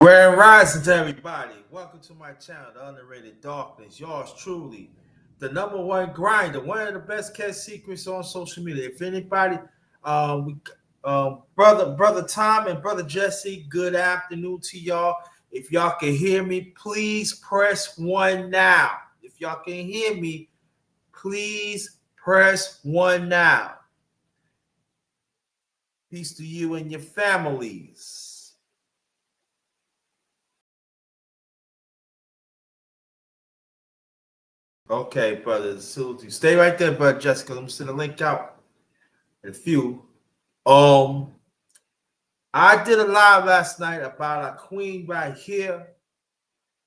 Grand Rising to everybody. Welcome to my channel, The Underrated Darkness. Yours truly, the number one grinder, one of the best kept secrets on social media. If anybody, we, brother Tom and brother Jesse, good afternoon to y'all. If y'all can hear me, please press one now. If y'all can hear me, please press one now. Peace to you and your families. Okay, brother. Salute you. Stay right there, brother Jessica. Let me send a link out. A few. Um, I did a live last night about a queen right here.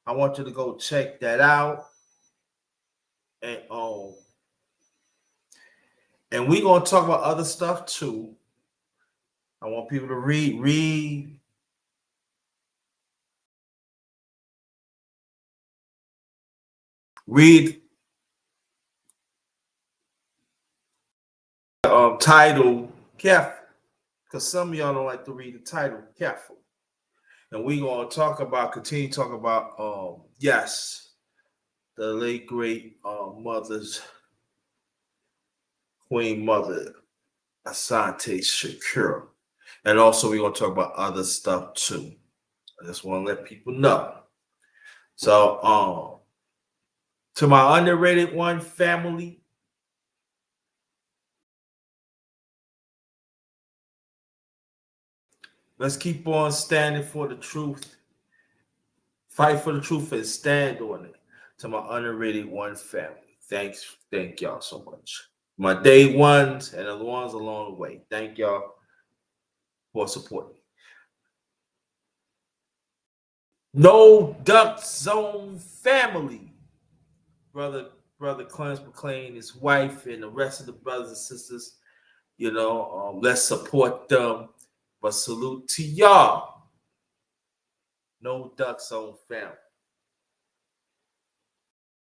I want you to go check that out. And we're gonna talk about other stuff too. I want people to read title careful. Because some of y'all don't like to read the title careful. And we're gonna continue to talk about yes, the late great mother's Queen Mother Asante Shakur. And also we're gonna talk about other stuff too. I just want to let people know. So to my underrated one family, let's keep on standing for the truth. Fight for the truth and stand on it. To my underrated one family. Thank y'all so much. My day ones and the ones along the way. Thank y'all for supporting me. No Duck Zone family. Brother Clarence McLean, his wife, and the rest of the brothers and sisters. Let's support them. But salute to y'all. No Duck Zone family.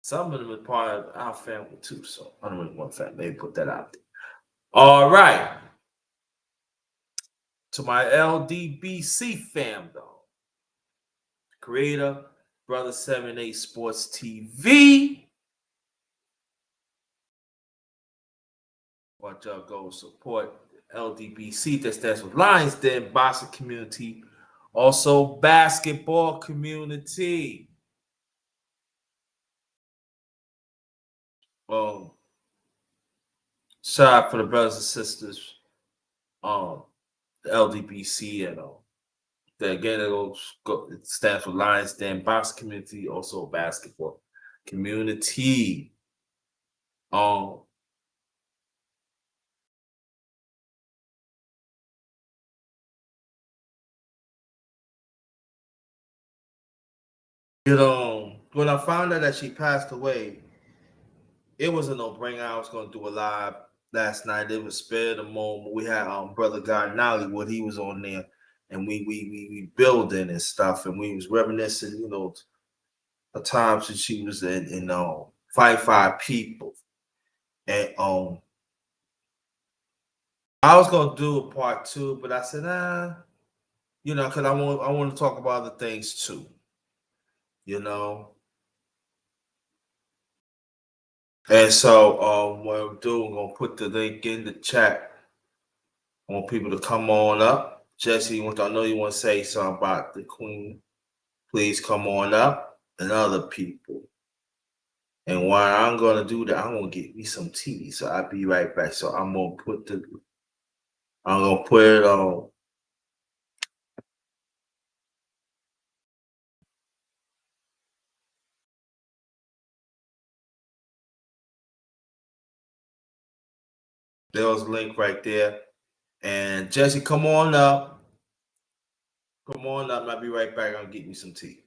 Some of them are part of our family too. So I don't really want family. Maybe put that out there. All right. To my LDBC fam, though. Creator, Brother 78 Sports TV. Want y'all go support LDBC. That stands for Lions Den Boxing Community. Also, basketball community. Um, Shout out for the brothers and sisters, the LDBC, and again it stands for Lions Den Box Community, also basketball community. Um, when I found out that she passed away, it was a no-brainer. I was gonna do a live last night. It was spare the moment. We had brother God Nollywood, he was on there, and we building and stuff, and we was reminiscing, a time since she was in Fight People. And I was gonna do a part two, but I said, because I want to talk about other things too, you know. And so what I'm doing, I'm gonna put the link in the chat. I want people to come on up. Jesse, I know you want to say something about the Queen. Please come on up, and other people. And while I'm gonna do that, I'm gonna get me some tea. So I'll be right back. So I'm gonna put it on. There was a link right there. And Jesse, come on up. Come on up. I'll be right back. I'll get me some tea.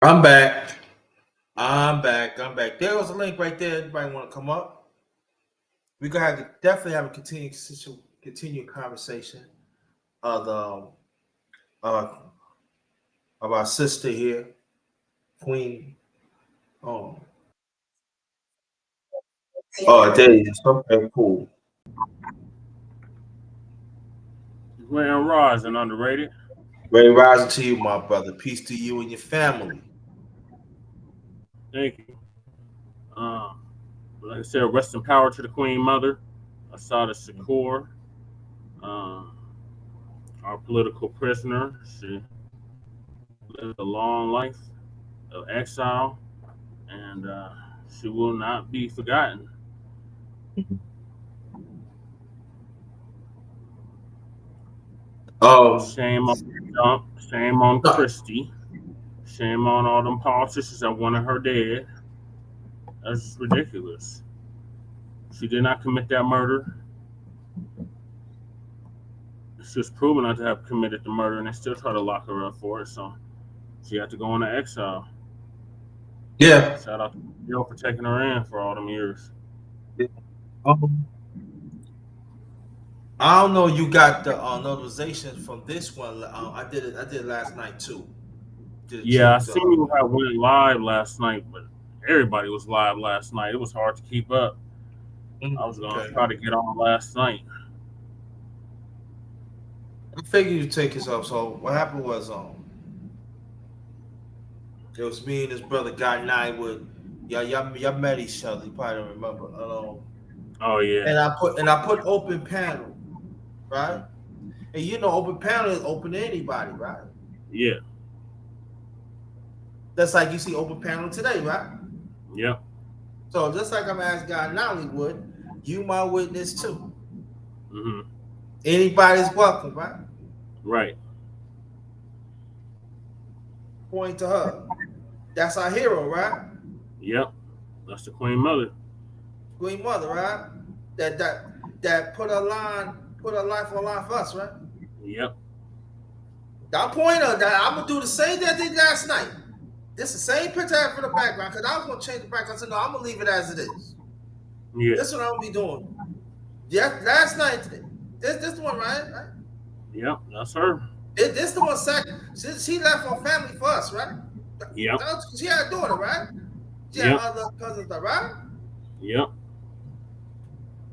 I'm back. I'm back. I'm back. There was a link right there. Everybody want to come up? We gonna have to definitely have a continued conversation of the uh, of our sister here, Queen. Oh, oh, there you is. Okay, cool. Grand Rising underrated. Great rising to you, my brother. Peace to you and your family. Thank you. Like I said, rest in power to the Queen Mother, Assata Shakur, um, our political prisoner. She lived a long life of exile, and she will not be forgotten. Um, Shame on Trump. Shame on no, Christie. Shame on all them politicians that wanted her dead. That's just ridiculous. She did not commit that murder. She was proven not to have committed the murder, and they still try to lock her up for it. So she had to go into exile. yeah. Shout out to Bill for taking her in for all them years. Um, I don't know. You got the notification from this one. I did it. I did it last night too. Did it Yeah, I too. seen you had went live last night, but everybody was live last night. It was hard to keep up. I was gonna Okay. try to get on last night. I figured you'd take this up. So what happened was it was me and his brother got nine with y'all met each other. You probably don't remember. Oh yeah, And I put open panel, right? And you know open panel is open to anybody, right? yeah, That's like you see open panel today, right? yep, So just like I'm asking God Nollywood, you my witness too. hmm, Anybody's welcome, right? right, Point to her. That's our hero, right? yep. That's the Queen Mother. Queen Mother, right? That put her life on line for us, right? Yep, That point of that, I'm gonna do the same thing I did last night. This the same picture I have for the background because I was gonna change the background. I said no, I'm gonna leave it as it is. yeah, This is what I'm gonna be doing. Yeah, last night today. This the one, right? yep. That's her. This the one second. She left her family for us, right? Yep, She had a daughter, right? She had yep, other cousins, right? yep.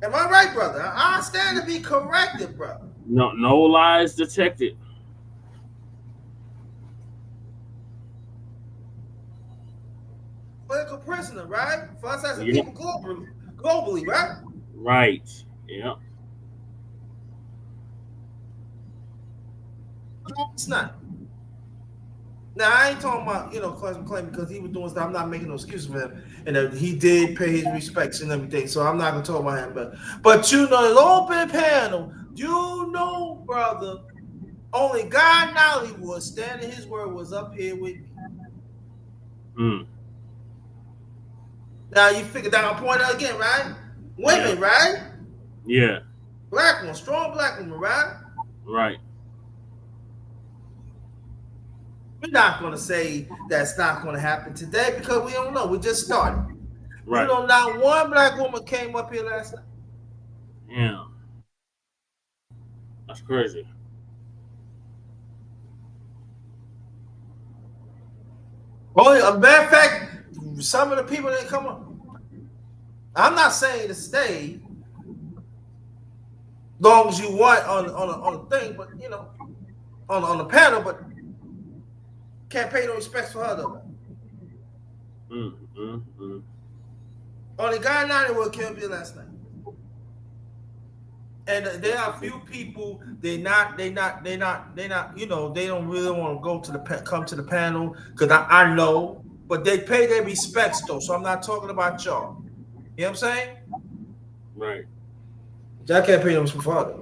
Am I right, brother? I stand to be corrected, brother. No, no lies detected. Political prisoner, right? For us as a Yep, people globally, right? right. Yep, It's not. Now I ain't talking about claim because he was doing stuff. I'm not making no excuses for him, and he did pay his respects and everything. So I'm not gonna talk about him, but you know, the open panel, you know, brother, only God Nolly was standing. His word was up here with me. mm, Now you figure that I'll point out again, right? yep, Women, right? yeah, Black one, strong black woman, right? right, We're not gonna say that's not gonna happen today because we don't know. We just started. You right. know, not one black woman came up here last night. Yeah, that's crazy. Only a matter of fact, some of the people that come up. I'm not saying to stay long as you want on a thing, but on the panel, but can't pay no respects for her though. Mm, mm, mm. Only guy 90 will kill me last night. And there are a few people they not they don't really want to go to come to the panel because I know, but they pay their respects though. So I'm not talking about y'all. You know what I'm saying? Right. I can't pay them for father.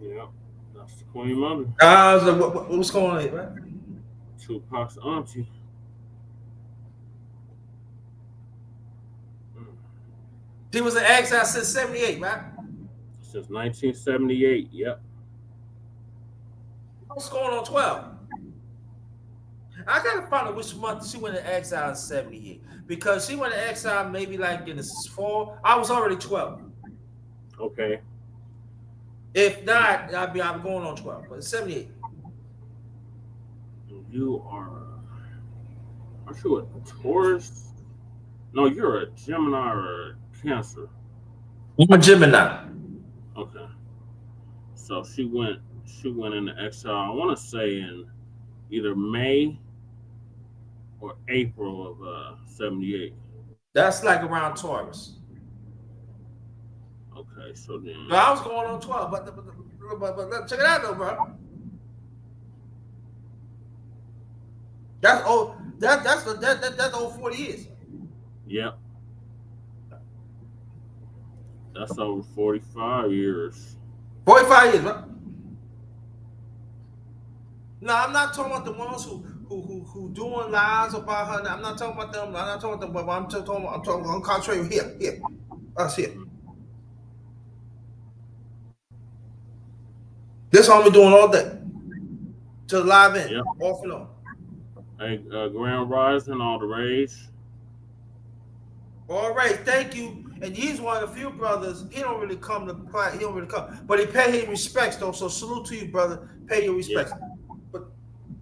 Yeah. That's the Queen Mother. I was like, what's going on here, right? Tupac's auntie. Mm. She was an exile since '78, right? Since 1978. Yep. What's going on 12? I gotta find out which month she went to exile in 78. Because she went to exile maybe like in the fall. I was already 12. Okay. If not, I'm going on 12. But 78. You are. Aren't you a Taurus? No, you're a Gemini or a Cancer. I'm a Gemini. Okay. So she went into exile. I want to say in either May or April of '78. That's like around Taurus. Okay, so then. So I was going on 12. But check it out though, bro. That's old. That's old 40 years. Yep, that's over 45 years. 45 years, bro. No, I'm not talking about the ones who doing lies about her. I'm not talking about them. I'm not talking about them. But I'm talking on contrary here. Us here. This homie doing all day. To the live in, Yep. off and on. Hey, Grand Rising, all the rage. All right, thank you. And he's one of the few brothers. He don't really come to play. He don't really come, but he pay his respects though. So salute to you, brother. Pay your respects. Yeah.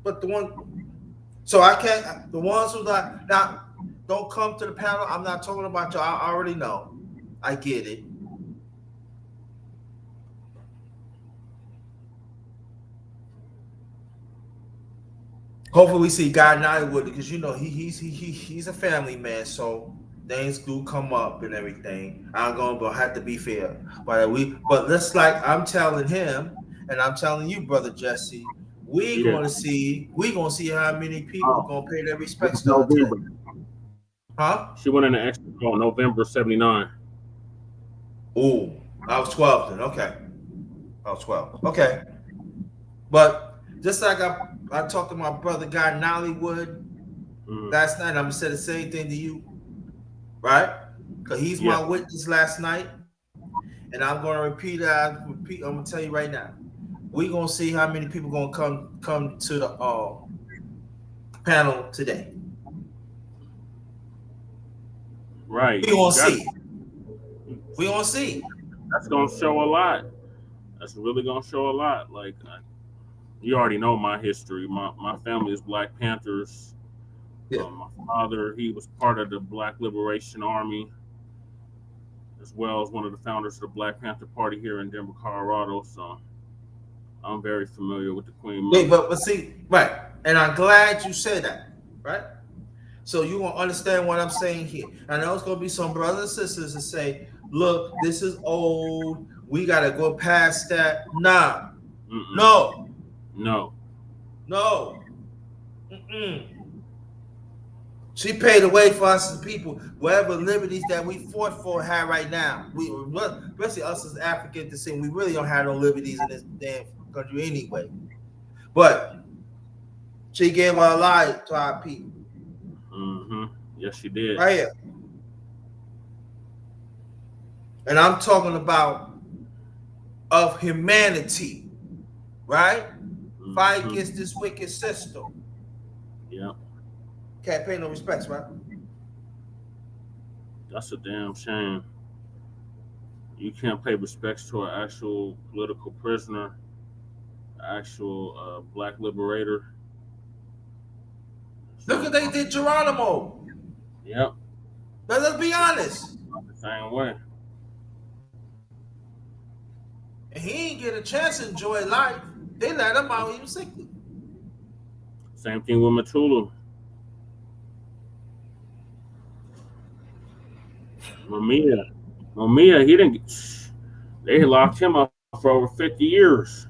But the one, so I can't. The ones who not don't come to the panel. I'm not talking about you. I already know. I get it. Hopefully we see God in Hollywood because you know he's a family man, so things do come up and everything. I'm gonna have to be fair, but let's like I'm telling him and I'm telling you, brother Jesse, we gonna see how many people gonna pay their respects to her today. Huh? She went into exile November '79. Oh, I was 12 then. Okay, I was 12. Okay, but just like I talked to my brother guy in Hollywood last night. I'm gonna say the same thing to you, right? Because he's my witness last night, and I'm gonna repeat it. I'm gonna tell you right now. We're gonna see how many people gonna come to the panel today. Right. We gonna see. We gonna see. That's gonna show a lot. That's really gonna show a lot. Like you already know my history. My family is Black Panthers. Yeah. My father, he was part of the Black Liberation Army, as well as one of the founders of the Black Panther Party here in Denver, Colorado. So I'm very familiar with the Queen Mother. But see, right, and I'm glad you said that, right? So you gonna understand what I'm saying here. I know it's gonna be some brothers and sisters that say, "Look, this is old. We gotta go past that." Nah, no. She paid the way for us as people, whatever liberties that we fought for have right now. Especially us as African descent, we really don't have no liberties in this damn country anyway. But she gave her life to our people. Yes, she did. Right here. And I'm talking about of humanity, right? Fight against this wicked system. Yeah. Can't pay no respects, right? That's a damn shame. You can't pay respects to an actual political prisoner, actual Black liberator. Look what they did Geronimo. Yep. But let's be honest. The same way. And he didn't get a chance to enjoy life. They let him out. He was sickly. Same thing with Matulu. Mamiya, he didn't. They locked him up for over 50 years.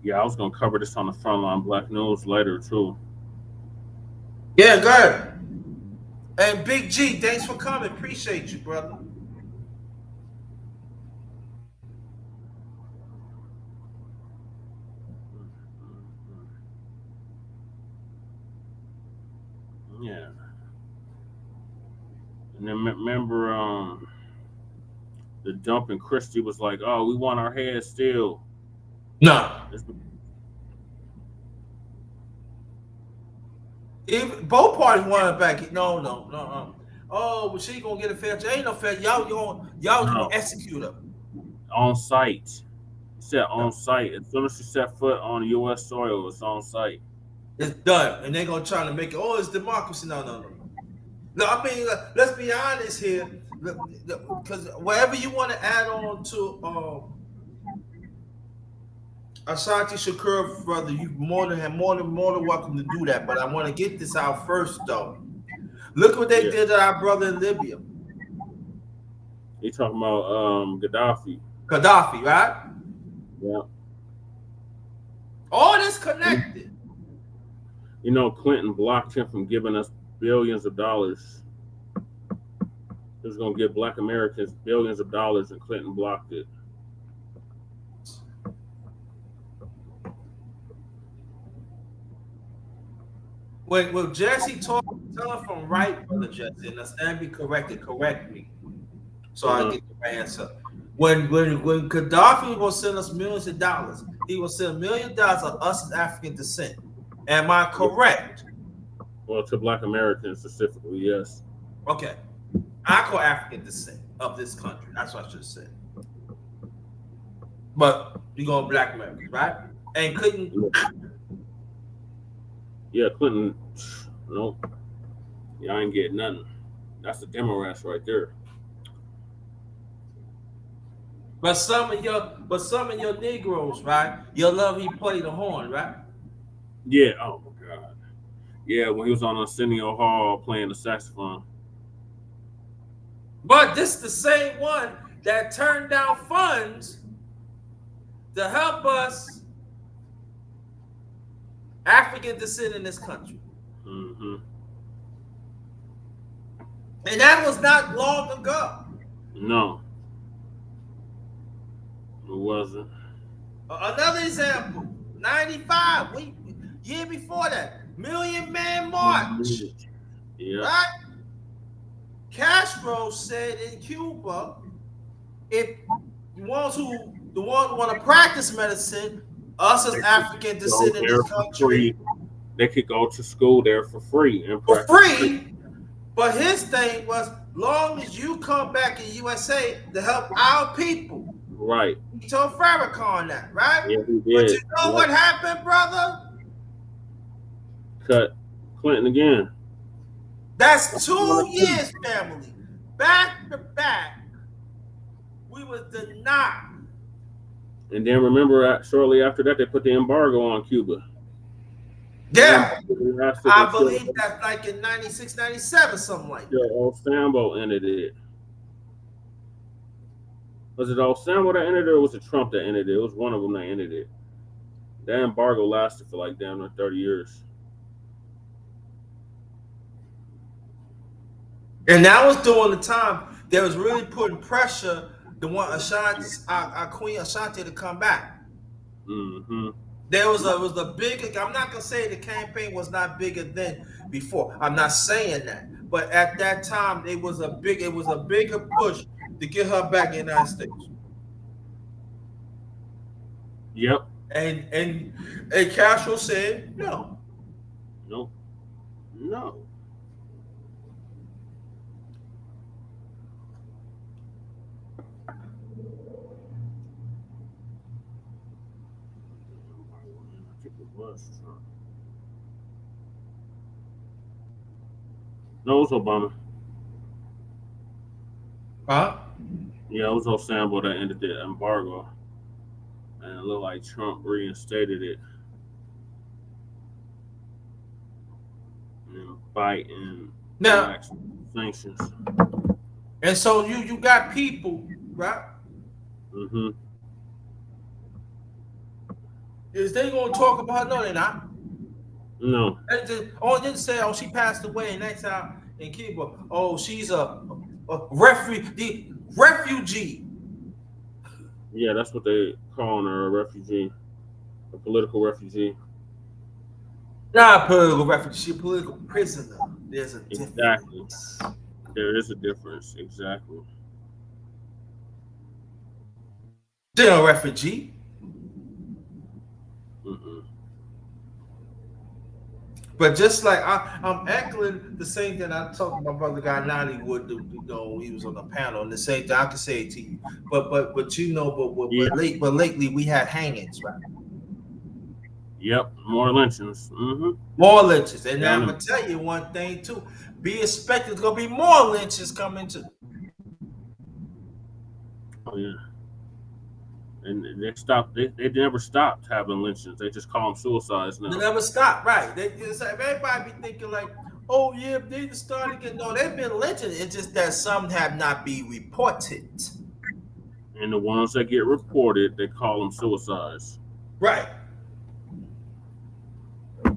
Yeah, I was gonna cover this on the Frontline Black News later too. Yeah, good. And Big G, thanks for coming. Appreciate you, brother. Yeah. And then remember, the dumping Christie was like, "Oh, we want our heads still." No. It's, If both parties want it back, no, no, no. Oh, but she gonna get a fair. Ain't no fair. Y'all gonna no, execute her. on site. He said on No, site. As soon as she set foot on U.S. soil, it's on site. it's done, and they're gonna try to make it. Oh, it's democracy. No, no, no, no. No, I mean, let's be honest here, because whatever you want to add on to Ashanti Shakur, brother, you more than welcome to do that. But I want to get this out first, though. Look what they Yeah. did to our brother in Libya, He talking about Gaddafi. Gaddafi, right? Yeah. All this connected. You know, Clinton blocked him from giving us billions of dollars. He was gonna give Black Americans billions of dollars, and Clinton blocked it. When Jesse talk, tell her from right, brother Jesse, and stand be corrected. Correct me, so I Uh-huh. get the right answer. When Gaddafi will send us millions of dollars, he will send $1 million of us as African descent. Am I Yeah. correct? Well, to Black Americans specifically, yes. Okay, I call African descent of this country. That's what I should say. But you go Black Americans, right? And couldn't. Yeah, Clinton. No, yeah, I ain't getting nothing. That's the Democrats right there. But some of your Negroes, right? You love he played the horn, right? Yeah. Oh my God. Yeah, when he was on Arsenio Hall playing the saxophone. But this is the same one that turned down funds to help us African descent in this country. Mm-hmm. And that was not long ago. No, it wasn't. Another example, 95, year before that, Million Man March, Yeah. right? Castro said in Cuba, if the ones who want to practice medicine, us as African Go descent in there this for country, free. They could go to school there for free and for practice. free. But his thing was, long as you come back in USA to help our people. Right. He told Farrakhan that, right? Yeah, he But did. you know what happened, brother? Cut Clinton again. That's 2 years, family. Back to back, we was denied. And then remember, shortly after that, they put the embargo on Cuba. Yeah, I Until believe that's like in 96, 97, something like that. old Sambo ended it. Was it old Sambo that ended it, or was it Trump that ended it? It was one of them that ended it. That embargo lasted for like damn near 30 years. And that was during the time that was really putting pressure to want Ashanti, our Queen Ashanti, to come back. Mm-hmm. There was a big. I'm not gonna say the campaign was not bigger than before. I'm not saying that, but at that time, it was a bigger push to get her back in the United States. Yep. And Castro said no. Nope. No. I think it was Trump. No, it was Obama. Huh? Yeah, it was old Sambo that ended the embargo. And it looked like Trump reinstated it. And Biden Now, relaxed sanctions. and so you got people, right? Mm-hmm. Is they gonna talk about her? No, they're not. No. Didn't say, oh, she passed away in exile in Cuba. Oh, she's a refugee. Yeah, that's what they calling her, a refugee, a political refugee. Not a political refugee, she's a political prisoner. There's a Exactly. difference. There is a difference. Exactly. Still a refugee. Mm-mm. But just like I'm echoing the same thing I talked to my brother guy Nani would do, he was on the panel, and the same thing I can say it to you. But you know, Yeah. but lately we had hangings, right? Yep. More lynchings. Mm-hmm. More lynches. And now Down I'm in. gonna tell you one thing too. Be expected there's gonna be more lynches coming too. Oh yeah. And they stopped. They never stopped having lynchings. They just call them suicides They now. never stop, right? They just everybody be thinking like, oh yeah, they just started again. No, they've been lynching. It's just that some have not been reported. And the ones that get reported, they call them suicides. Right.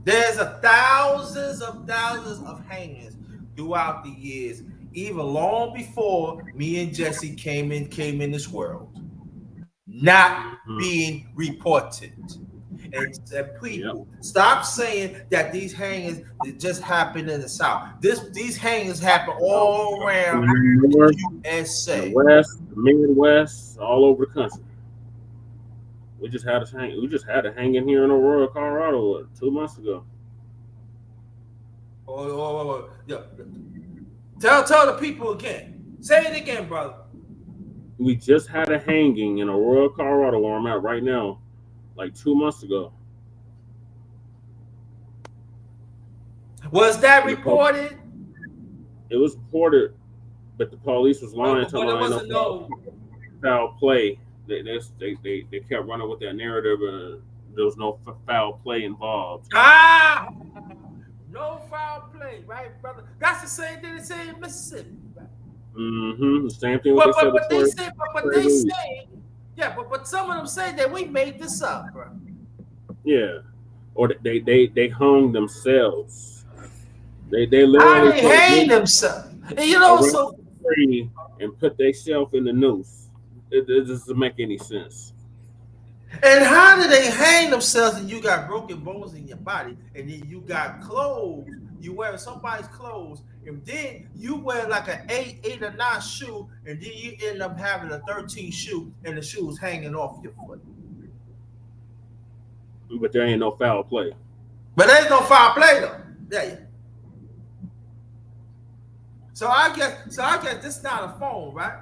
There's a thousands of hangings throughout the years, even long before me and Jesse came in this world, not Mm-hmm. being reported. And Yep. people stop saying that these hangings just happen in the South. These hangings happen all around In the north, in the USA. west, the Midwest, all over the country. We just had a hang. We just had a hanging here in Aurora, Colorado, 2 months ago. Yeah. Tell the people again. Say it again, brother. We just had a hanging in Aurora, Colorado, where I'm at right now, like 2 months ago. Was that And reported? it was reported, but the police was lying, But telling me it ain't no wasn't no. foul play. They kept running with that narrative, and there was no foul play involved. Ah, no foul play, right, brother? That's the same thing they say in Mississippi, right? Mm-hmm. The same thing what they said with But Trey they Lee. say, yeah, but some of them say that we made this up, bro. Yeah, or they hung themselves. They How literally they put hang me themselves, and you know, around so the tree and put themselves in the noose. It doesn't make any sense. and how do they hang themselves? And you got broken bones in your body, and then you got clothes. You wear somebody's clothes, and then you wear like an eight or nine shoe, and then you end up having a 13 shoe, and the shoe's hanging off your foot. But there ain't no foul play. But there's no foul play though. Yeah. So I guess this is not a phone, right?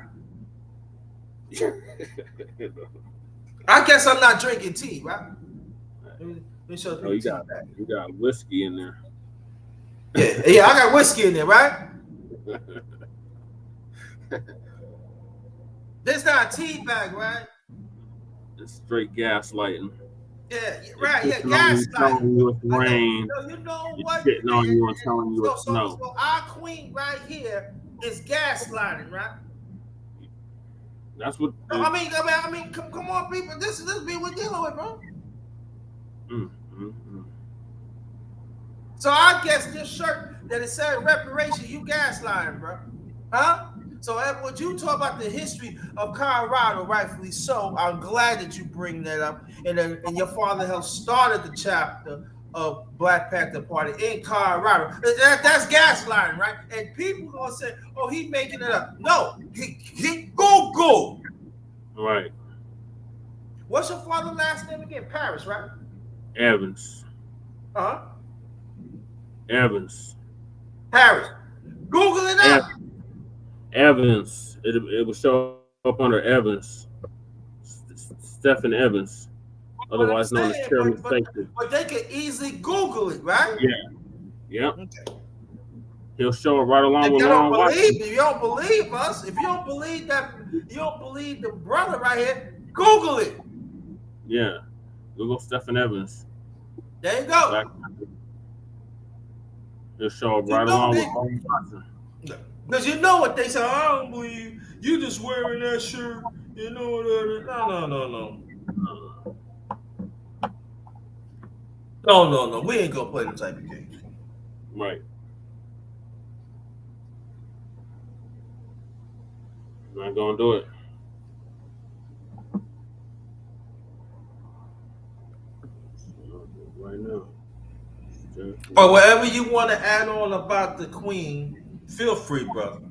I guess I'm not drinking tea, right? Let me show Oh, the tea back. you got whiskey in there. Yeah, I got whiskey in there, right? This not a tea bag, right? It's straight gaslighting. Yeah, They right. Yeah, pissing on you, gaslighting. telling you it's I know. rain. No, you know It's what? shitting on you and telling you So, it's so, snow. so our queen right here is gaslighting, right? That's what. No, I mean, come on, people. This be what we're dealing with, bro. Mm, mm, mm. So I guess this shirt that it said reparation, you gaslighting, bro. Huh? So when you talk about the history of Colorado, rightfully so, I'm glad that you bring that up. And your father helped started the chapter of Black Panther Party in Colorado. That's gaslighting, right? And people gonna say, "Oh, he making it up." No, he Google. Right. What's your father's last name again? Paris, right? Evans. Uh-huh. Evans. Paris. Google it up. Ev- Evans. It will show up under Evans. Stephen Evans, What I'm otherwise known as saying, Chairman but Safety. they can easily Google it, right? Yeah. Yep. Okay. He'll show it right along If with you don't Lauren believe, Watson. if you don't believe us, if you don't believe that, you don't believe the brother right here, Google it. Yeah. Google Stephen Evans. There you go. Black Panther. He'll show up You right know along with they, Lauren Watson. because you know what they say. I don't believe you just wearing that shirt. You know that? No. We ain't gonna play them type of games. Right. Not gonna do it. Right now. But whatever you want to add on about the queen, feel free, brother.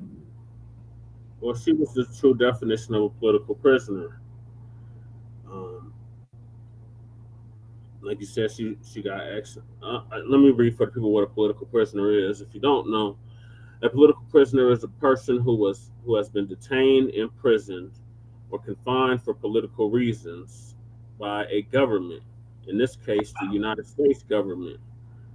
Well, she was the true definition of a political prisoner. Um, like you said, she got ex. Let me read for the people what a political prisoner is. If you don't know, a political prisoner is a person who has been detained, imprisoned, or confined for political reasons by a government. In this case, the United States government.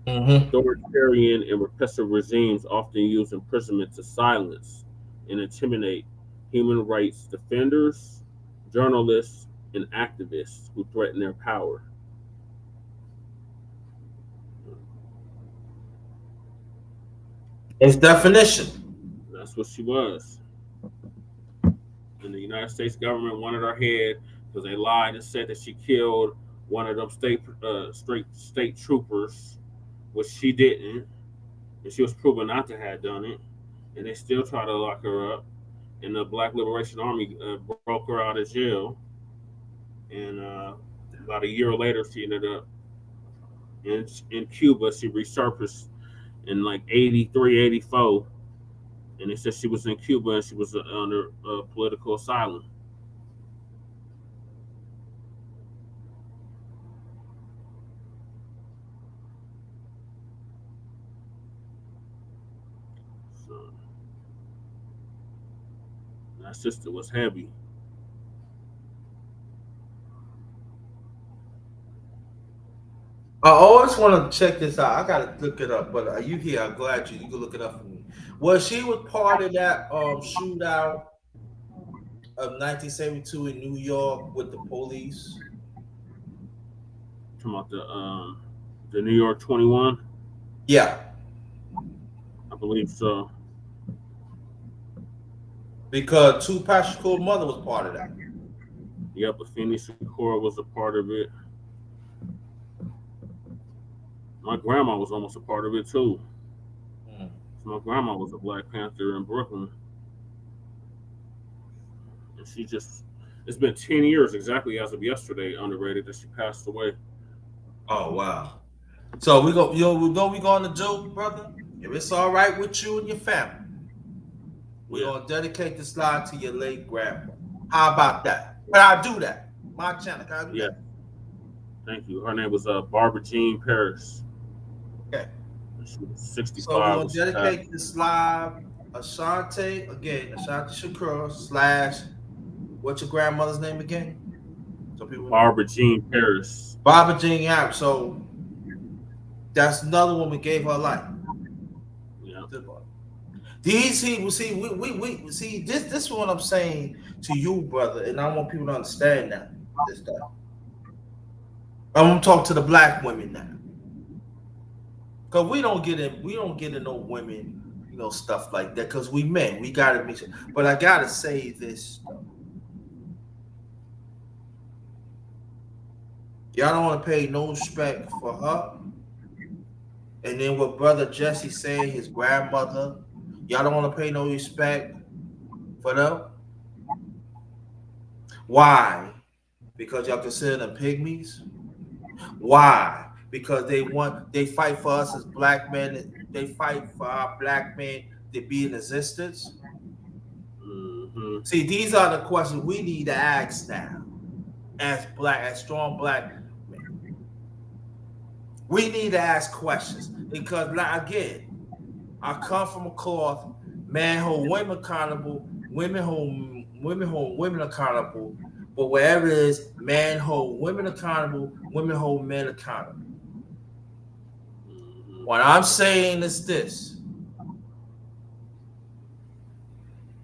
Mm-hmm. Authoritarian and repressive regimes often use imprisonment to silence and intimidate human rights defenders, journalists, and activists who threaten their power. Its definition. That's what she was. And the United States government wanted her head because they lied and said that she killed one of them state troopers, which she didn't, and she was proven not to have done it. And they still try to lock her up. And the Black Liberation Army broke her out of jail. And about a year later, she ended up in Cuba. She resurfaced in like 83, 84. And they said she was in Cuba and she was under political asylum. So that sister was heavy. I always want to check this out. I gotta look it up, but are you here? I'm glad you can look it up for me. Well, she was part of that shootout of 1972 in New York with the police. Talking about the New York 21, Yeah, I believe so. because Tupac Shakur's mother was part of that. Yep, Afeni Shakur was a part of it. My grandma was almost a part of it too. Mm. My grandma was a Black Panther in Brooklyn, and she just. It's been 10 years exactly as of yesterday, underrated, that she passed away. Oh wow! So we go, we know we gonna do, brother. If it's all right with you and your family, we're Yeah, gonna dedicate this slide to your late grandma. How about that? Can I do that? My channel, can I do yeah. that? Thank you. Her name was Barbara Jean Paris. Okay. She was So we're 65 gonna when she passed. dedicate this live Ashanti again, Ashanti Shakur slash what's your grandmother's name again? So people know. Barbara Jean Paris. Barbara Jean Harris. So that's another one we gave her life. Yeah. These people see we see this is what I'm saying to you, brother, and I want people to understand that this stuff. I'm gonna talk to the black women now. Cause we don't get in no women, stuff like that. Cause we men, we gotta make sure. But I gotta say this though. Y'all don't want to pay no respect for her. And then what brother Jesse saying, his grandmother, y'all don't want to pay no respect for them. Why? Because y'all consider them pygmies? Why? Because they fight for us as black men. They fight for our black men to be in existence. Mm-hmm. See, these are the questions we need to ask now, as strong black men. We need to ask questions because, again, I come from a cloth, man hold women accountable, women hold women accountable, but wherever it is, man hold women accountable, women hold men accountable. What I'm saying is this.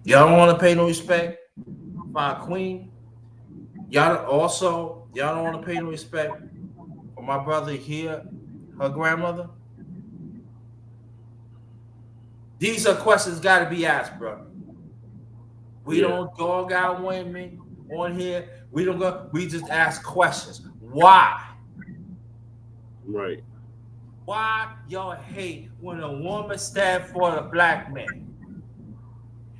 Y'all don't want to pay no respect for our queen. Y'all don't want to pay no respect for my brother here, her grandmother. These are questions got to be asked, bro. We don't dog out women on here. We don't go. We just ask questions. Why? Right. Why y'all hate when a woman stand for the black man?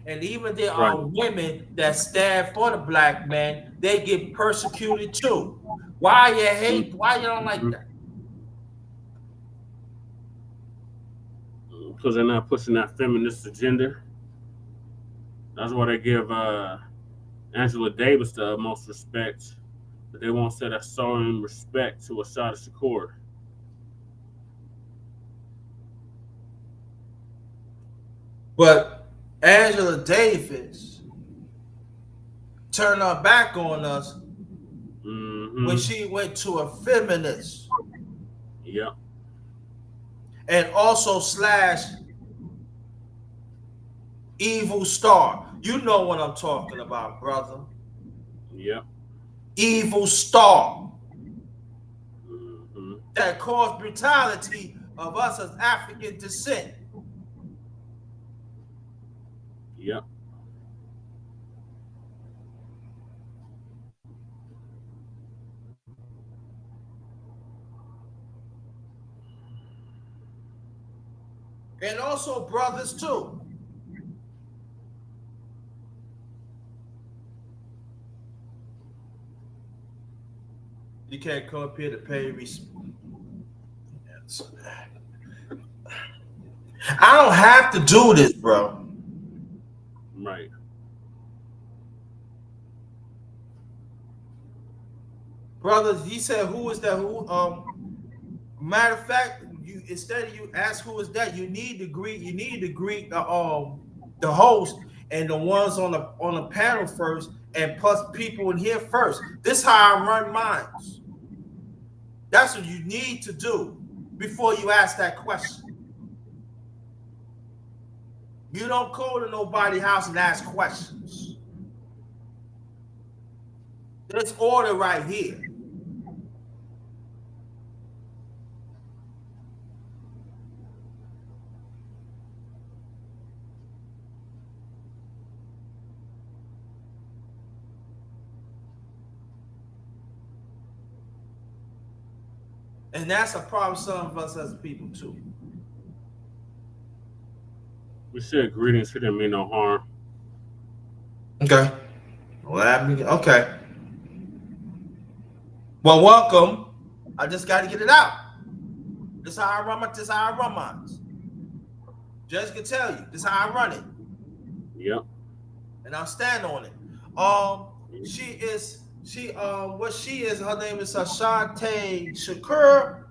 And even there are women that stand for the black man, they get persecuted too. Why you hate? Why you don't like that? because they're not pushing that feminist agenda. That's why they give Angela Davis the most respect, but they won't say that same respect to Asada Shakur. But Angela Davis turned her back on us when Mm-hmm. she went to a feminist Yep. and also slash evil star. You know what I'm talking about, brother. Yep. Evil star Mm-hmm. that caused brutality of us as African descent. Yep. And also brothers too. You can't come up here to pay respect. I don't have to do this, bro. Right. Brothers, you said who is that? Who matter of fact, you instead of you ask who is that, you need to greet the host and the ones on the panel first, and plus people in here first. This is how I run minds. That's what you need to do before you ask that question. You don't go to nobody's house and ask questions. There's order right here. And that's a problem some of us as people too. We said greetings. She didn't mean no harm. Okay. Okay. Well, welcome. I just got to get it out. This is how I run my. This is how I run mine. Judge can tell you. This is how I run it, Yep. and I'll stand on it. She is. She what she is. Her name is Ashante Shakur.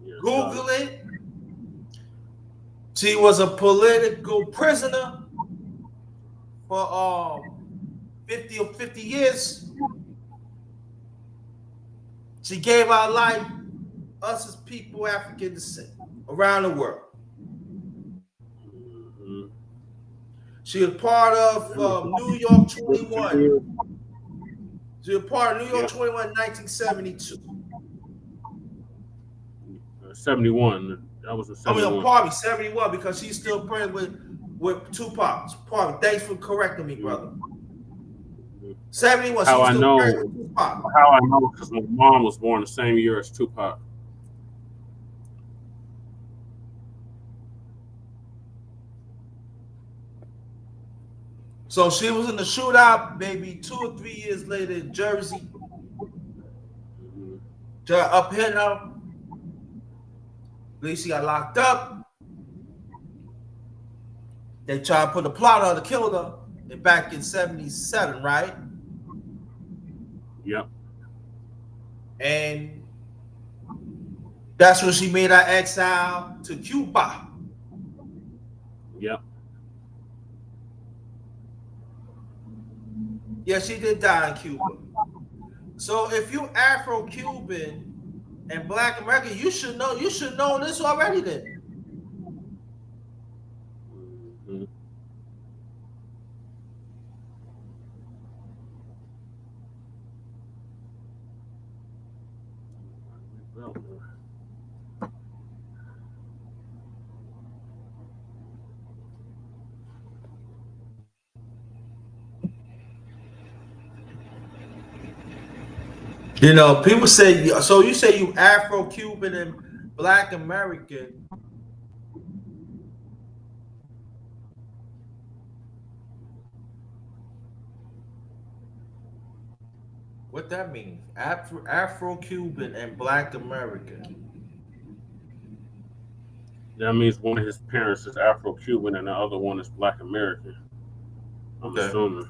Yeah, Google it. She was a political prisoner for 50 years. She gave our life, us as people, African descent, around the world. Mm-hmm. She was part of New York 21. She was part of New York Yep. 21 in 1972. 71. That was in I mean, 71. pardon me, 71, because she's still praying with Tupac. Pardon me. Thanks for correcting me, brother. Mm-hmm. 71, How she's I still praying know? with Tupac. How I know? Because my mom was born the same year as Tupac. So she was in the shootout, maybe 2 or 3 years later in Jersey. Mm-hmm. Up hit her. At least she got locked up. They tried to put a plot on her to kill her back in 77, right? Yep. And that's when she made her exile to Cuba. Yep. Yeah, she did die in Cuba. So if you Afro-Cuban and Black American, you should know. You should know this already. Then Mm-hmm. you know people say. So you say you Afro-Cuban and Black American. What that means? Afro-Cuban and Black American. That means one of his parents is Afro-Cuban and the other one is Black American. I'm Okay. assuming.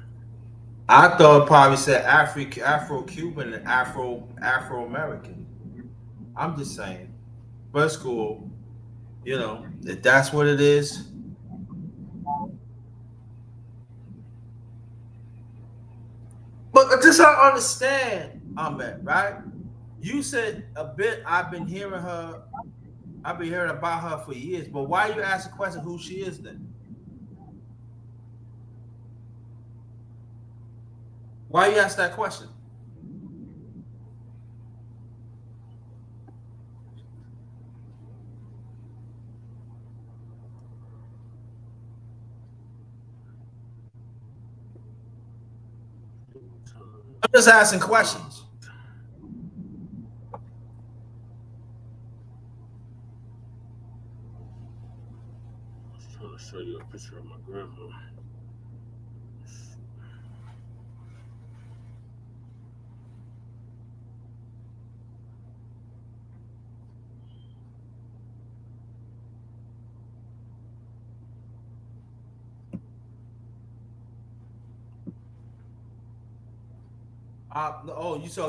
I thought it probably said Afro-Cuban and Afro-American. I'm just saying. But it's cool. If that's what it is. But just I understand, Ahmed, right? You said a bit. I've been hearing about her for years. But why you ask the question who she is then? Why you ask that question? I'm just asking questions. I was trying to show you a picture of my grandma.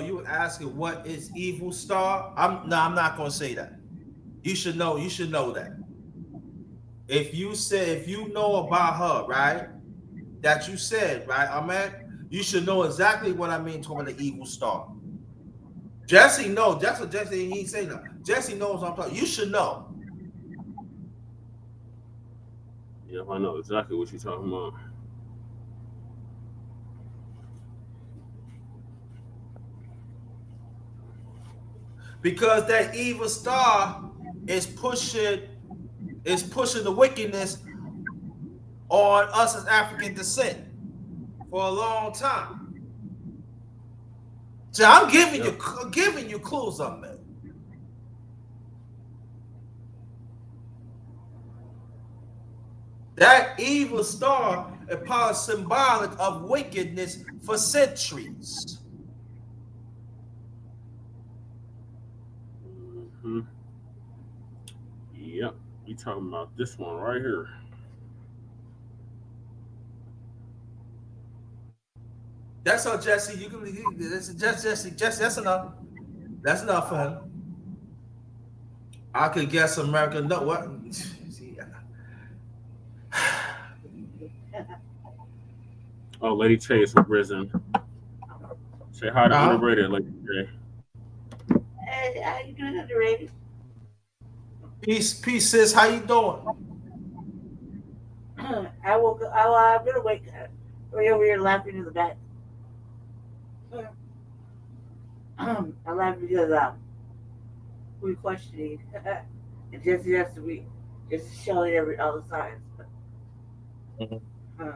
You were asking what is Evil Star? I'm not gonna say that. You should know. You should know that. If you know about her, right? That you said, right, Ahmed, you should know exactly what I mean talking about the Evil Star. Jesse knows. That's what Jesse he ain't saying that. Jesse knows what I'm talking. You should know. Yep, I know exactly what you're talking about. Because that Evil Star is pushing the wickedness on us as African descent for a long time. So I'm giving you clues on that. That evil star is probably symbolic of wickedness for centuries. Hmm. Yep, you talking about this one right here. That's all, Jesse. Jesse. That's enough. That's enough for him. I could guess America. No, what? See, Oh, Lady Che is risen. Say hi to uh-huh. underrated, Lady Che. Hey, how you doing, underrated? Peace, sis. How you doing? I woke up. I'm gonna wake up. We're over here laughing in the back. I laugh because we're questioning, and Jesse has to be just showing all the signs. Mhm. Uh,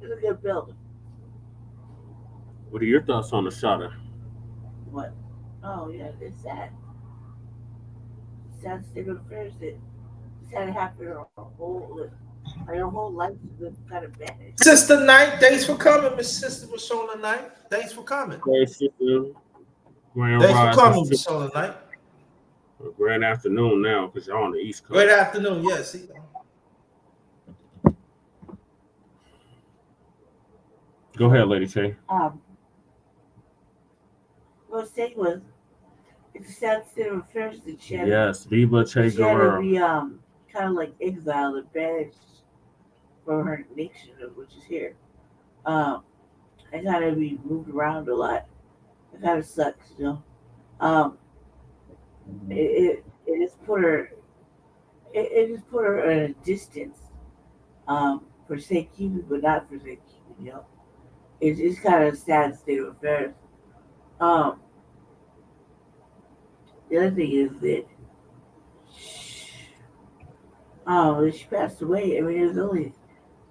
it's a good building. What are your thoughts on the Shada? What? Oh yeah, it's sad. Sad state of affairs. It's had happened her whole life has been kind of vanished. Sister Knight, thanks for coming, Miss Sister Mashona Knight. Thanks for coming. Hey, sister. Grand Thanks for rises coming, to Mashona Knight. grand afternoon now because you're on the East Great Coast. afternoon. Yes. Go ahead, Lady Che. What I was saying was, it's a sad state of affairs that Yes, Viva Che she had to Guerrero. be kind of like exiled and banished from her nation, which is here. Um, I kind of be moved around a lot. It kind of sucks, you know. Um, it just put her it just put her at a distance. For safekeeping, but not for safekeeping. You know, it's kind of a sad state of affairs. Um, the other thing is that she passed away. I mean, it was only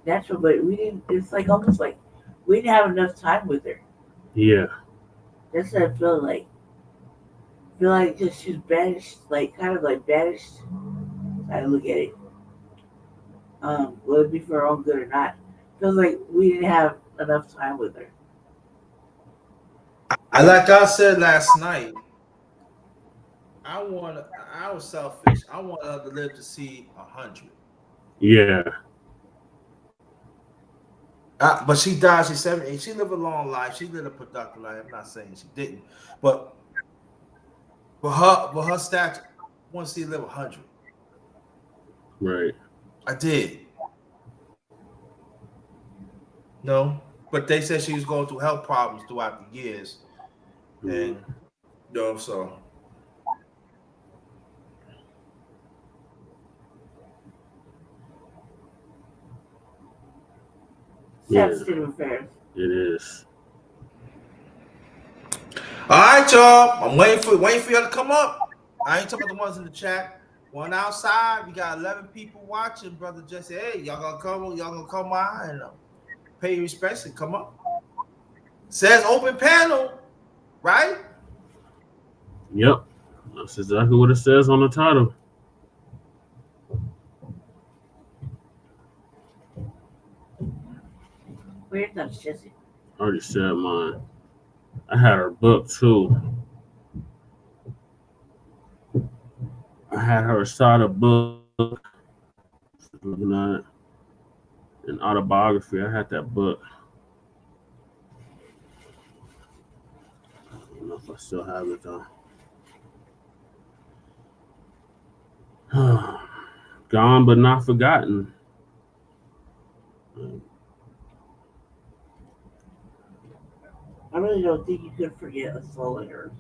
natural, but we didn't. It's like almost like we didn't have enough time with her. Yeah. That's what I feel like. I feel like just she's banished, like kind of like banished. I look at it. Will it be for her own good or not? Feels like we didn't have enough time with her. Like I said last night, I was selfish. I want her to live to see 100. Yeah. But she died. She's 78. She lived a long life. She lived a productive life. I'm not saying she didn't, but her stature, I want to see her live 100. Right. I did. No, but they said she was going through health problems throughout the years, Mm. and no, so Yeah, Sad state of affairs. it is. all right, y'all. I'm waiting for y'all to come up. I ain't talking about the ones in the chat. One outside, we got 11 people watching. Brother Jesse, hey, y'all gonna come? Y'all gonna come by and pay your respects and come up? Says open panel, right? Yep. That's exactly what it says on the title. Weird thoughts, Jesse. I already said mine. I had her book too. I had her side a book. Looking at it. An autobiography. I had that book. I don't know if I still have it though. Gone but not forgotten. I really don't think you could forget a soul like hers.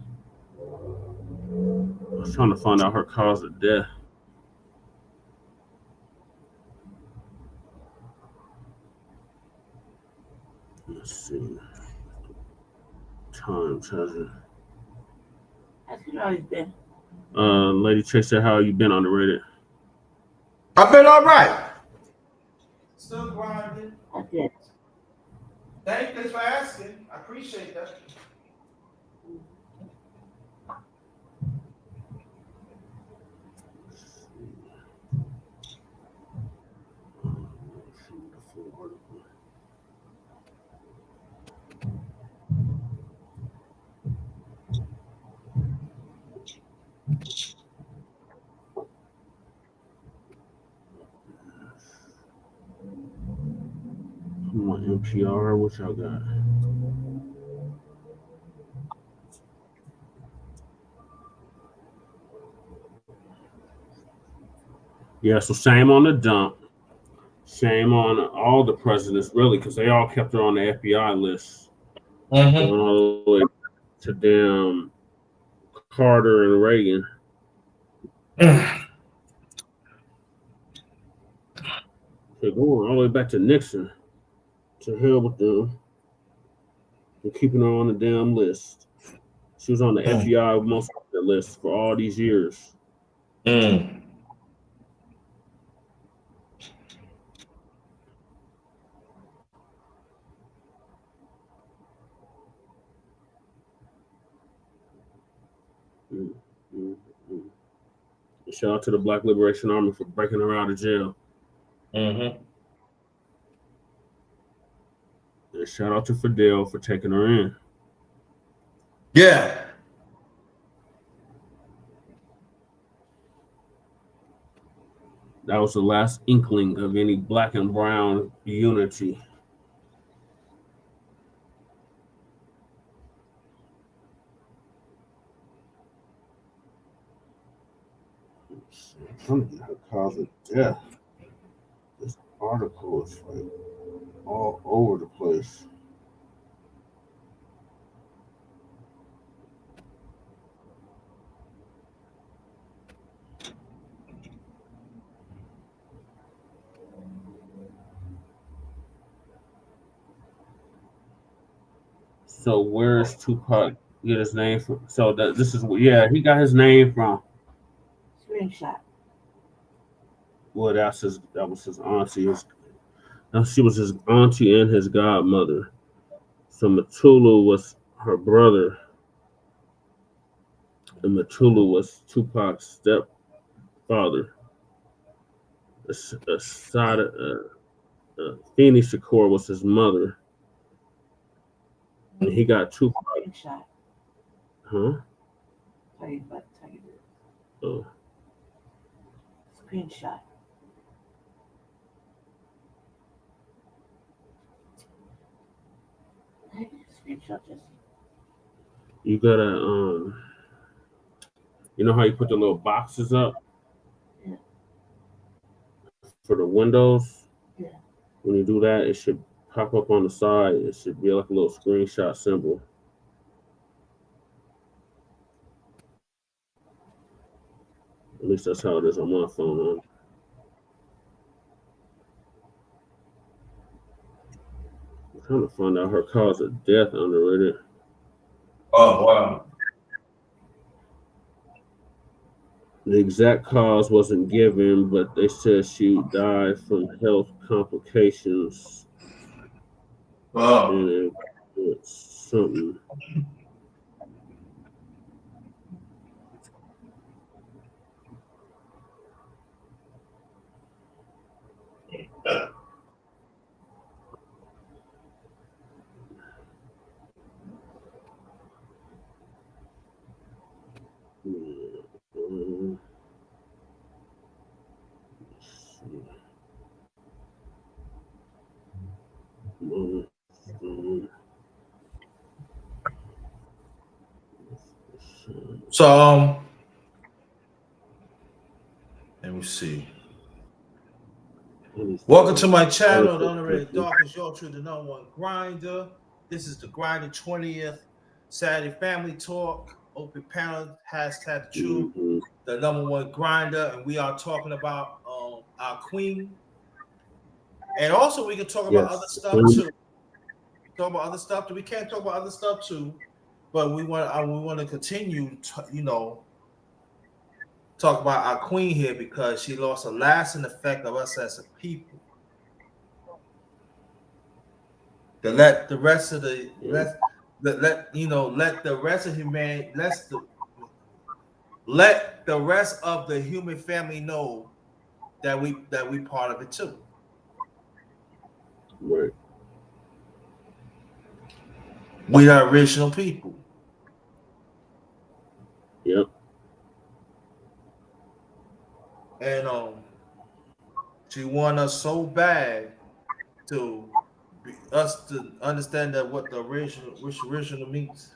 I was trying to find out her cause of death. Let's see. Time treasure. That's how he's been. Lady Chick said, how you been underrated? I've been all right. Still grinding. That's it. Thanks for asking. I appreciate that. Come on, NPR, what y'all got? Yeah, so shame on the dump. Shame on all the presidents, really, because they all kept her on the FBI list. Going all the way to damn Carter and Reagan. They're going all the way back to Nixon. To hell with them. They're keeping her on the damn list. She was on the FBI most wanted list for all these years. Mm, mm, mm. Shout out to the Black Liberation Army for breaking her out of jail. And shout out to Fidel for taking her in. Yeah. That was the last inkling of any black and brown unity. I'm trying to get her cause of death. This article is like all over the place. So where's Tupac get his name from? So this is he got his name from. Screenshot. Well, that was his auntie. She was his auntie and his godmother. So Matulu was her brother, and Matulu was Tupac's stepfather. Afeni Shakur was his mother, and he got Tupac. Screenshot. Huh? Tell you about it. Oh, Screenshot. Screenshot this. you gotta you know how you put the little boxes up Yeah. for the windows? Yeah. When you do that, it should pop up on the side. It should be like a little screenshot symbol. At least that's how it is on my phone. I'm trying to find out her cause of death underrated. Oh wow. The exact cause wasn't given, but they said she died from health complications Wow. and it's something. So let me see. Welcome to my channel, the Underrated Darkness. Your truth, the number one grinder. This is the Grinder 20th Saturday Family Talk. Open panel, hashtag the truth, the number one grinder, and we are talking about our queen. And also we can talk about other stuff too. Talk about other stuff. We can't talk about other stuff too, but we want to continue to, talk about our queen here because she lost a lasting effect of us as a people. To let the rest of the let the rest of humanity let the rest of the human family know that we part of it too. Right. We are original people. Yep. And she want us so bad to us to understand that what the original means.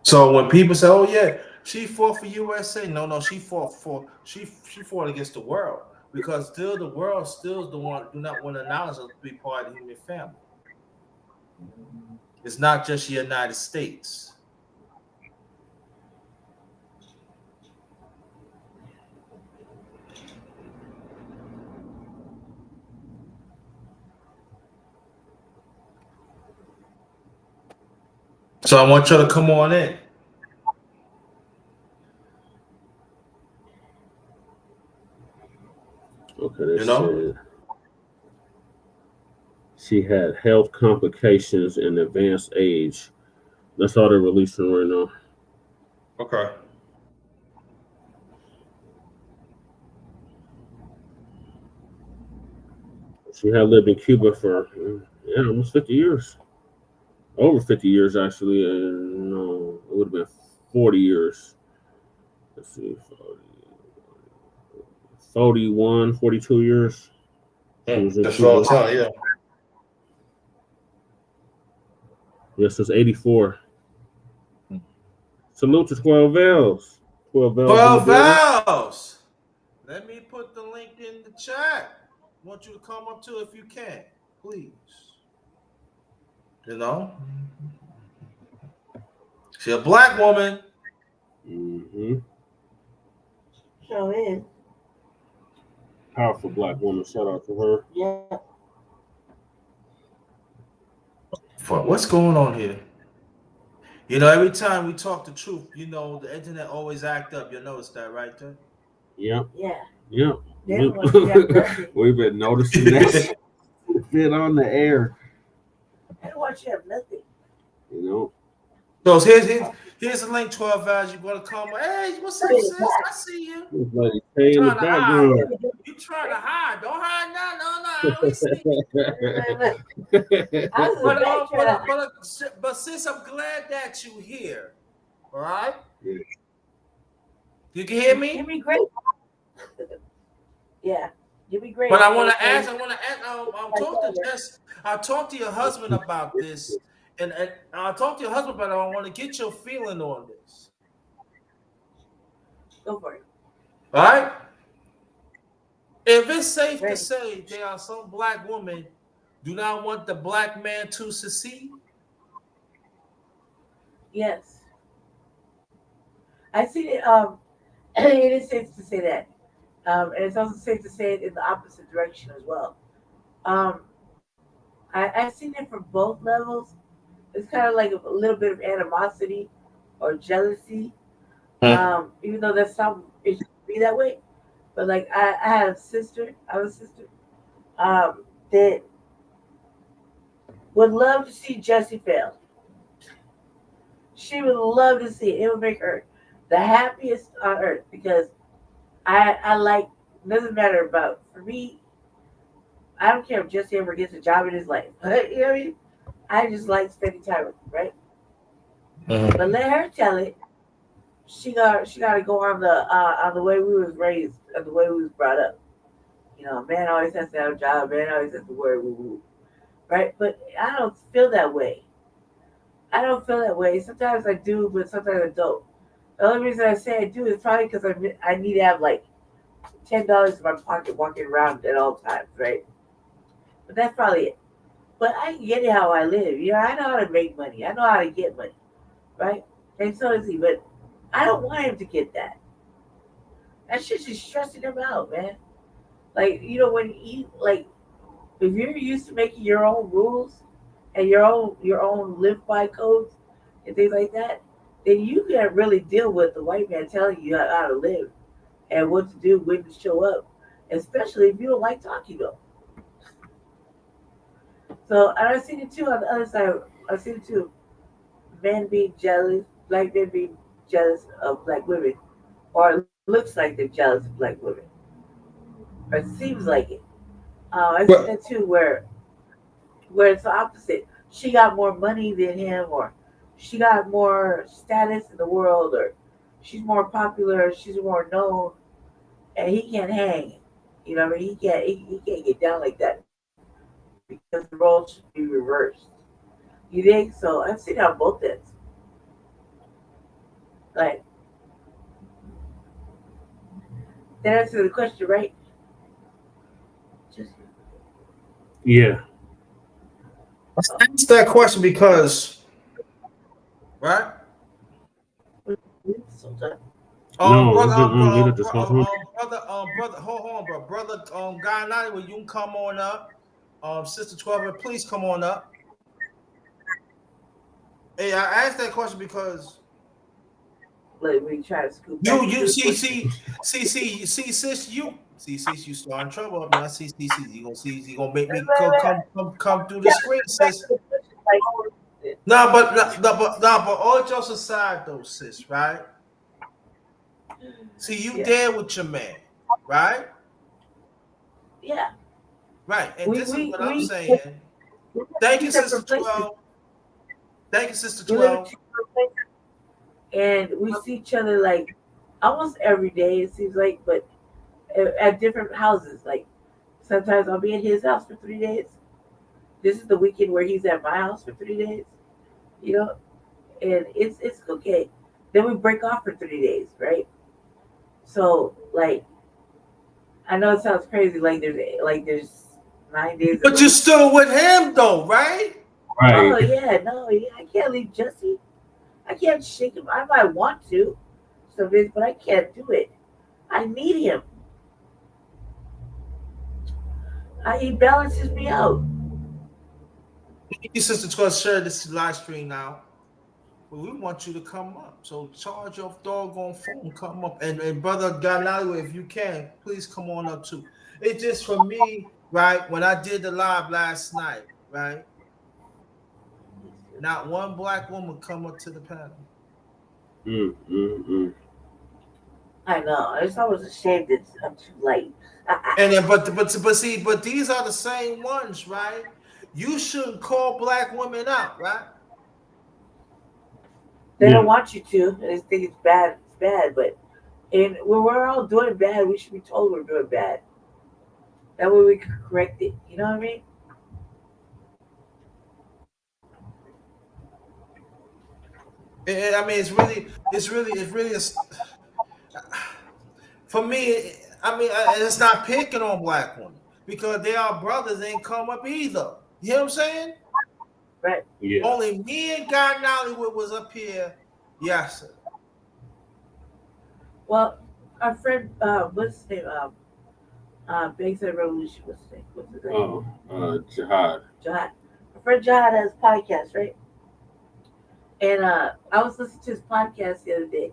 So when people say, "Oh yeah, she fought for USA," no, she fought against the world because still the world still do not want to acknowledge us to be part of the human family. It's not just the United States. So I want you to come on in. Okay, they said she had health complications and advanced age. That's all they're releasing right now. Okay. She had lived in Cuba for almost 50 years. Over 50 years, actually. No, it would have been 40 years. Let's see, 41, 42 years. That's what I'm telling you. Yes, it's 84. Salute to 12 Vales. 12 Vales. 12 Vales. Let me put the link in the chat. I want you to come up to if you can, please. She's a black woman. So is. Powerful black woman. Shout out to her. Yeah. What's going on here? Every time we talk the truth, the internet always act up. You notice that, right there? Yeah. Yeah. Yeah. We've been noticing that. Been on the air. I don't want you to have nothing. So here's the link, 12 Vales. You're gonna come. Hey, what's up, sis? I see you. Like, hey, in the background. You trying to hide? Don't hide now. No, listen. I was But, back trying to. but sis, I'm glad that you here. All right, you can hear Give me. me great. Yeah, give me great. But I want Great, to great. ask. I'm talking to Jess. I talked to your husband about this, and I talked to your husband about it. I want to get your feeling on this. Go for it. All right. If it's safe to Ready? say there are some black women do not want the black man to succeed. Yes, I see it. It is safe to say that, and it's also safe to say it in the opposite direction as well. Um, I've seen it from both levels. It's kind of like a little bit of animosity or jealousy. Even though that's some it should be that way. But like I had a sister, I have a sister, that would love to see Jesse fail. She would love to see it. It would make her the happiest on earth because I like doesn't matter about for me. I don't care if Jesse ever gets a job in his life. You know what I mean? I just like spending time with him, right? But let her tell it. She got to go on the way we was raised, and the way we was brought up. You know, a man always has to have a job. A man always has to work, woo woo, right? But I don't feel that way. I don't feel that way. Sometimes I do, but sometimes I don't. The only reason I say I do is probably because I need to have like $10 in my pocket walking around at all times, right? But that's probably it. But I get it how I live. You know, I know how to make money. I know how to get money, right? And so does he. But I don't want him to get that. That shit's just stressing him out, man. Like, you know, when you like if you're used to making your own rules and your own live by codes and things like that, then you can't really deal with the white man telling you how to live and what to do, when to show up, especially if you don't like talking to them. So and I've seen it too on the other side. I've seen it too. Men being jealous, black men being jealous of black women, or it looks like they're jealous of black women, or it seems like it. I've seen Well, that too, where it's the opposite. She got more money than him, or she got more status in the world, or she's more popular, she's more known, and he can't hang. You know, what I mean, he can't get down like that because the role should be reversed. You think so? I've seen it on both ends. Like that answers the question, right? Just Yeah. I asked that question because, right? sometimes. No, Brother, it's just unmuted discussion. brother, hold on, bro, brother, Guy 90, will you can come on up? Sister 12, please come on up. Hey, I asked that question because Like we try to scoot back you into the see, question. sis, sis, you starting trouble up now. See, you gonna make me Right, right, come through the yeah, screen, back sis. to the question, like, No, but all jokes aside, though, sis, right? See, you yeah, there with your man, right? yeah. Right, and We this is we what I'm we saying. we live Thank in you, two Sister separate places. 12. Thank you, Sister We live in 12. two separate places, and we see each other like almost every day. It seems like, but at different houses. Like sometimes I'll be at his house for 3 days. This is the weekend where he's at my house for 3 days. You know, and it's okay. Then we break off for 3 days, right? So like I know it sounds crazy, like there's 9 days in But a you're week. still with him, though, right? Right. Oh yeah, no, yeah, I can't leave Jesse. I can't shake him. I might want to, some days, but I can't do it. I need him. He balances me out. Thank you, Sister 12. Share this live stream now. Well, we want you to come up. So charge your doggone phone, come up. And brother Galileo, if you can, please come on up too. It's just for me, right? When I did the live last night, right? Not one black woman come up to the panel. Mm. I know. I was always ashamed that I'm too light. And then, but these are the same ones, right? You shouldn't call black women out, right? They don't Yeah. want you to. They think it's bad. It's bad, but and when we're all doing bad, we should be told we're doing bad. That way we can correct it. You know what I mean? I mean, for me. I mean, it's not picking on black women because they are brothers. Ain't come up either. You know what I'm saying? Right. Yeah. Only me and Guy Nollywood was up here. Yes, sir. Well, our friend, what's his name? Bayside Revolution. What's his name? What's his name? Oh, Jihad. Jihad. Our friend Jihad has a podcast, right? And I was listening to his podcast the other day.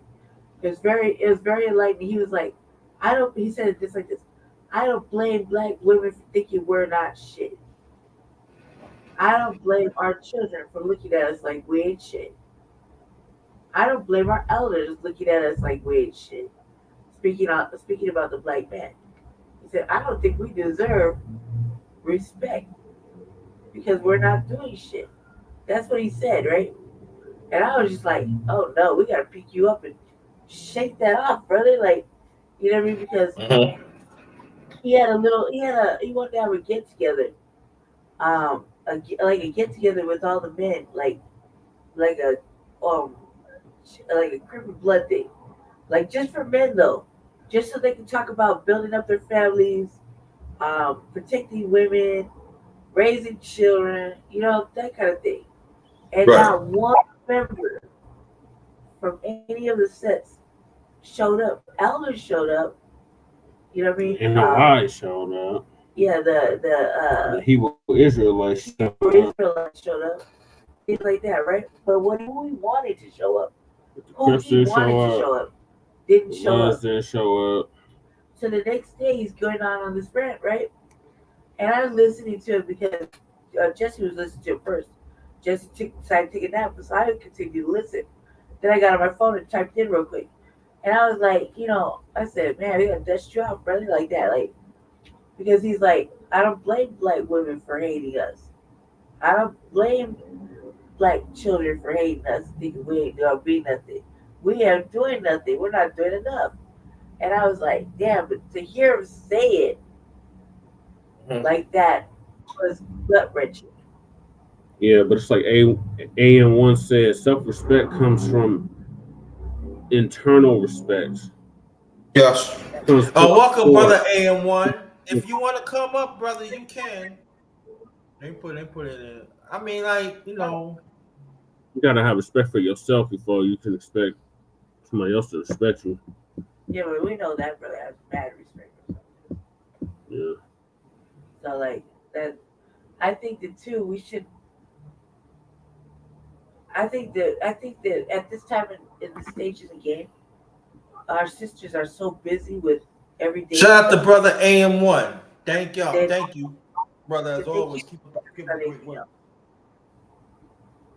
It was very enlightening. He was like, I don't. He said it just like this. I don't blame black women for thinking we're not shit. I don't blame our children for looking at us like we ain't shit. I don't blame our elders looking at us like we ain't shit. Speaking about the black man, he said, I don't think we deserve respect because we're not doing shit. That's what he said, right? And I was just like, oh no, we gotta pick you up and shake that off, brother. Like, you know what I mean? Because Mhm. he wanted to have a get together, like a get together with all the men, like a um like a crip and blood thing, like just for men though, just so they can talk about building up their families, protecting women, raising children, that kind of thing. And Right. not one member from any of the sets showed up. Elders showed up, you know what I mean? And no eyes showed up. Yeah, The Hebrew Israelites showed Hebrew up. Israelites showed up, things like that, right? But who he wanted to show up, The who he Christians wanted to show show up. up, didn't The show ones up. didn't show up. So the next day he's going on this rant, right? And I was listening to it because Jesse was listening to it first. Decided to take a nap, so I continued to listen. Then I got on my phone and typed in real quick. And I was like, I said, man, we gotta dust you out, brother, like that. Like, because he's like, I don't blame black women for hating us. I don't blame black children for hating us, thinking we ain't gonna be nothing. We ain't doing nothing. We're not doing enough. And I was like, damn, but to hear him say it Mhm. like that was gut wrenching. Yeah, but it's like AM once said, self-respect comes from internal respect. Yes. Comes Welcome, forth. brother AM1. If you want to come up, brother, you can. They put it in. I mean, like, You gotta have respect for yourself before you can expect somebody else to respect you. Yeah, but we know that brother has bad respect for himself. Yeah. So like that, I think that too. We should. I think that at this time in the stage of the game, our sisters are so busy with everyday shout out to stuff brother AM1. Thank y'all. that, Thank you, brother, as that they always. can't Keep focus up on the great anything work. else.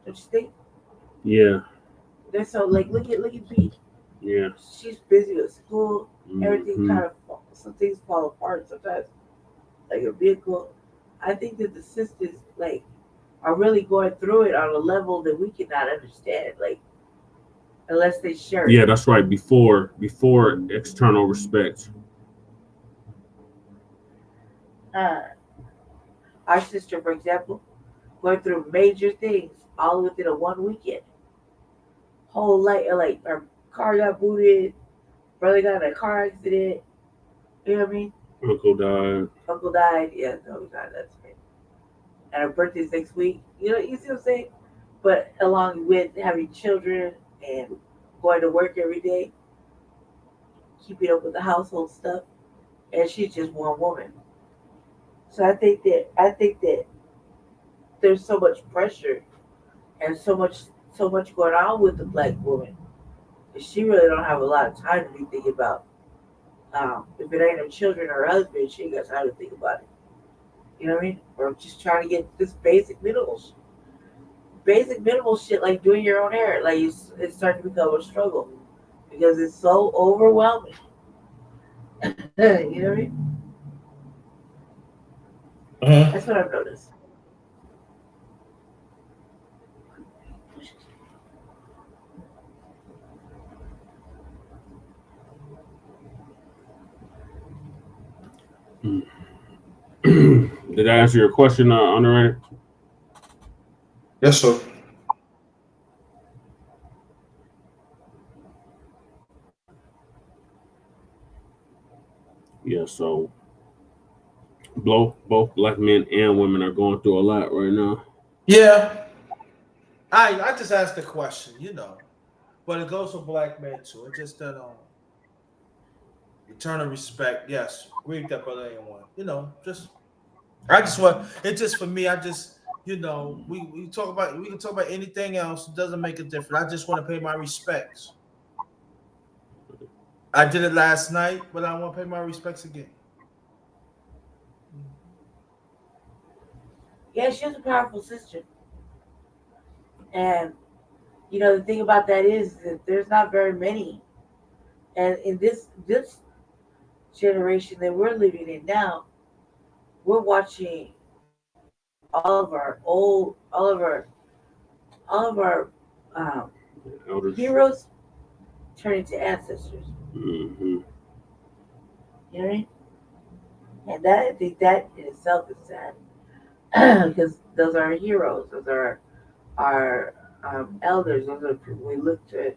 Don't you think? Yeah. They're so like look at B. Yeah. She's busy with school. Everything Hmm. kind of some things fall apart sometimes. Like a vehicle. I think that the sisters like are really going through it on a level that we cannot understand. Like unless they share it. Yeah, that's right. Before external respect. Uh, our sister, for example, going through major things all within a one weekend. Whole like our car got booted, brother got in a car accident. You know what I mean? Uncle died. Uncle died. Yeah, no, he died. That's right. And her birthday's next week. You see what I'm saying? But along with having children and going to work every day, keeping up with the household stuff, and she's just one woman. So I think that there's so much pressure and so much going on with the black woman. She really don't have a lot of time to be thinking about. If it ain't her children or her husband, she ain't got time to think about it. You know what I mean? Or just trying to get this basic minimal shit like doing your own hair. Like it's starting to become a struggle because it's so overwhelming. You know what I mean? Mhm. That's what I've noticed. Did I answer your question, underrated? Yes, sir. Yeah. So both black men and women are going through a lot right now. Yeah, I just asked the question, but it goes for black men too. It's just that return of respect. Yes, agree with that, brother. Anyone, just I just want it just for me. I just we can talk about anything else. It doesn't make a difference. I just want to pay my respects. I did it last night, but I want to pay my respects again. Yeah, she was a powerful sister. And the thing about that is that there's not very many. And in this generation that we're living in now, we're watching all of our Elders. heroes turn into ancestors. Hmm. You know what I mean? And that I think that in itself is sad because those are our heroes. Those are our elders. Those are people we look to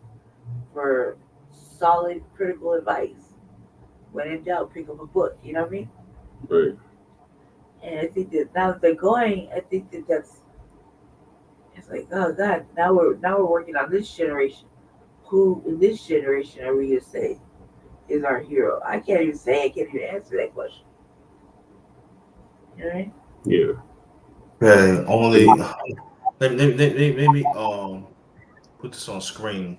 for solid critical advice. When in doubt, pick up a book. You know what I mean? Right. And I think that now that they're going, I think that that's it's like, oh God, now we're working on this generation. Who in this generation are we gonna say is our hero? I can't even say. I can't even answer that question. You know what I mean? Yeah. Yeah, only let me put this on screen.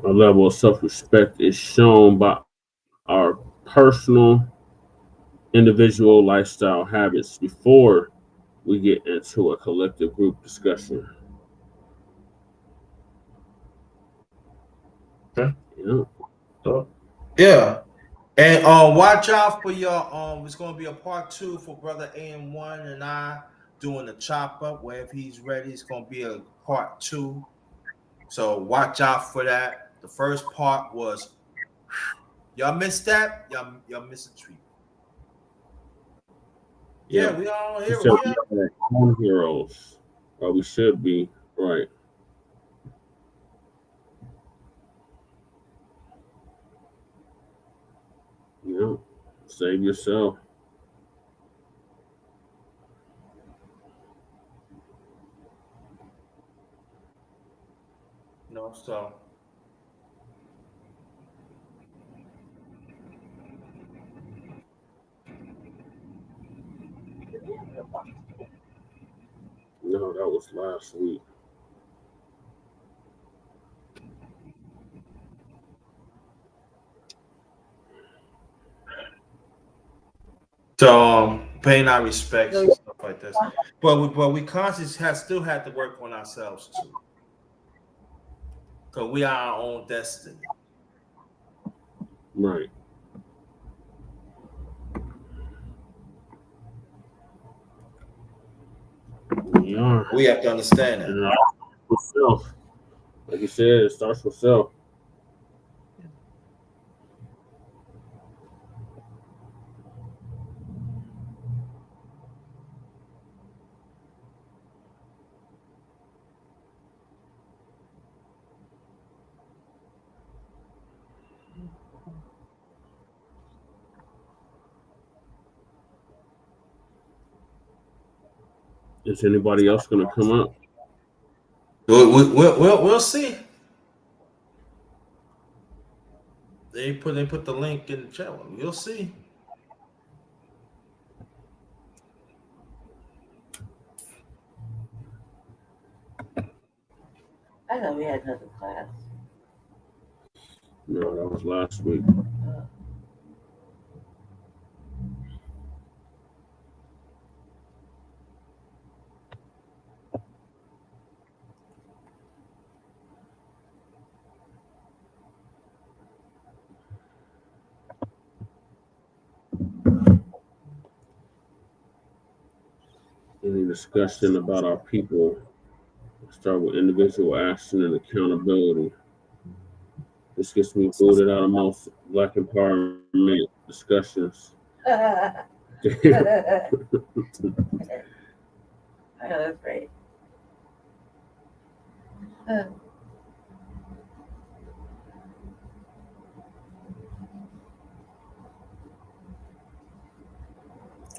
Our level of self-respect is shown by our personal, individual lifestyle habits before we get into a collective group discussion. Okay. You know, So yeah. And watch out for your it's gonna be a part two for brother AM1 and I doing the chop up where if he's ready, it's gonna be a part two. So watch out for that. The first part was y'all missed that, y'all missed a treat. yeah. Yeah, we all We heroes. said we Yeah. are our own heroes, or we should be. Right. You know, save yourself. So No, that was last week. paying our respects So and stuff like this. But we conscious has still had to work on ourselves too. Because we are our own destiny. Right. We are. We have to understand that. And it all starts with self. Like you said, it starts with self. Is anybody else going to come up? We'll see. They put the link in the chat. We'll see. I thought we had another class. No, that was last week. Uh, discussion about our people. Start with individual action and accountability. This gets me booted out of most Black empowerment discussions. I know that's right.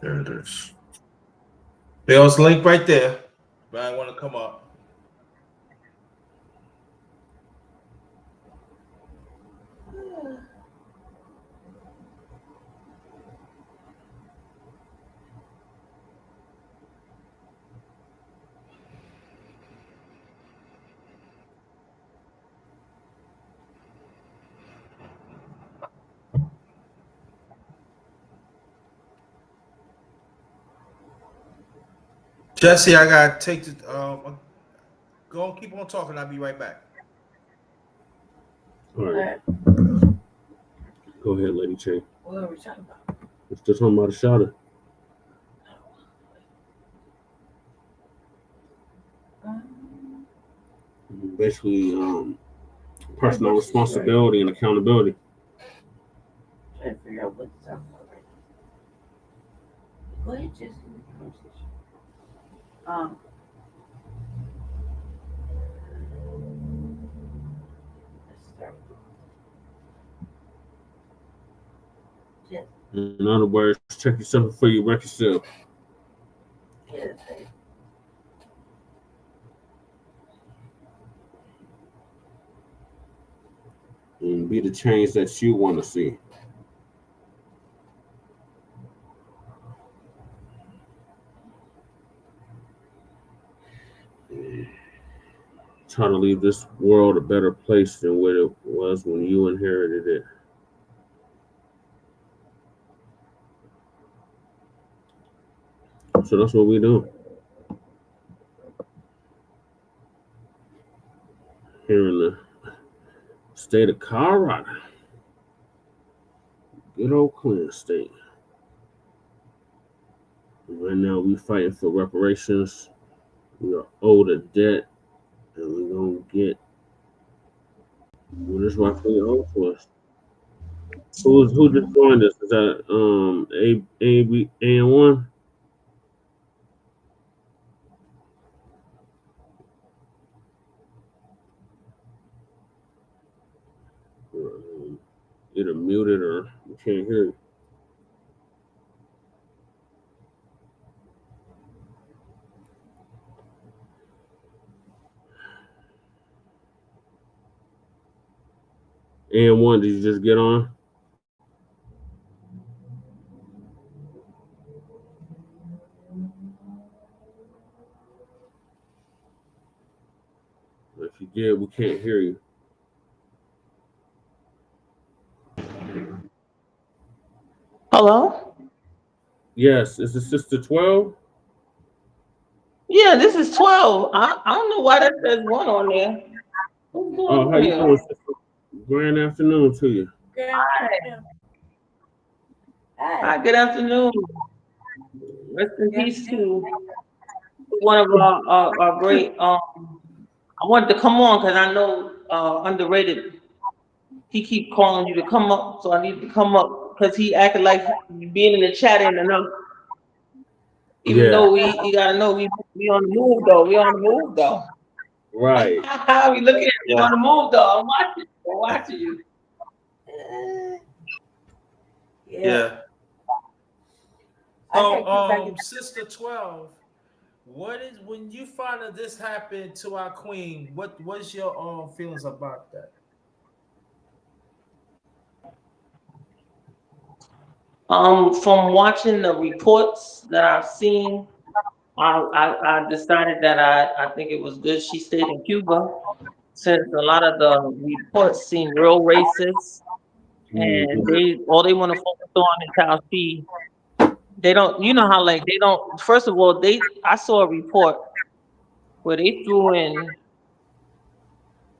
There it is. Bill's link right there. Brian want to come up. Jesse, I gotta take the go on, keep on talking. I'll be right back. All right. Go ahead, Lady J. What are we talking about? We're still talking about a shotter. Basically, personal responsibility and accountability. Trying to figure out what to talk about right now. Go ahead, Jesse. Let's start. Yes. In other words, check yourself before you wreck yourself. Yeah, that's right. And be the change that you want to see. Try to leave this world a better place than what it was when you inherited it. So that's what we do. Here in the state of Colorado. Good old clean state. Right now we fighting for reparations. We are owed a debt, and we're gonna get what is rightfully owed to us. Who just joined us? Is that A and one? Either muted or we can't hear you. And one, did you just get on? If you did, we can't hear you. Hello? Yes, is it Sister 12? Yeah, this is 12. I don't know why that says 1 on there. What's going Oh, how on you here? doing, Sister? Grand afternoon to you. Hi, good afternoon. Rest in peace to one of our great, I wanted to come on because I know underrated. He keep calling you to come up, so I need to come up because he acted like being in the chat ain't enough. Even though you gotta know we on the move though. We on the move though. Right. We looking at you on the move though. I'm watching you. Yeah. So, Sister 12, what is when you find that this happened to our queen? What's your feelings about that? From watching the reports that I've seen, I decided that I think it was good she stayed in Cuba, since a lot of the reports seem real racist, and they want to focus on is how they don't, you know how like they don't. First of all, I saw a report where they threw in,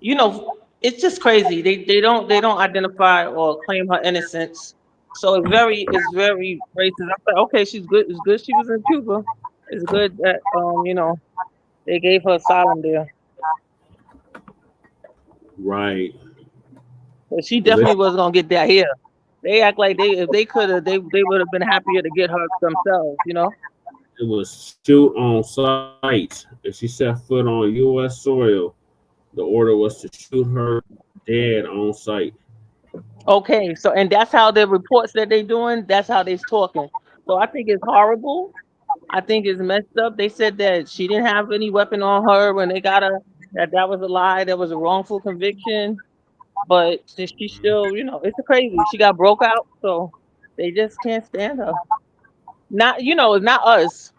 you know, it's just crazy. They don't identify or claim her innocence. So it's very racist. I'm like, okay, she's good. It's good she was in Cuba. It's good that they gave her asylum there. Right. But she Well, definitely was gonna get that here. They act like if they could have they would have been happier to get her themselves. it was shoot on sight. If she set foot on U.S. soil, the order was to shoot her dead on sight. Okay, so and that's how the reports that they doing, that's how they's talking. So I think it's horrible. I think it's messed up. They said that she didn't have any weapon on her when they got her, that was a lie, that was a wrongful conviction. But she still, it's crazy. She got broke out, so they just can't stand her. Not, it's not us,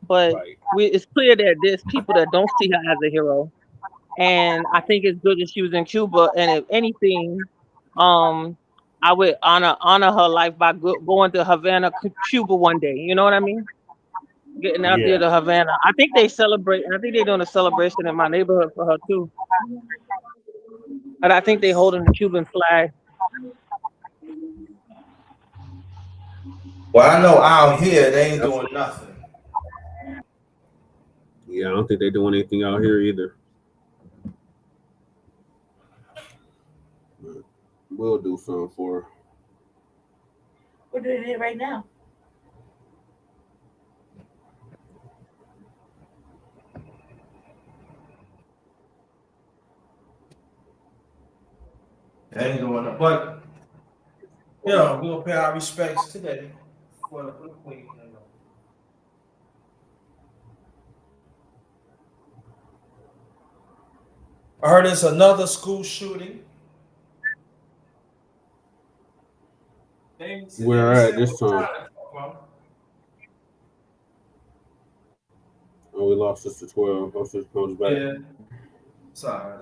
but Right. it's clear that there's people that don't see her as a hero. And I think it's good that she was in Cuba. And if anything, um, I would honor her life by going to Havana, Cuba one day. You know what I mean? Getting out there Yeah. to Havana. I think they celebrate. I think they're doing a celebration in my neighborhood for her too. And I think they holding the Cuban flag. Well, I know out here they ain't That's, doing nothing. yeah, I don't think they're doing anything out here either. But we'll do something for her. We're doing it right now. They ain't doing it. But we'll pay our respects today for the queen. I heard it's another school shooting. Where at this time? Oh, we lost this to 12. Hope this comes back. Yeah. Sorry.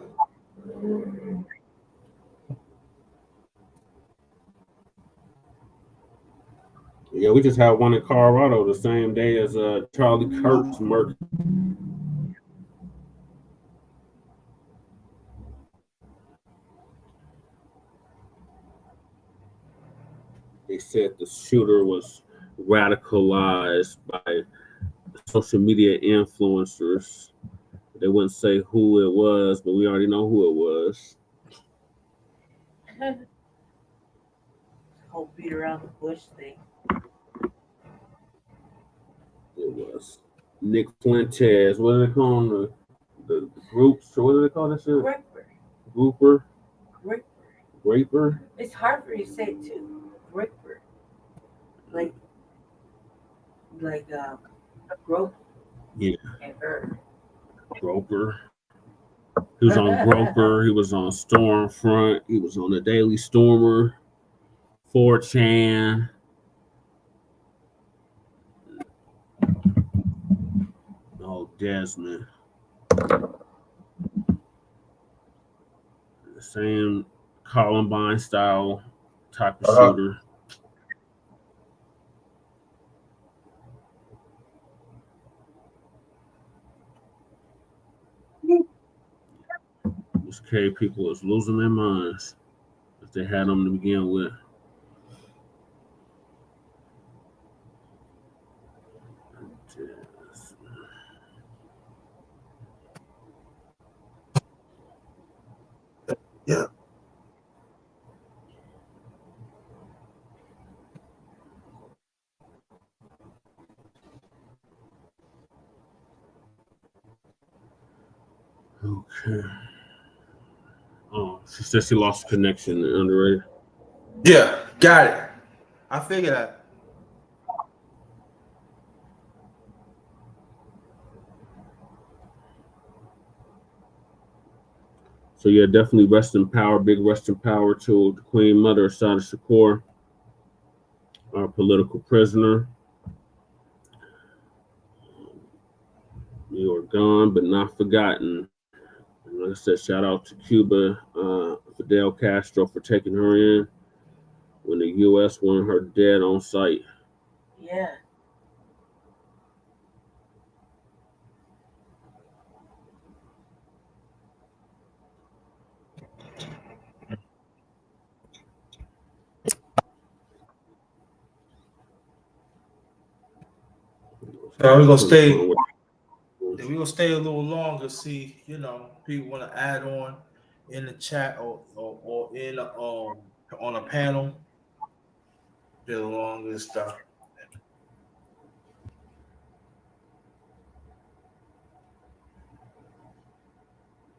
Yeah, we just had one in Colorado the same day as Charlie Kirk's murder. They said the shooter was radicalized by social media influencers. They wouldn't say who it was, but we already know who it was. Whole beat around the bush thing. It was Nick Fuentes. What do they call them? The groups? What do they call this shit? Graper. Grouper? Graper. Graper? It's hard for you to say it too. Graper. Like grope. Yeah. And her. Groper. He was on Groper. He was on Stormfront. He was on the Daily Stormer. 4chan. Oh, Desmond. The same Columbine style type of shooter. These K people is losing their minds if they had them to begin with. Yeah. Okay. Oh, she said she lost connection. Underrated. Yeah, got it. I figured that. So yeah, definitely rest in power. Big rest in power to the Queen Mother, Assata Shakur, our political prisoner. You are gone, but not forgotten. And like I said, shout out to Cuba, Fidel Castro for taking her in when the U.S. wanted her dead on sight. Yeah. We're gonna What's stay. wrong with- Yeah, we're gonna stay a little longer. See, people want to add on in the chat or in on a panel. Stay a little longer and stuff.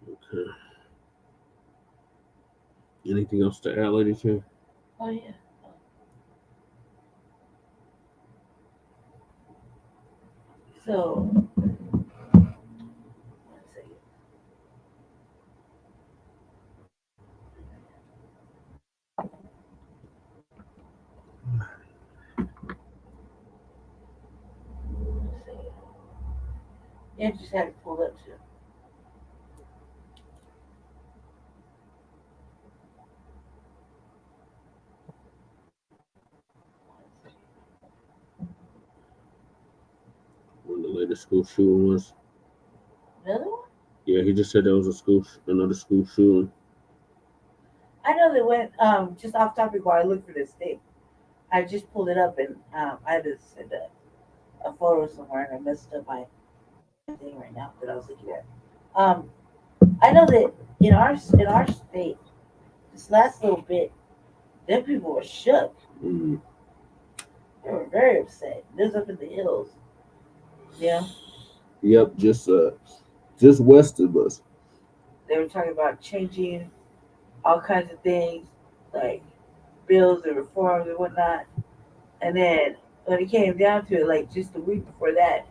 Okay. Anything else to add, ladies? Here? Oh yeah. So, one second. One second. Yeah, just had it pulled up too. When the latest school shooting was? Another one? Yeah, he just said there was another school shooting. I know they went just off topic while I looked for this thing. I just pulled it up and I just sent a photo somewhere and I messed up my thing right now that I was looking at. I know that in our state, this last little bit, them people were shook. Mm. They were very upset. This was up in the hills. Yeah. Yep, just west of us. They were talking about changing all kinds of things, like bills and reforms and whatnot. And then when it came down to it, like just a week before that,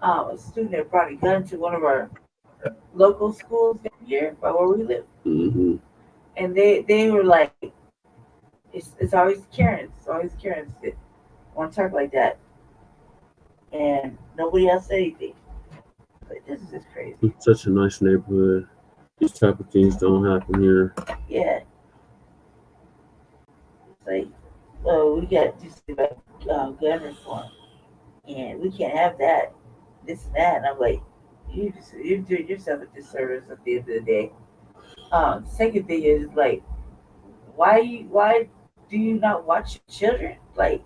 a student had brought a gun to one of our local schools down here by where we live. Mm-hmm. And they were like, it's always Karens. It's always Karens that want to talk like that. And nobody else said anything. But this is just crazy. It's such a nice neighborhood. These type of things don't happen here. Yeah. It's like, we got to see about gun reform. And we can't have that, this and that. And I'm like, you're doing yourself a disservice at the end of the day. Second thing is like, why do you not watch your children? Like,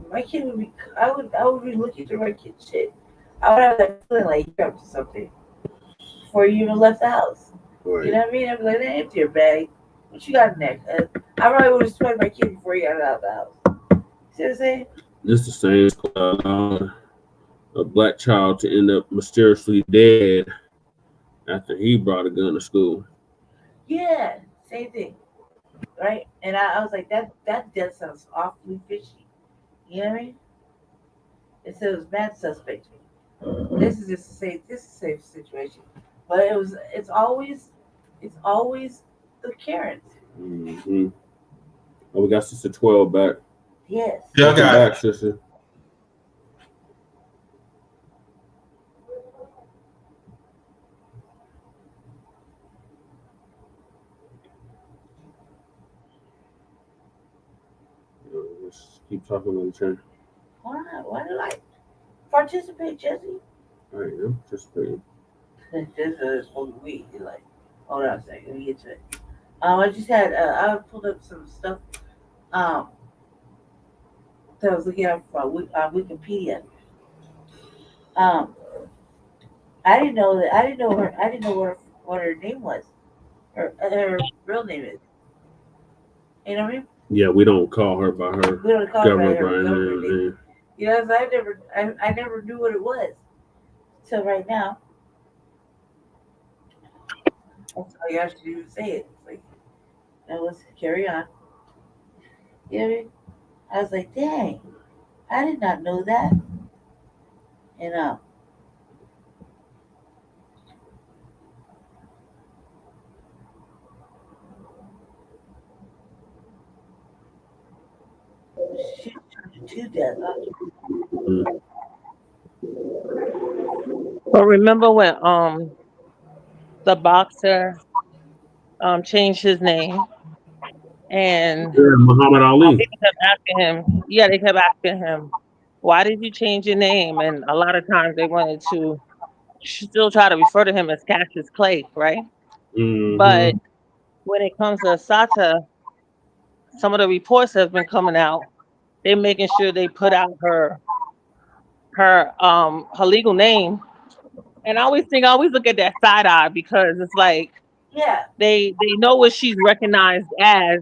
my kid would be, I would be looking through my kid's shit. I would have that feeling like you're up to something before you even left the house. Right. You know what I mean? I'd be like, hey, empty your bag. What you got in there? I probably would have sweated my kid before he got out of the house. See what I'm saying? This the same squad allowed a black child to end up mysteriously dead after he brought a gun to school. Yeah, same thing. Right? And I was like, that death sounds awfully fishy. You know what I mean? It said it was bad suspect to me. This is just the same situation. But it's always the Karens. Mm-hmm. Oh, we got Sister 12 back. Yes. Yeah, I Welcome got back, it. Sister. Let's keep talking on the train. Why not? Why did I participate, Jesse? All right, I'm participating. This is smoking weed. You're like, hold on a second, let me get to it. I just had I pulled up some stuff that I was looking at on Wikipedia. I didn't know that. I didn't know what her name was. Her real name is. You know what I mean? Yeah, we don't call her by her We don't call her by government her brand government name. name. You know, so I never knew what it was till right now. That's all you have to do is say it. It's like, now let's carry on. You know what I mean? I was like, dang, I did not know that. You know. She to death. Mm. But remember when the boxer changed his name and Yeah, Muhammad Ali. people kept asking him, yeah, they kept asking him, why did you change your name? And a lot of times they wanted to still try to refer to him as Cassius Clay, right? But Mm-hmm. when it comes to Asata, some of the reports have been coming out. They're making sure they put out her her legal name. And I always look at that side eye because it's like Yeah, they know what she's recognized as.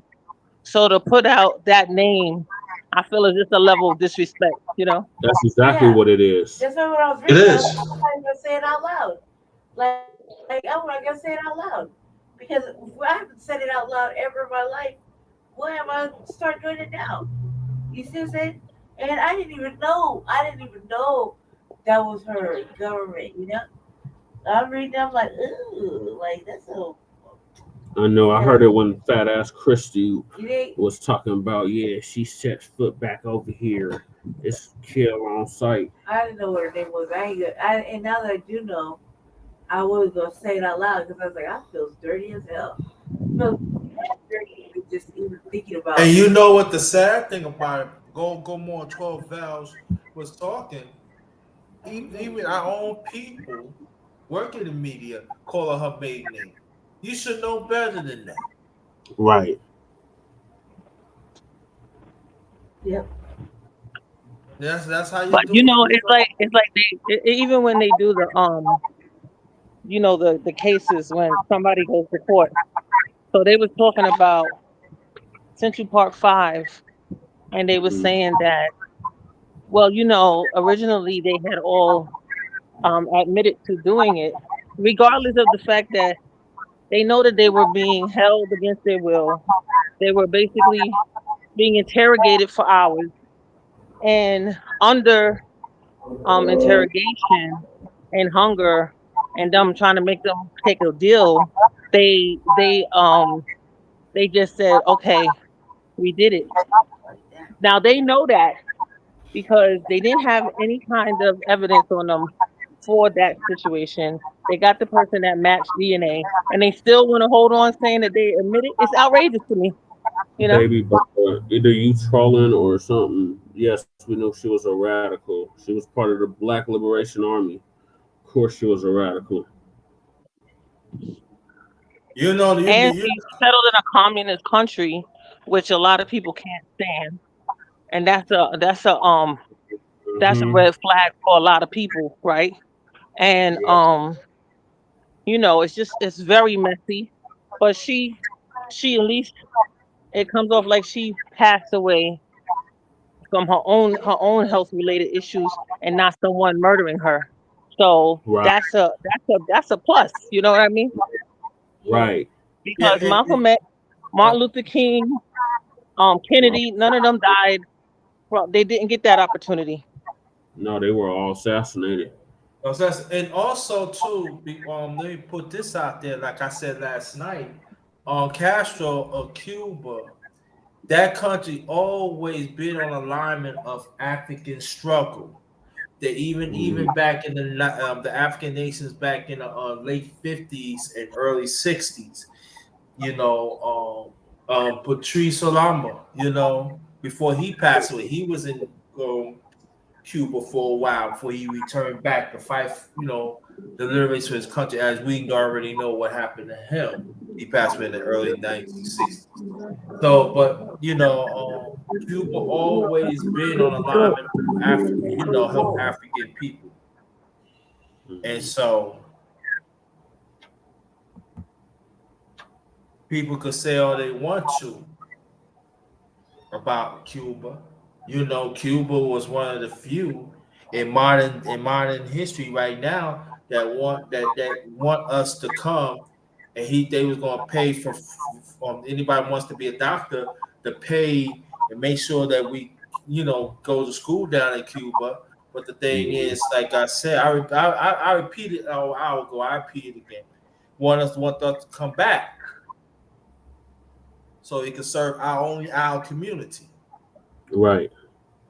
So to put out that name, I feel is just a level of disrespect, you know? That's exactly yeah. what it is. That's what I was It reading. I was like, is. I'm not even gonna say it out loud. Like I'm not gonna say it out loud because I haven't said it out loud ever in my life. Why am I start doing it now? You see what I'm saying? And I didn't even know. I didn't even know that was her government. You know, I'm reading. I'm like, ooh, like that's so. I know. I Yeah, heard it when fat ass Christy you ain't. was talking about. Yeah, she set foot back over here. It's kill on sight. I didn't know what her name was. I ain't good. And now that I do know, I was gonna say it out loud because I was like, I feel dirty as hell. I feel dirty even thinking And about. you know what the sad thing about it? Go more. 12 Valves was talking. Even our own people working in the media call her her maiden name. You should know better than that. Right. Yep. That's how you But do it. it's like even when they do the the cases when somebody goes to court. So they was talking about Central Park 5, and they were Mm. saying that, well, originally they had all admitted to doing it, regardless of the fact that they know that they were being held against their will. They were basically being interrogated for hours, and under interrogation and hunger, and them trying to make them take a deal, they they um they just said, okay, we did it. Like that. Now they know that because they didn't have any kind of evidence on them for that situation. They got the person that matched DNA, and they still want to hold on saying that they admitted. It's outrageous to me, you know. Baby, but either you trolling or something. Yes, we know she was a radical. She was part of the Black Liberation Army. Of course, she was a radical. You know, And she settled in a communist country, which a lot of people can't stand, and that's a Hmm. red flag for a lot of people, right? And Yep. it's very messy, but she at least it comes off like she passed away from her own health related issues and not someone murdering her. So Right. that's a plus. You know what I mean? Yeah. Right. yeah, Because Malcolm X, Martin Luther King, Kennedy, none of them died. Well, they didn't get that opportunity. No, they were all assassinated. and also too, let me put this out there. Like I said last night, on Castro of Cuba, that country always been on alignment of African struggle. That even Mhm. back in the African nations back in the late 50s and early 60s, Patrice Olamba, before he passed away, he was in Cuba for a while before he returned back to fight, the liberation for his country. As we already know what happened to him, he passed away in the early 1960s. So, but Cuba always been on alignment with African, help African people, and Mhm. so people could say all they want to about Cuba. Cuba was one of the few in modern history right now that want us to come, and they was gonna pay for anybody wants to be a doctor to pay and make sure that we go to school down in Cuba. But the thing Mhm. is, like I said, I repeated an hour ago. I repeat it again. Want us to come back so it can serve our community. Right.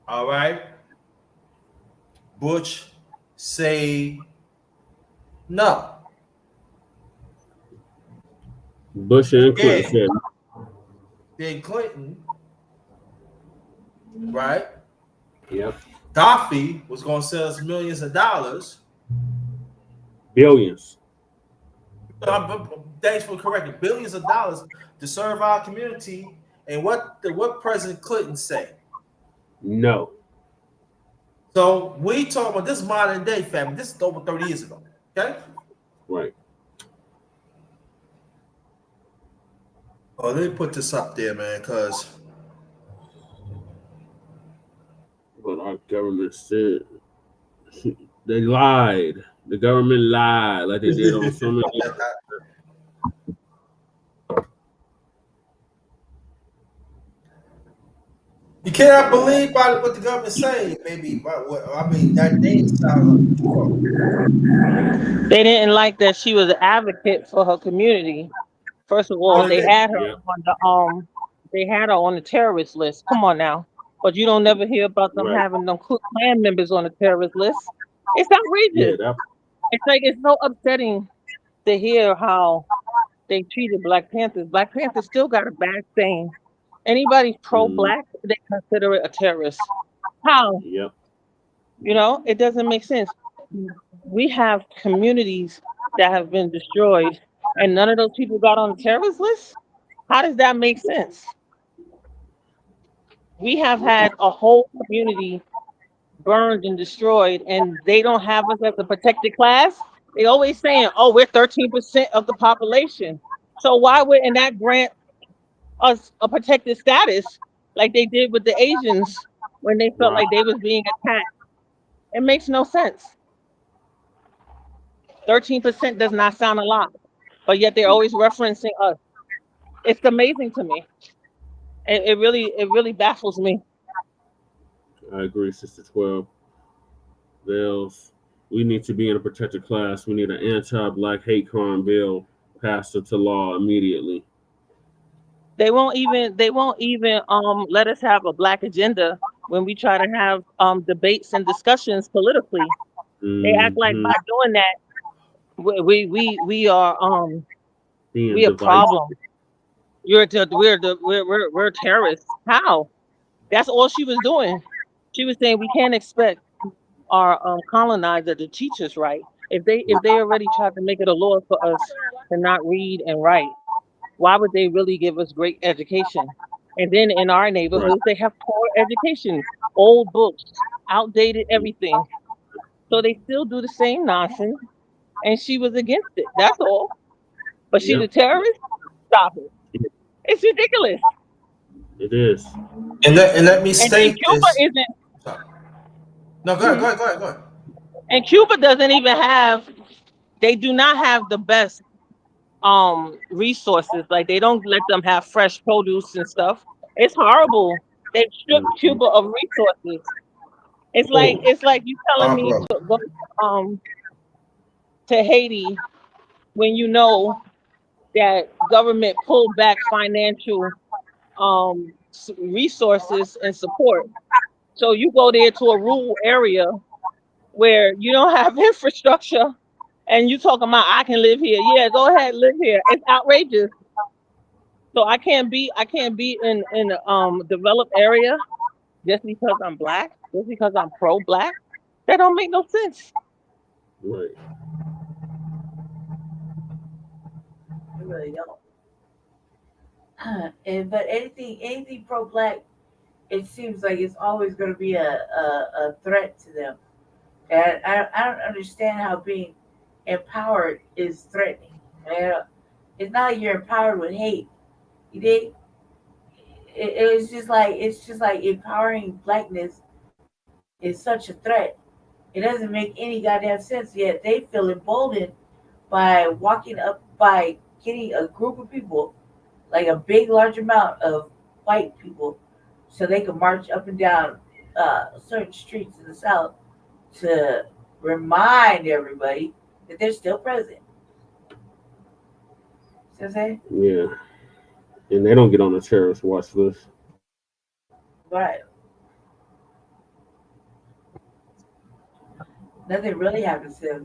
All right. Butch say no. Bush and Clinton Again, said, then Clinton, right? "Yep, Daffy was going to sell us millions of dollars. billions. Thanks for correcting. Billions of dollars to serve our community. And what President Clinton say? No, So we talking about this modern day family. This is over 30 years ago. Okay. Right. Oh, let me put this up there, man, because But our government said they lied. The government lied like they did on so many. you cannot believe by what the government's saying. Maybe, but I mean, that name sounds like fraud. They didn't like that she was an advocate for her community. First of all, Oh, they yeah. had her Yep. on the terrorist list. Come on now. But you don't never hear about them Right. having them Klan members on the terrorist list. It's Yeah. outrageous. That. It's like it's so upsetting to hear how they treated Black Panthers. Black Panthers still got a bad thing. Anybody pro Mm, black, they consider it a terrorist. How? yep. It doesn't make sense. We have communities that have been destroyed, and none of those people got on the terrorist list. How does that make sense? We have had a whole community burned and destroyed, and they don't have us as a protected class. They always saying, "Oh, we're 13% of the population." So why wouldn't that grant us a protected status like they did with the Asians when they felt Right. like they was being attacked? It makes no sense. 13% does not sound a lot, but yet they're always referencing us. It's amazing to me. It really baffles me. I agree. Sister 12. Bills. We need to be in a protected class. We need an anti-black hate crime bill passed into law immediately. They won't even let us have a black agenda when we try to have debates and discussions politically. They act like Hmm. by doing that we are Being we a divisive. problem. We're terrorists. How? That's all she was doing. She was saying we can't expect our colonizer to teach us right. If they already tried to make it a law for us to not read and write, why would they really give us great education? And then in our Right. neighborhoods, they have poor education, old books, outdated everything. So they still do the same nonsense. And she was against it. That's all. But she's a Yep. terrorist. Stop it. It's ridiculous. It is. And let me And state Cuba this. isn't. Sorry. No, go ahead, Mhm. go ahead, go ahead, go ahead. And Cuba doesn't even have. They do not have the best resources. Like they don't let them have fresh produce and stuff. It's horrible. They've stripped Mhm. Cuba of resources. It's like Oh, it's like you telling me bro. to go to Haiti when you know that government pulled back financial resources and support. So you go there to a rural area where you don't have infrastructure and you talking about I can live here. Yeah, go ahead, live here. It's outrageous. So I can't be in a developed area just because I'm black, just because I'm pro black. That don't make no sense. Right. I really don't. And but anything pro black, it seems like it's always going to be a threat to them. And I don't understand how being empowered is threatening. And it's not like you're empowered with hate. You dig? It's just like empowering blackness is such a threat. It doesn't make any goddamn sense. Yet they feel emboldened by walking up by getting a group of people, like a big large amount of white people, so they can march up and down certain streets in the South to remind everybody that they're still present. See what I'm saying? Yeah. And they don't get on the terrorist watch list. But nothing really happens to them.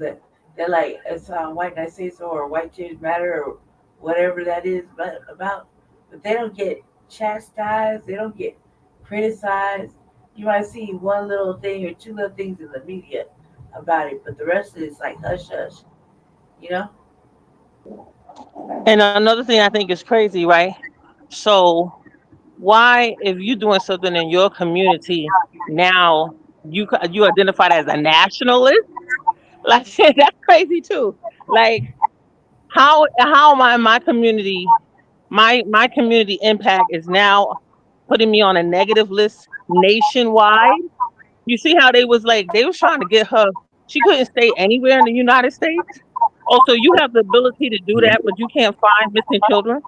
They're like it's white nationalism or white change matter or whatever that is about. But they don't get chastised. They don't get criticized. You might see one little thing or two little things in the media about it, but the rest of it's like hush hush. You know? And another thing I think is crazy, right? So why, if you're doing something in your community now, you identified as a nationalist. Like that's crazy too. Like how my community my community impact is now putting me on a negative list nationwide. You see how they was trying to get her. She couldn't stay anywhere in the United States. Also, you have the ability to do that, but you can't find missing children.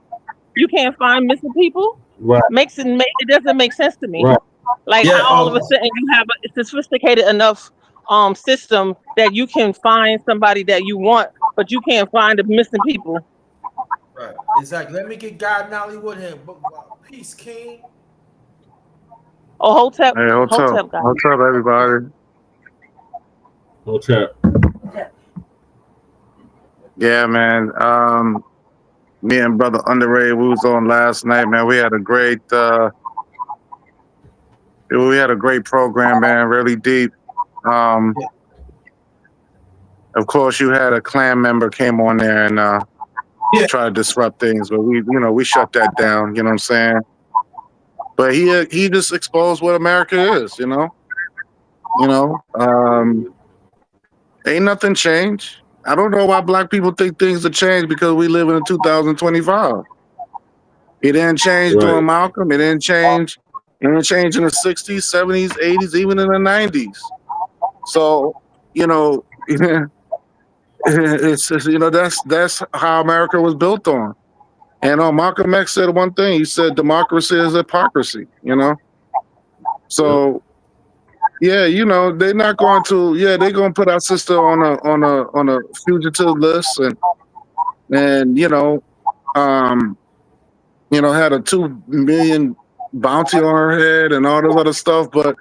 You can't find missing people. Right. It doesn't make sense to me. Right. Like Yeah. how all of a sudden you have a sophisticated enough system that you can find somebody that you want, but you can't find the missing people. Right. Exactly. Let me get God Nolly with him. Peace, King. Oh, Hey, what's up? Hotep guy. What's up, everybody? What's up? Yeah, man. Me and brother Underrated, we was on last night, man. We had a great program, man. Really deep. Of course, you had a clan member came on there and try to disrupt things, but we shut that down. You know what I'm saying? But he just exposed what America is. Ain't nothing changed. I don't know why black people think things have changed because we live in 2025. It didn't change during Malcolm. It didn't change. It didn't change in the 60s, 70s, 80s, even in the 90s. So, it's just, that's how America was built on. And Malcolm X said one thing. He said democracy is hypocrisy. So. Yeah, they're not going to. Yeah, they're going to put our sister on a fugitive list, and had a $2 million bounty on her head and all this other stuff. But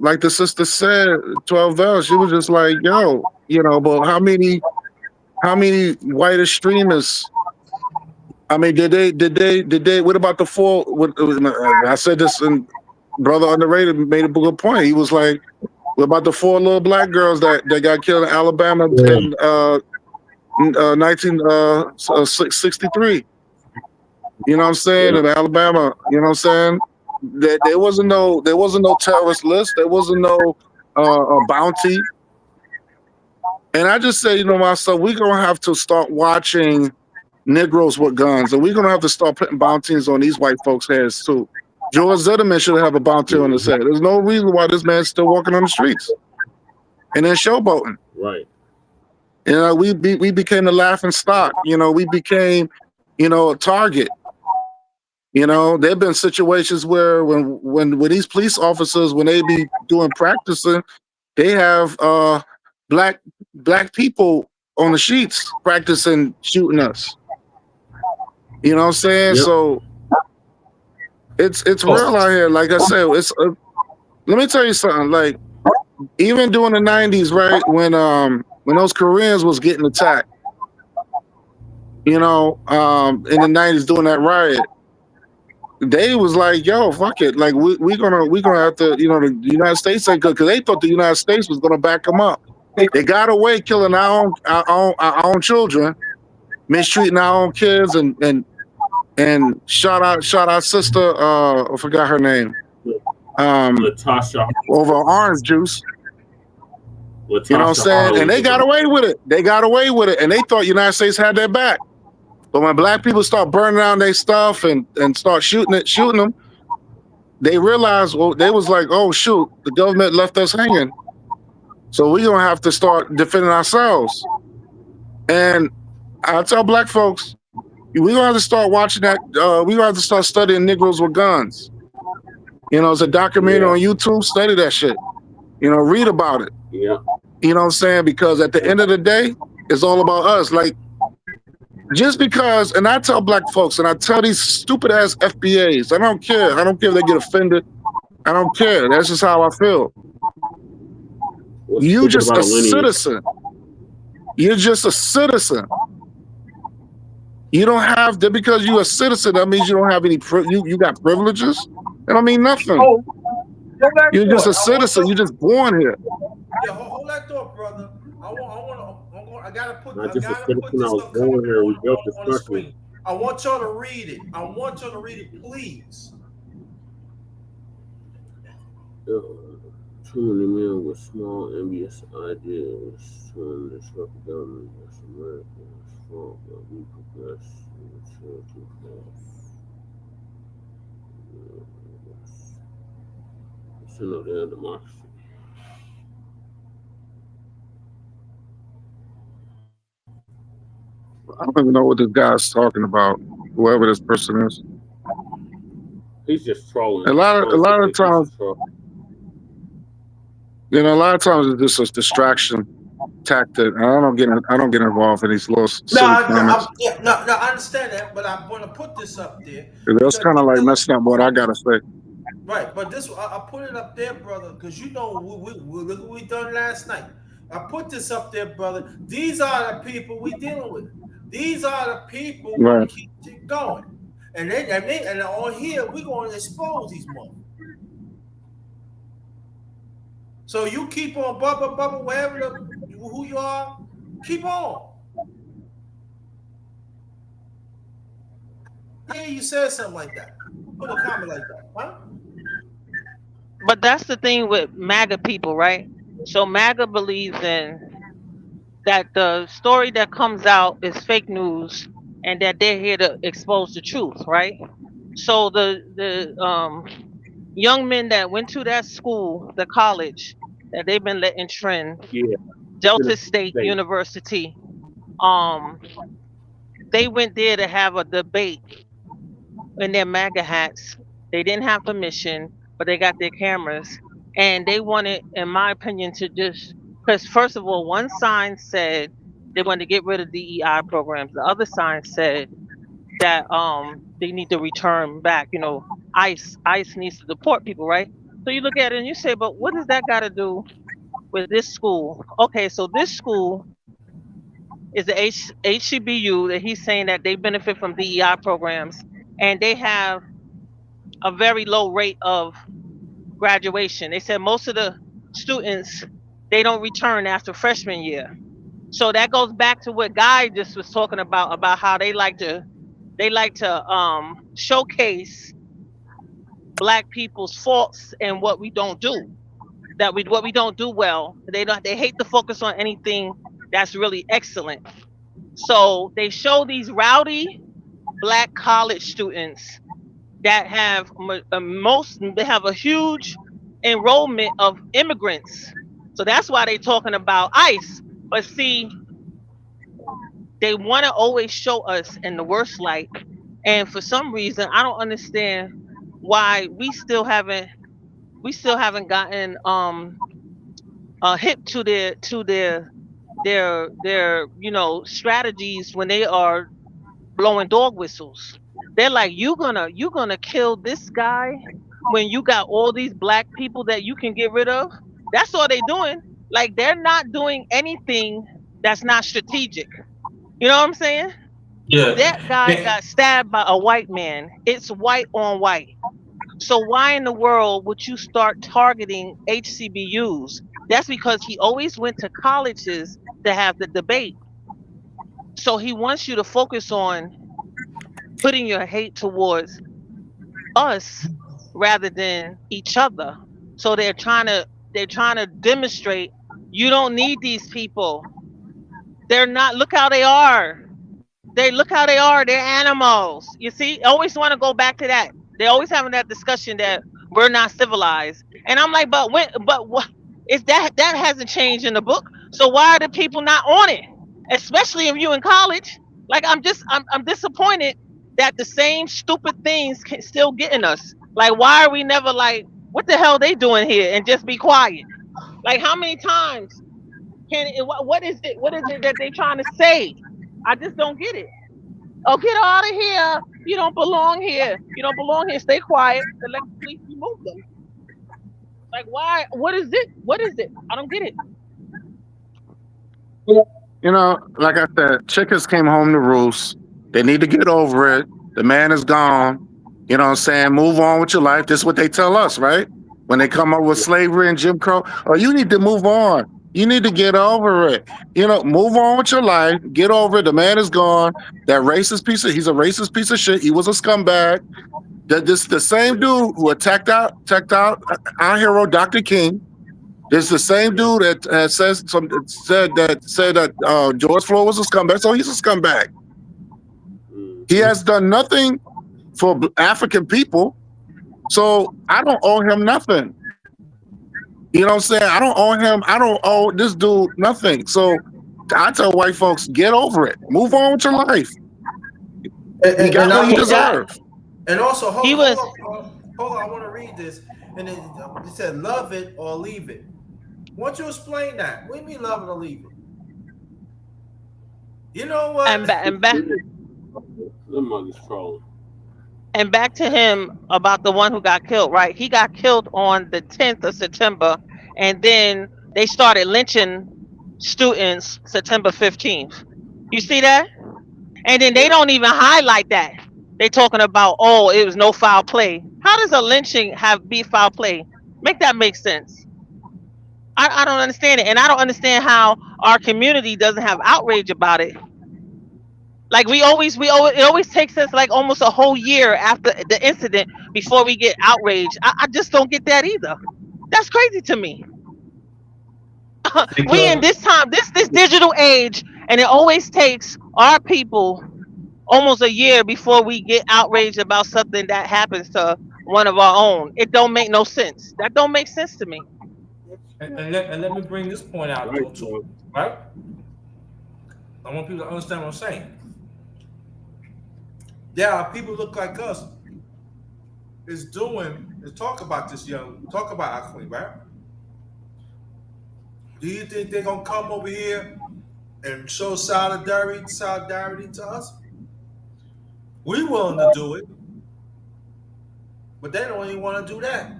like the sister said, 12 Vel, she was just like, yo, but how many white extremists? I mean, did they? What about the four? I said this, and brother Underrated made a good point. He was like, "What about the 4 little black girls that got killed in Alabama in 1963?" You know what I'm saying? In Alabama, you know what I'm saying? There wasn't no terrorist list. There wasn't no bounty. And I just say, myself, we're gonna have to start watching Negroes with guns, and we're gonna have to start putting bounties on these white folks' heads too. George Zimmerman should have a bounty on his head. There's no reason why this man's still walking on the streets and then showboating. Right. We became the laughing stock. We became, a target. There've been situations where when these police officers, when they be doing practicing, they have black people on the sheets practicing shooting us. You know what I'm saying? Yep. So it's real out here. Like I said, let me tell you something. Like even during the 90s, right, when those Koreans was getting attacked, in the 90s doing that riot, they was like, yo, fuck it. Like we gonna have to, the United States ain't good, because they thought the United States was gonna back them up. They got away killing our own children, mistreating our own kids, and shot our sister. I forgot her name. Latasha. Over orange juice. Latasha, you know what I'm saying? And they got away with it. And they thought United States had their back. But when black people start burning down their stuff and start shooting them, they realized, they was like, oh shoot, the government left us hanging. So we're gonna have to start defending ourselves. And I tell black folks, we're gonna have to start watching that. We're gonna have to start studying Negroes with guns. It's a documentary on YouTube. Study that shit. Read about it. Yeah. You know what I'm saying? Because at the end of the day, it's all about us. Like, just because, and I tell black folks, and I tell these stupid ass FBAs, I don't care. I don't care if they get offended. I don't care. That's just how I feel. You just a citizen. You're just a citizen. You don't have that because you're a citizen. That means you don't have any. You got privileges. That don't mean nothing. You're just a citizen. You're just born here. Yeah, hold that thought, brother. I gotta put Not this just a citizen. I was born here. We built this on the country. screen. I want y'all to read it. Please. Too many men with small, envious ideas trying to disrupt the government against America is fault, but we progress and mature too fast. It's another democracy. I don't even know what this guy's talking about. Whoever this person is. He's just trolling. A lot of Basically, he's times, just trolling. a lot of times it's just a distraction tactic. I don't get involved in these little No, silly comments. yeah, no, I understand that, but I'm going to put this up there That's because kind of like messing up what I gotta say. right, but this I put it up there, brother, because you know look what we done last night. I put this up there, brother. These are the people we dealing with. These are the people want Right. to keep it going, and on here we going to expose these motherfuckers. So you keep on bubble, wherever who you are, keep on. Yeah, you said something like that. Put a comment like that, huh? But that's the thing with MAGA people, right? So MAGA believes in that the story that comes out is fake news and that they're here to expose the truth, right? So the young men that went to that school, the college that they've been letting trend, Yeah, Delta Tennessee State State. University, um, they went there to have a debate in their MAGA hats. They didn't have permission, but they got their cameras. And they wanted, in my opinion, to just, because first of all, one sign said they wanted to get rid of DEI programs. The other sign said that they need to return back, ICE needs to deport people, right? So you look at it and you say, but what does that got to do with this school? Okay, so this school is the HCBU that he's saying that they benefit from DEI programs, and they have a very low rate of graduation. They said most of the students they don't return after freshman year. So that goes back to what Guy just was talking about how they like to showcase black people's faults and what we don't do. That we what we don't do well. They hate to focus on anything that's really excellent. So they show these rowdy black college students that have they have a huge enrollment of immigrants. So that's why they're talking about ICE. But see, they want to always show us in the worst light, and for some reason, I don't understand why we still haven't gotten hip to their strategies when they are blowing dog whistles. They're like, you gonna kill this guy when you got all these black people that you can get rid of. That's all they're doing. Like they're not doing anything that's not strategic. You know what I'm saying? Yeah. That guy got stabbed by a white man. It's white on white. So why in the world would you start targeting HCBUs? That's because he always went to colleges to have the debate. So he wants you to focus on putting your hate towards us rather than each other. So they're trying to demonstrate you don't need these people. They're not look how they are. They look how they are. They're animals. You see, always want to go back to that. They always having that discussion that we're not civilized. And I'm like, but what is that hasn't changed in the book. So why are the people not on it? Especially if you in college. Like I'm disappointed that the same stupid things can still getting us. Like why are we never like what the hell they doing here and just be quiet? Like how many times what is it? What is it that they trying to say? I just don't get it. Oh, get out of here! You don't belong here. You don't belong here. Stay quiet and let the police remove them. Like why? What is it? What is it? I don't get it. You know, like I said, chickens came home to roost. They need to get over it. The man is gone. You know what I'm saying? Move on with your life. This is what they tell us, right? When they come up with slavery and Jim Crow. Oh, you need to move on. You need to get over it. You know, move on with your life. Get over it. The man is gone. He's a racist piece of shit. He was a scumbag. That this the same dude who attacked out our hero, Dr. King. This the same dude that said that George Floyd was a scumbag. So he's a scumbag. He has done nothing for African people. So I don't owe him nothing. You know what I'm saying? I don't owe him. I don't owe this dude nothing. So I tell white folks, get over it. Move on with your life. He got what he deserved. And also, hold He on, was I want to read this. And it said, love it or leave it. Why don't you explain that? What do you mean love it or leave it? You know what? and back The mother's trolling. and back to him about the one who got killed, right? He got killed on the 10th of September, and then they started lynching students September 15th. You see that? And then they don't even highlight that. They talking about, oh, it was no foul play. How does a lynching be foul play? Make that make sense. I don't understand it, and I don't understand how our community doesn't have outrage about it. Like it always takes us like almost a whole year after the incident before we get outraged. I just don't get that either. That's crazy to me. We in this time, this digital age, and it always takes our people almost a year before we get outraged about something that happens to one of our own. It don't make no sense. That don't make sense to me. And let me bring this point out Right, too, right? I want people to understand what I'm saying. There are people who look like us is talk about our queen, right? Do you think they're gonna come over here and show solidarity to us? We willing to do it, but they don't even want to do that.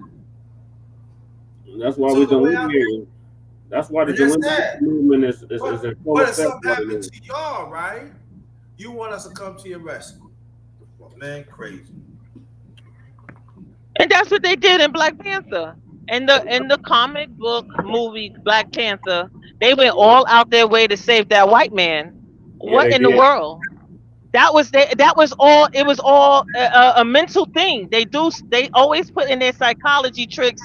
And that's why So we the way don't hear. That's why the And that's delinquency that. movement is in full But if effect something right happened now. to y'all, right? You want us to come to your rescue. Well, man, crazy. And that's what they did in Black Panther. In the comic book movie Black Panther, they went all out their way to save that white man. Yeah, What they in the did. world? That was all. It was all a mental thing. They always put in their psychology tricks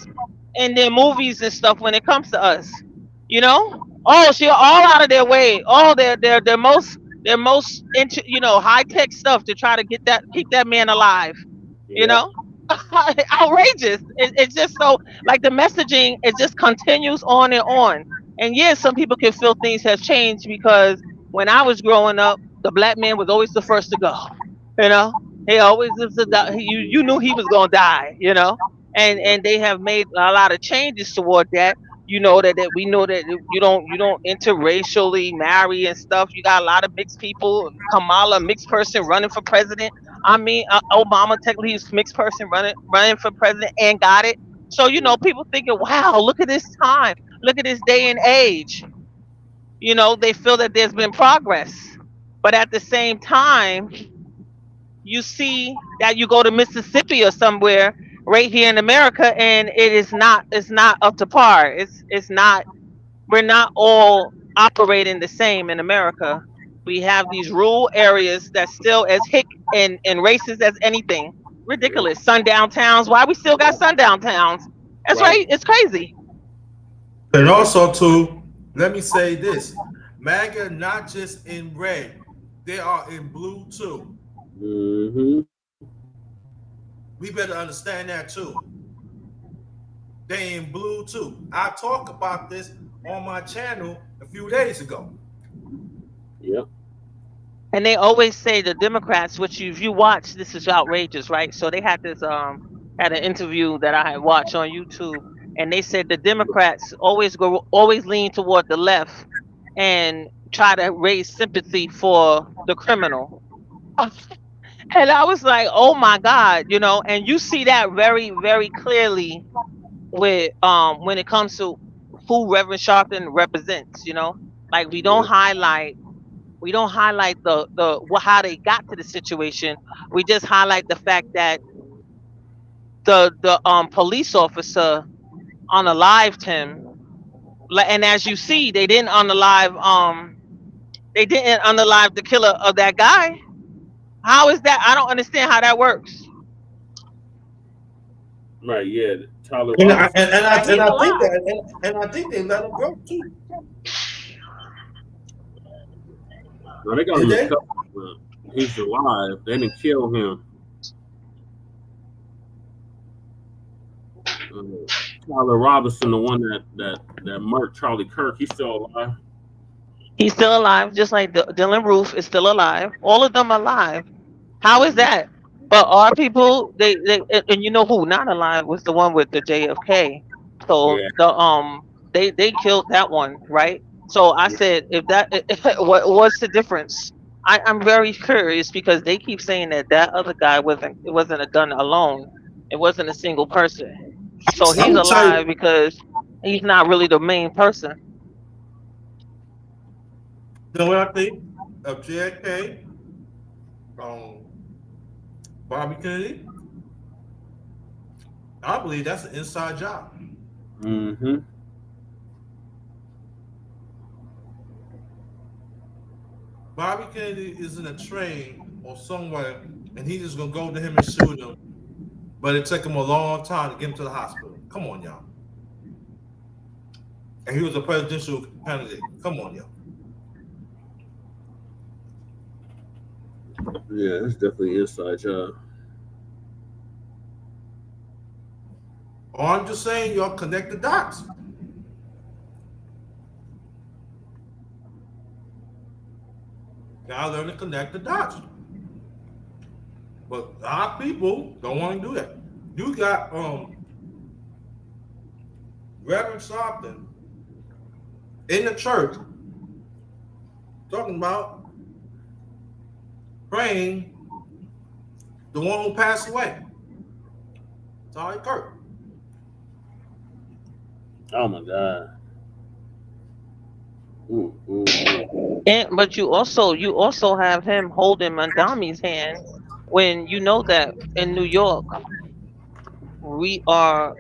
in their movies and stuff when it comes to us. You know? Oh, she all out of their way. All their most into high tech stuff to try to keep that man alive. You Yep. know? Outrageous. It's just so like the messaging. It just continues on and on. And yes, some people can feel things have changed because when I was growing up, the black man was always the first to go. You know, he always was you knew he was gonna die. And they have made a lot of changes toward that. That we know that you don't interracially marry and stuff. You got a lot of mixed people. Kamala, mixed person running for president. I mean, Obama technically is mixed person running for president and got it. So people thinking, wow, look at this time, look at this day and age. They feel that there's been progress, but at the same time, you see that you go to Mississippi or somewhere right here in America, and it's not up to par. It's not. We're not all operating the same in America. We have these rural areas that's still as hick and racist as anything. Yep. Ridiculous. Sundown towns. Why we still got sundown towns? That's Right. right. It's crazy. And also, too, let me say this: MAGA not just in red, they are in blue too. Mm-hmm. We better understand that too. They in blue too. I talked about this on my channel a few days ago. Yep. And they always say the Democrats, which if you watch, this is outrageous, right? So they had this had an interview that I had watched on YouTube, and they said the Democrats always lean toward the left and try to raise sympathy for the criminal. And I was like, oh my God, and you see that very, very clearly with when it comes to who Reverend Sharpton represents. Like Yep. we don't highlight how they got to the situation. We just highlight the fact that the police officer unalived him. And as you see, they didn't unalive the killer of that guy. How is that? I don't understand how that works. Right, yeah. Tyler And I, Robinson. And he's alive. and I think they let him go too. No, they got Did him in they? custody. But he's alive. They didn't kill him. Uh, Tyler Robinson, the one that murked Charlie Kirk, he's still alive. He's still alive, just like Dylan Roof is still alive. All of them are alive. How is that? But our people, and you know who not alive was the one with the JFK. So Yeah, they killed that one, right? So I yeah. said, if that, what's the difference? I'm very curious because they keep saying that that other guy wasn't a gun alone. It wasn't a single person. So I'm he's gonna tell alive you. because he's not really the main person. You know what I think of JFK, um, Bobby Kennedy? I believe that's an inside job. Mm-hmm. Bobby Kennedy is in a train or somewhere, and he's just gonna go to him and shoot him. But it took him a long time to get him to the hospital. Come on, y'all. And he was a presidential candidate. Come on, y'all. Yeah, it's definitely an inside job. Or I'm just saying, y'all connect the dots. Y'all learn to connect the dots. But our people don't want to do that. You got Reverend Stockton in the church talking about praying the one who passed away, Charlie Kirk. Oh my God. Ooh, ooh, ooh. And but you also have him holding Mandami's hand when you know that in New York we are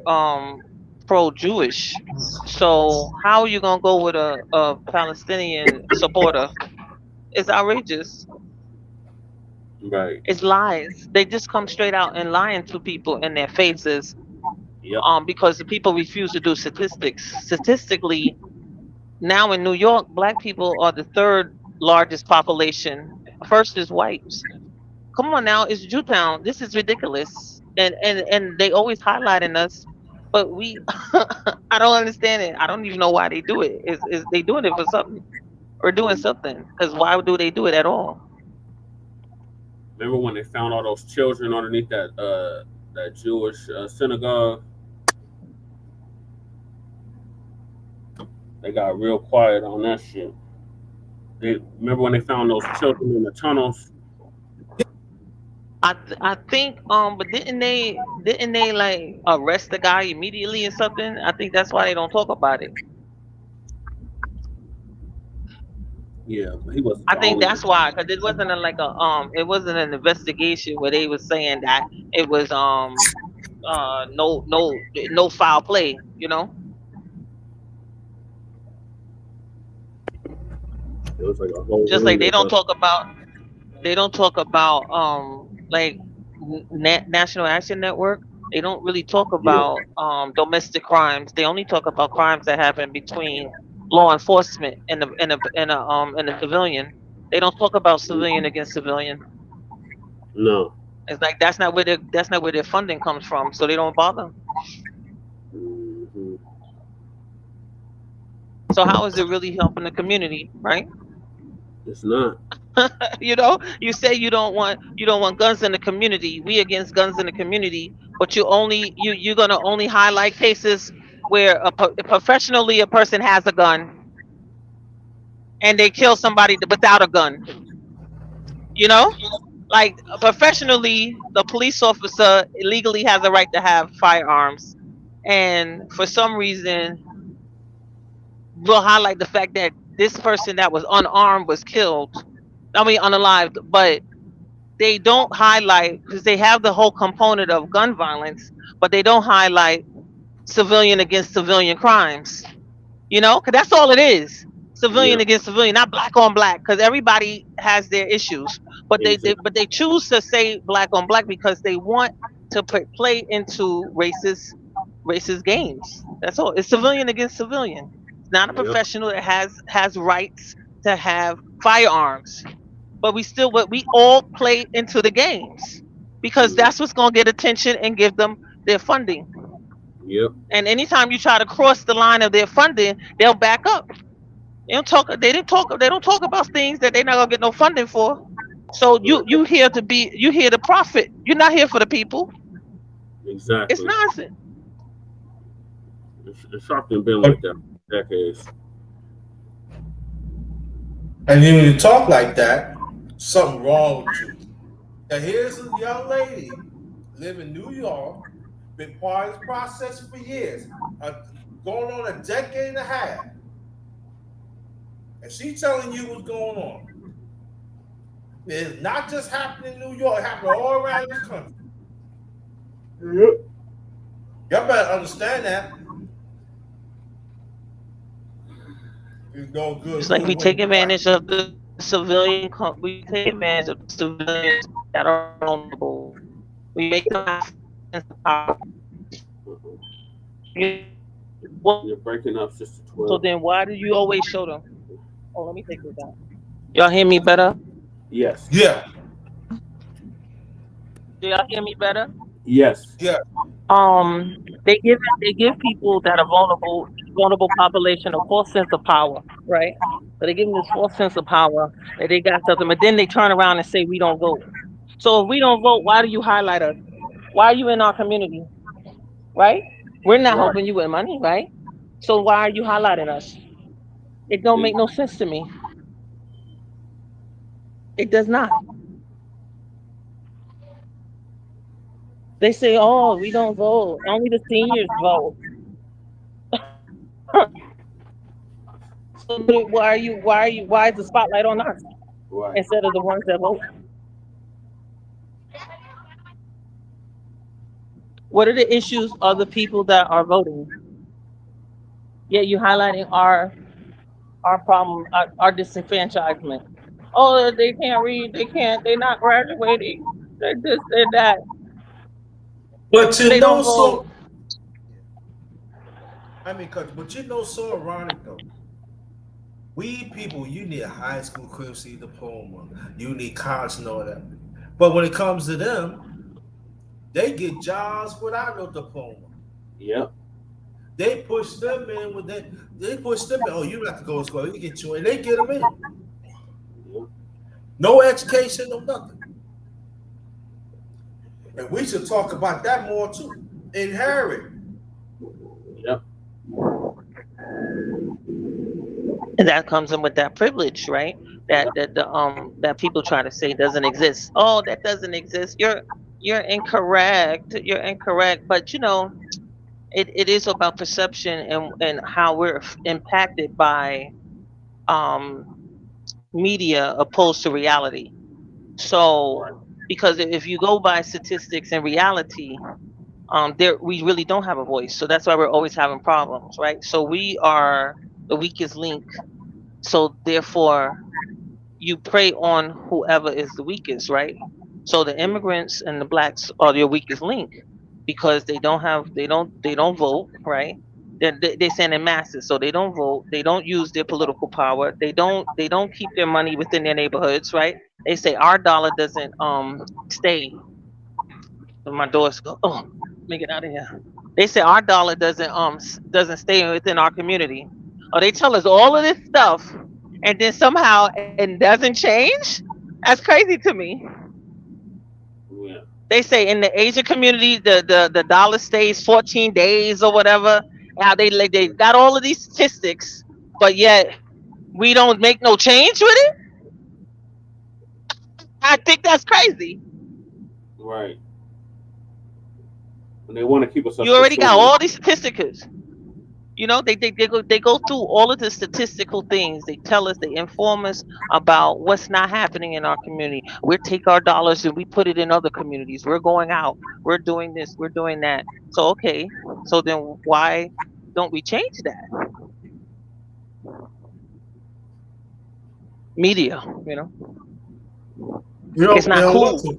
pro-Jewish. So how are you gonna go with a Palestinian supporter? It's outrageous. Right. It's lies. They just come straight out and lying to people in their faces. Yep. Because the people refuse to do statistics. Statistically, now in New York, black people are the third largest population. First is whites. Come on now, it's Jewtown. This is ridiculous. And they always highlighting us, but we I don't understand it. I don't even know why they do it. Is they doing it for something or doing something? Because why do they do it at all? Remember when they found all those children underneath that Jewish synagogue? They got real quiet on that shit. They remember when they found those children in the tunnels? I think but didn't they like arrest the guy immediately or something? I think that's why they don't talk about it. Yeah, he was I the think only. that's why, because it wasn't it wasn't an investigation where they was saying that it was no foul play, you know. It was like a whole Just like ring they of don't us. talk about like National Action Network. They don't really talk Yeah, about domestic crimes. They only talk about crimes that happen between law enforcement and the civilian. They don't talk about civilian against civilian. no. It's like that's not where their funding comes from, so they don't bother. Hmm. So how is it really helping the community, right? It's not. You say you don't want guns in the community. We against guns in the community, but you're gonna only highlight cases where professionally a person has a gun and they kill somebody without a gun. You know, like professionally, the police officer legally has a right to have firearms, and for some reason, we'll highlight the fact that this person that was unarmed was killed. I mean, unalived, but they don't highlight because they have the whole component of gun violence, but they don't highlight civilian against civilian crimes. Because that's all it is. Yeah, Civilian against civilian, not black on black, because everybody has their issues. But they exactly. choose to say black on black because they want to play into racist games. That's all. It's civilian against civilian. It's not a Yep. professional that has rights to have firearms, but we all play into the games because that's what's going to get attention and give them their funding. Yep. And anytime you try to cross the line of their funding, they'll back up. They don't talk. They didn't talk. They don't talk about things that they're not gonna get no funding for. So you here to profit. You're not here for the people. It's Exactly. nonsense. It's often been like that for decades. And when you talk like that, something wrong with you. Now here's a young lady live in New York, been part of this process for years, going on a decade and a half, and she telling you what's going on. It's not just happening in New York; it's happening all around this country. Y'all better understand that. It's no good. It's like we take advantage of the civilian. We take advantage of the civilians that are vulnerable. We make them have sense of power. You're breaking up, Sister So 12. then, why do you always show them? Oh, let me take this out. Y'all hear me better? Yes. Yeah. Do y'all hear me better? Yes. Yeah. They give people that are vulnerable population a false sense of power, right? So they give them this false sense of power that they got something, but then they turn around and say we don't vote. So if we don't vote, why do you highlight us? Why are you in our community, right? We're not Right. helping you with money, right? So why are you highlighting us? It don't make no sense to me. It does not. They say, oh, we don't vote. Only the seniors vote. So why is the spotlight on us Right. instead of the ones that vote? What are the issues of the people that are voting? Yeah, you highlighting our problem, our disenfranchisement. Oh, they can't read, they're not graduating, they're this, they're that, But you they know, don't vote. but you know, so ironic though. We people, you need a high school equivalency diploma, you need college and all that. But when it comes to them, they get jobs without no diploma. Yep. They push them in with that. They push them in. Oh, you have to go to school. You get you, and they get them in. Yep. No education, no nothing. And we should talk about that more too. Inherit. Yep. And that comes in with that privilege, right? That people try to say doesn't exist. Oh, that doesn't exist. You're incorrect. You're incorrect. But it is about perception and how we're impacted by um media opposed to reality. So because if you go by statistics and reality, there we really don't have a voice. So that's why we're always having problems, right? So we are the weakest link. So therefore you prey on whoever is the weakest, right? So the immigrants and the blacks are your weakest link because they don't vote, right? They send in masses, so they don't vote. They don't use their political power. They don't keep their money within their neighborhoods, right? They say our dollar doesn't stay. So my doors go. Oh, let me get out of here. They say our dollar doesn't stay within our community. Or they tell us all of this stuff, and then somehow it doesn't change. That's crazy to me. Yeah. They say in the Asian community, the dollar stays 14 days or whatever. How they got all of these statistics, but yet we don't make no change with it. I think that's crazy. Right. And they want to keep us as You already got consumers. all these statistics. They go through all of the statistical things. They tell us, they inform us about what's not happening in our community. We take our dollars and we put it in other communities. We're going out. We're doing this. We're doing that. So okay. So then why don't we change that? Media, you know, 'It's not cool. You know, you know what? To- It's not cool. you know, you know what? To- It's not cool. To-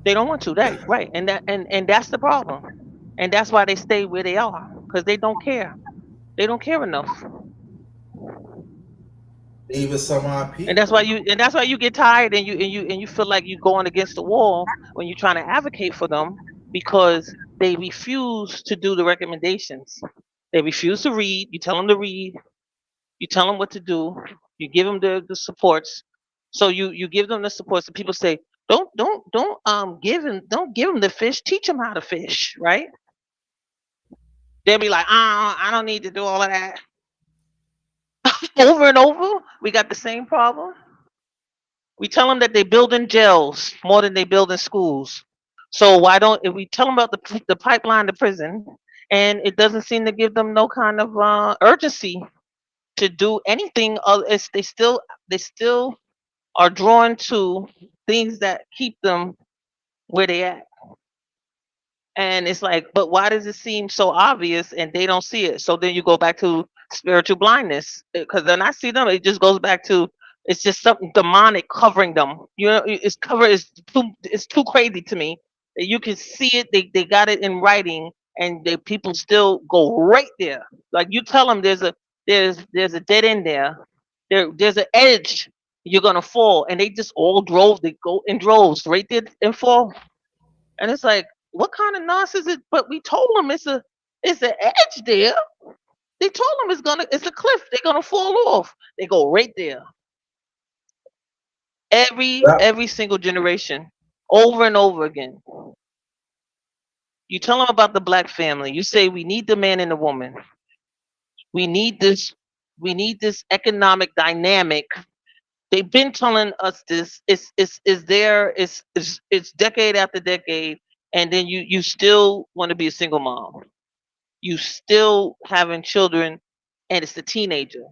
They don't want to. Right. And that's the problem. And that's why they stay where they are because they don't care. They don't care enough. Even some of our And that's why people. you get tired and you feel like you're going against the wall when you're trying to advocate for them because they refuse to do the recommendations. They refuse to read. You tell them to read. You tell them what to do. You give them the supports. So you give them the supports. And people say, don't give them the fish. Teach them how to fish, right? They'll be like, I don't need to do all of that. Over and over, we got the same problem. We tell them that they build in jails more than they build in schools. So why don't if we tell them about the pipeline to prison, and it doesn't seem to give them no kind of urgency to do anything. It's, they still are drawn to things that keep them where they at. And it's like, but why does it seem so obvious and they don't see it? So then you go back to spiritual blindness because then I see them. It just goes back to it's just something demonic covering them. You know, it's cover is it's too crazy to me. You can see it. They got it in writing, and the people still go right there. Like you tell them there's a dead end there. There's an edge. You're gonna fall, and they just all drove. They go in droves right there and fall. And it's like, what kind of nonsense is? But we told them it's an edge there. They told them it's a cliff. They're gonna fall off. They go right there. Yeah. Every single generation, over and over again. You tell them about the black family. You say we need the man and the woman. We need this. We need this economic dynamic. They've been telling us this. It's there. It's decade after decade, and then you still want to be a single mom. You still having children, and it's the teenager.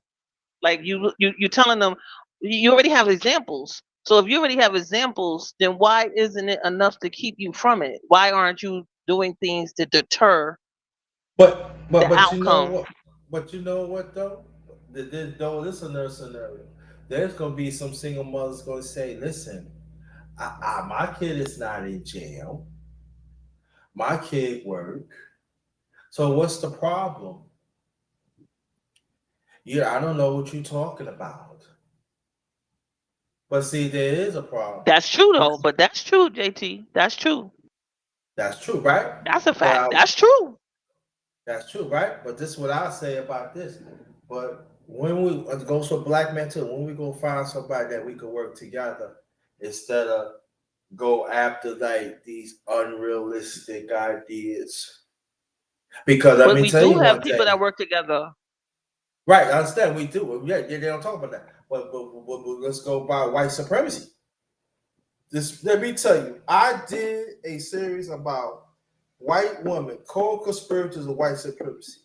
Like you telling them you already have examples. So if you already have examples, then why isn't it enough to keep you from it? Why aren't you doing things to deter the But you know outcome? what? But you know what though? Though this is another scenario. There's gonna be some single mothers gonna say, "Listen, my kid is not in jail. My kid work. So what's the problem? Yeah, I don't know what you're talking about. But see, there is a problem. That's true though, but that's true, JT. That's true. That's true, right? That's a But fact. That's true. that's true, right? But this is what I say about this. But when we it goes for black men too, when we go find somebody that we could work together instead of go after like these unrealistic ideas. Because let But me we tell do you have one people thing. that work together. Right, I understand we do. Yeah, they don't talk about that. But let's go by white supremacy. This let me tell you, I did a series about white women, co-conspirators of white supremacy.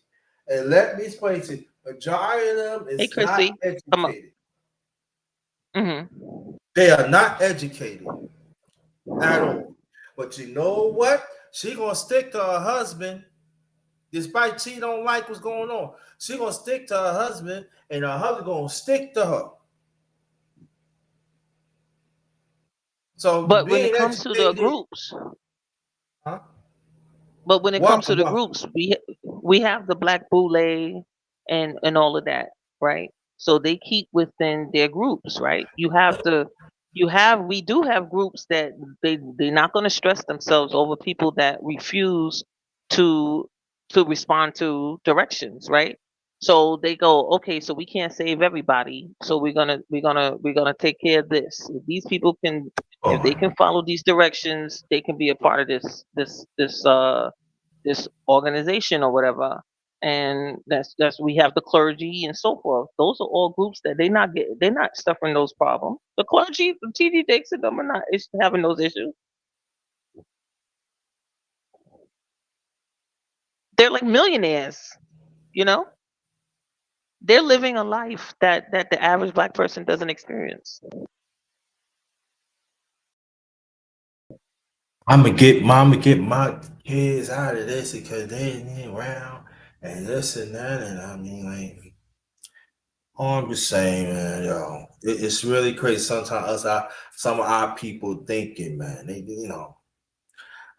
And let me explain to you, majority of them Hey, is not Chrissy, come up. educated. Hmm. They are not educated at all. But you know what? She gonna stick to her husband, despite she don't like what's going on. She gonna stick to her husband, and her husband gonna stick to her. So But when it being comes to the educated, groups, huh? but when it comes to Welcome, the welcome. groups, we have the black boule and all of that, right? So they keep within their groups, right? We do have groups that they're not going to stress themselves over people that refuse to respond to directions, right? So they go, okay, so we can't save everybody, so we're gonna take care of this. If these people can, if they can follow these directions, they can be a part of this organization or whatever. And that's we have the clergy and so forth. Those are all groups that they're not suffering those problems. The clergy, the TD Jakes and them are not having those issues. They're like millionaires, you know. They're living a life that the average black person doesn't experience. I'm gonna get my kids out of this because they ain't around and this and that, and I mean like I'm just saying, man, yo, it's really crazy. Sometimes some of our people thinking, man,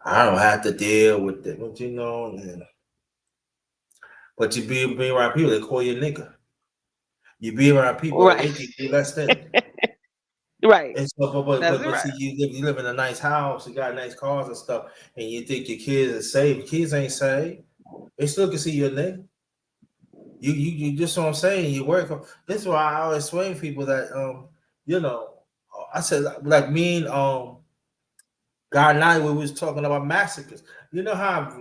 I don't have to deal with it, but but you be around people, they call you a nigga. You be around people, they Right. think you less than. Right. And so, That's but right. see, you live in a nice house, you got nice cars and stuff, and you think your kids are safe. Kids ain't safe. They still can see your nigga. You just what I'm saying. You work for. This is why I always explain people that you know, I said like me and God night we was talking about massacres. You know how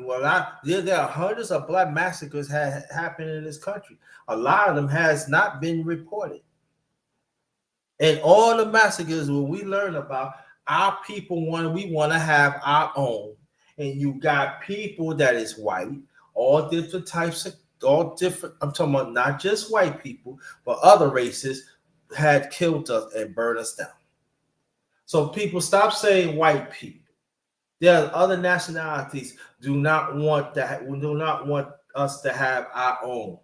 there are hundreds of black massacres had happened in this country. A lot of them has not been reported. And all the massacres what we learn about, our people we want to have our own. And you got people that is white, all different types of all different. I'm talking about not just white people, but other races had killed us and burned us down. So people stop saying white people. There are other nationalities do not want us to have our own.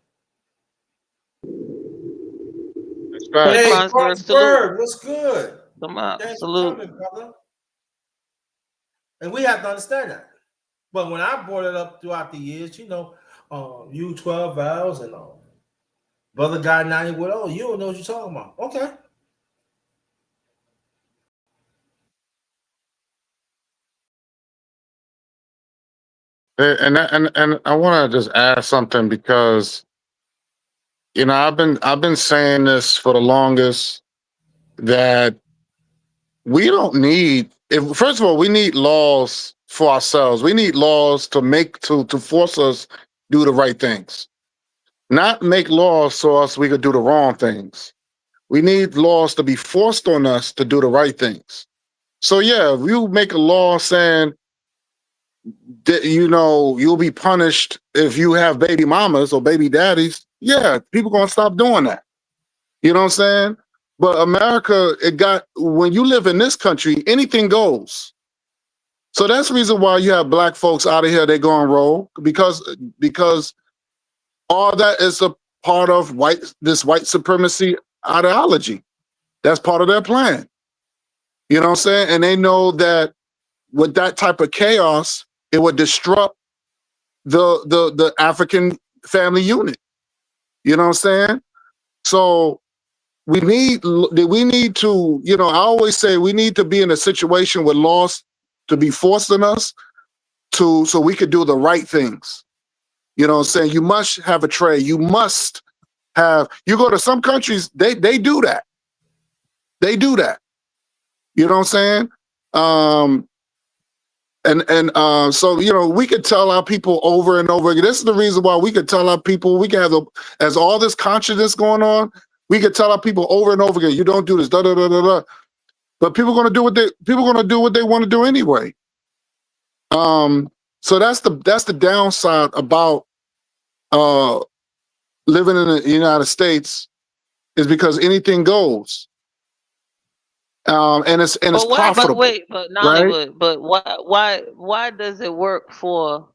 That's Hey, facts. Frostburg, salute. Frostberg, what's good? Come on, Thanks for salute. coming, brother. And we have to understand that. But when I brought it up throughout the years, U12 vows and brother guy 90 with you don't know what you're talking about. Okay. And I want to just add something because I've been saying this for the longest that we don't need if first of all we need laws for ourselves. We need laws to force us do the right things, not make laws so us we could do the wrong things. We need laws to be forced on us to do the right things. So yeah, if you make a law saying that you'll be punished if you have baby mamas or baby daddies, yeah, people gonna stop doing that. You know what I'm saying? But America, when you live in this country, anything goes. So that's the reason why you have black folks out of here. They go and roll because all that is a part of this white supremacy ideology. That's part of their plan. You know what I'm saying? And they know that with that type of chaos, it would disrupt the African family unit. You know what I'm saying? So we need to, I always say we need to be in a situation with laws to be forced on us so we could do the right things. You know what I'm saying? You must have a trade. You go to some countries, they do that. They do that. You know what I'm saying? Um, so we could tell our people over and over again. This is the reason why we could tell our people we can as all this consciousness going on, we could tell our people over and over again, you don't do this, da da da da da. But people are gonna do what they want to do anyway. So that's the downside about uh living in the United States is because anything goes. And it's But why? But profitable, wait, but right? Nollywood. But why does it work for?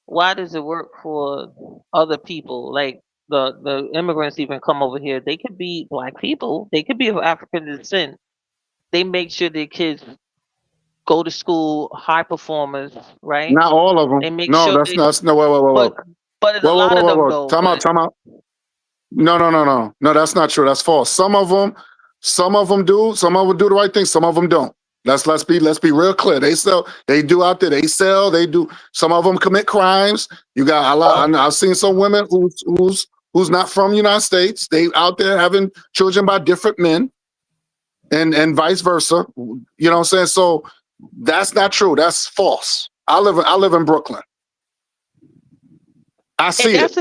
Why does it work for other people? Like the immigrants even come over here. They could be black people. They could be of African descent. They make sure their kids go to school, high performers, right? Not all of them. They make No, sure that's they. not. No, whoa, whoa, whoa, But whoa, but a whoa, whoa, lot whoa, of whoa, them whoa. though. Time out, But time out. No, no, no, no, no. That's not true. That's false. Some of them do. Some of them do the right thing. Some of them don't. Let's be real clear. They do out there. They sell. They do. Some of them commit crimes. You got a lot. I've seen some women who's not from the United States. They out there having children by different men, and vice versa. You know what I'm saying? So that's not true. That's false. I live in Brooklyn. I and see it,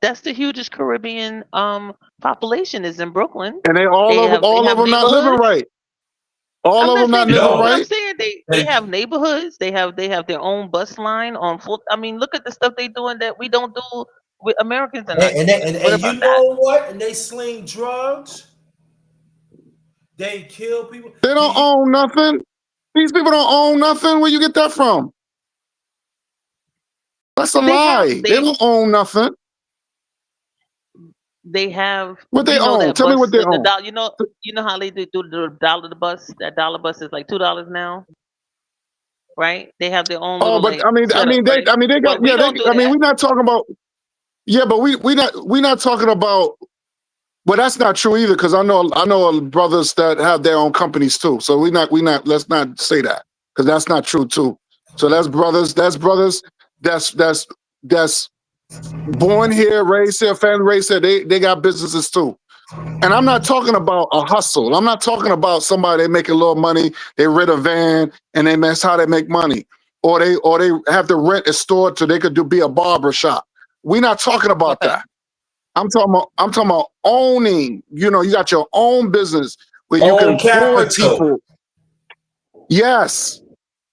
that's the hugest Caribbean population is in Brooklyn. and They all of have them not living neighborhoods. right. All I'm of not them not saying You they living don't, but know, I'm right. saying they and, have neighborhoods. They have their own bus line on Fourth. I mean, look at the stuff they doing that we don't do. Americans are not and, doing. What and about you that? know what? And they sling drugs. They kill people. They don't own nothing. These people don't own nothing. Where you get that from? That's a They have lie. They don't own nothing. they have, What they you know, own? that Tell me bus, what they the own. dollar, you know how they do the dollar the bus. That dollar bus is like $2 now, right? They have their own Oh, little but like setup, they, right? they got, But we yeah, they, don't do I mean, that. we're not talking about, yeah, but we're not talking about. Well, that's not true either, because I know brothers that have their own companies too. So let's not say that, because that's not true too. So that's brothers that's born here, raised here, family raised here. They got businesses too. And I'm not talking about a hustle. I'm not talking about somebody they make a little money, they rent a van, and that's how they make money. Or they have to rent a store so they could be a barber shop. We're not talking about Okay. that. I'm talking about owning. You know, you got your own business where you can Own employ capital. people. Yes.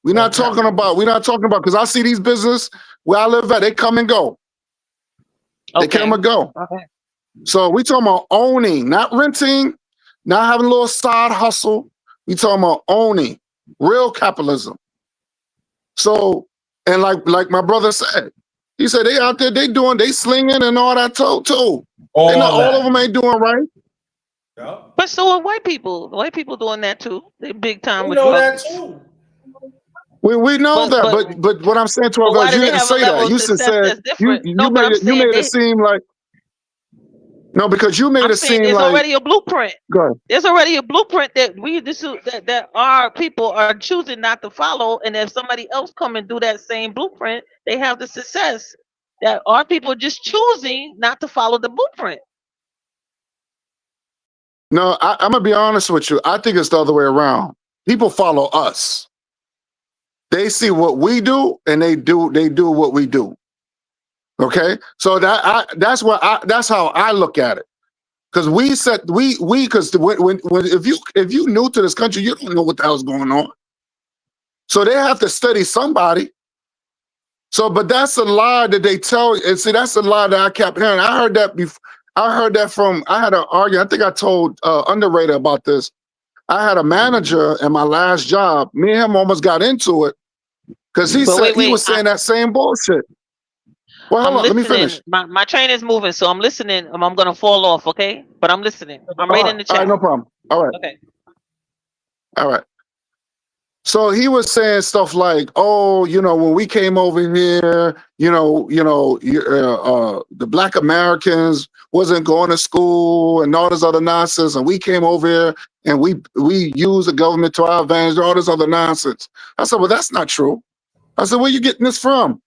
We're not Okay. talking about, because I see these business where I live at, they come and go. They Okay. come and go. Okay. So we talking about owning, not renting, not having a little side hustle. We talking about owning, real capitalism. So, and like my brother said, he said they out there, they slinging and all that too. They not, all of them ain't doing right. Yeah. But so are white people. White people doing that too. They big time We with know that drugs. too. We know But that, but but what I'm saying to but our why is do you they didn't have a say that. level of You just success said that's different? you No, but I'm saying made it seem like no, because you made I'm it saying seem there's like already a blueprint. go ahead. There's already a blueprint that that our people are choosing not to follow, and if somebody else come and do that same blueprint, they have the success. That our people are just choosing not to follow the blueprint. No, I'm gonna be honest with you. I think it's the other way around. People follow us. They see what we do and they do what we do. Okay? So that's how I look at it. Because because when if you new to this country, you don't know what the hell's going on. So they have to study somebody. So, but that's a lie that they tell. And see, that's a lie that I kept hearing. I heard that before. I heard that I had an argument. I think I told Underrated about this. I had a manager in my last job. Me and him almost got into it because he But said he wait, was saying that same bullshit. Well, I'm hold on, let me listening. finish. My train is moving, so I'm listening. I'm gonna fall off, okay? But I'm listening. I'm right in the All right, chat. no problem. Okay. All right. So he was saying stuff like, "Oh, when we came over here, the Black Americans wasn't going to school and all this other nonsense, and we came over here and we used the government to our advantage, all this other nonsense." I said, "Well, that's not true." I said, "Where you getting this from?"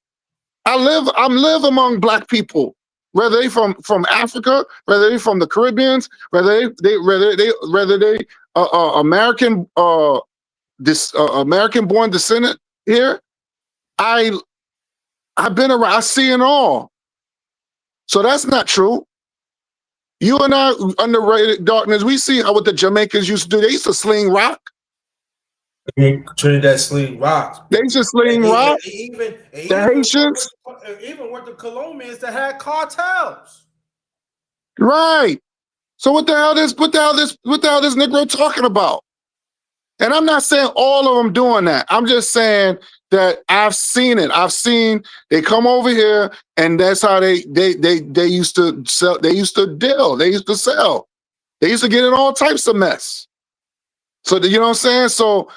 I live among Black people, whether they from Africa, whether they from the Caribbeans, whether they American this American born descendant here. I've been around. I see it all. So that's not true. You and I, Underrated Darkness, we see how what the Jamaicans used to do. They used to sling rock. Trinidad sling rocks. They used to sling rock. The Haitians, Even with the Colombians that had cartels. right? So what the hell this Negro talking about? And I'm not saying all of them doing that. I'm just saying that I've seen it. I've seen they come over here, and that's how they used to sell. They used to deal. They used to sell. They used to get in all types of mess. So you know what I'm saying? So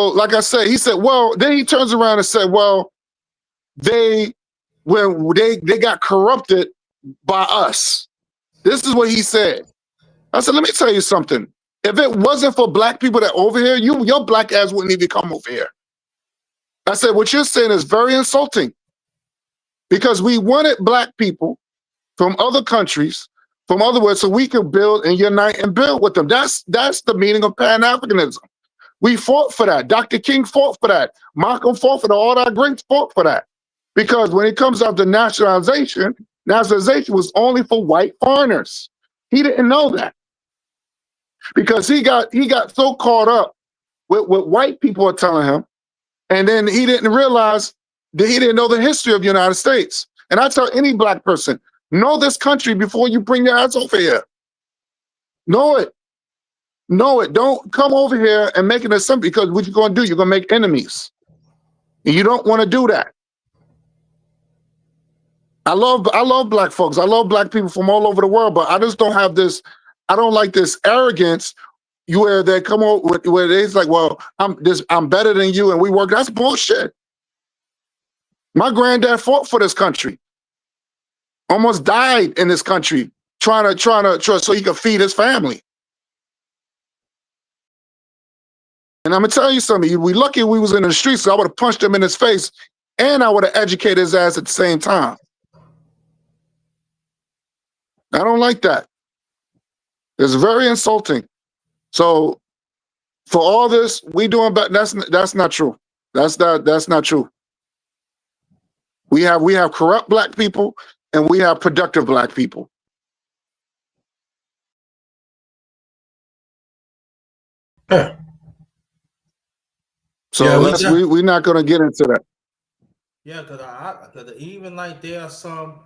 like I said, he said, well, then he turns around and said, well, they got corrupted by us. This is what he said. I said, let me tell you something. If it wasn't for Black people that over here, your Black ass wouldn't even come over here. I said, what you're saying is very insulting because we wanted Black people from other countries, from other words, so we could build and unite and build with them. That's the meaning of Pan-Africanism. We fought for that. Dr. King fought for that. Malcolm fought for that. All our greats fought for that. Because when it comes up to nationalization was only for white foreigners. He didn't know that. Because he got so caught up with what white people are telling him, and then he didn't realize that he didn't know the history of the United States. And I tell any Black person, know this country before you bring your ass over here. Know it. Know it. Don't come over here and make it as simple, because what you're going to do, you're going to make enemies. And you don't want to do that. I love black folks. I love black people from all over the world, but I just don't have this. I don't like this arrogance where they come on with where it's like, well, I'm better than you and we work. That's bullshit. My granddad fought for this country, almost died in this country, trying to so he could feed his family. And I'm gonna tell you something. We lucky we was in the streets, so I would have punched him in his face, and I would have educated his ass at the same time. I don't like that. It's very insulting. So for all this, we doing better. That's not true. That's not true. We have corrupt black people and we have productive black people. Yeah. So Yeah, we're not gonna get into that. Yeah, because even like there are some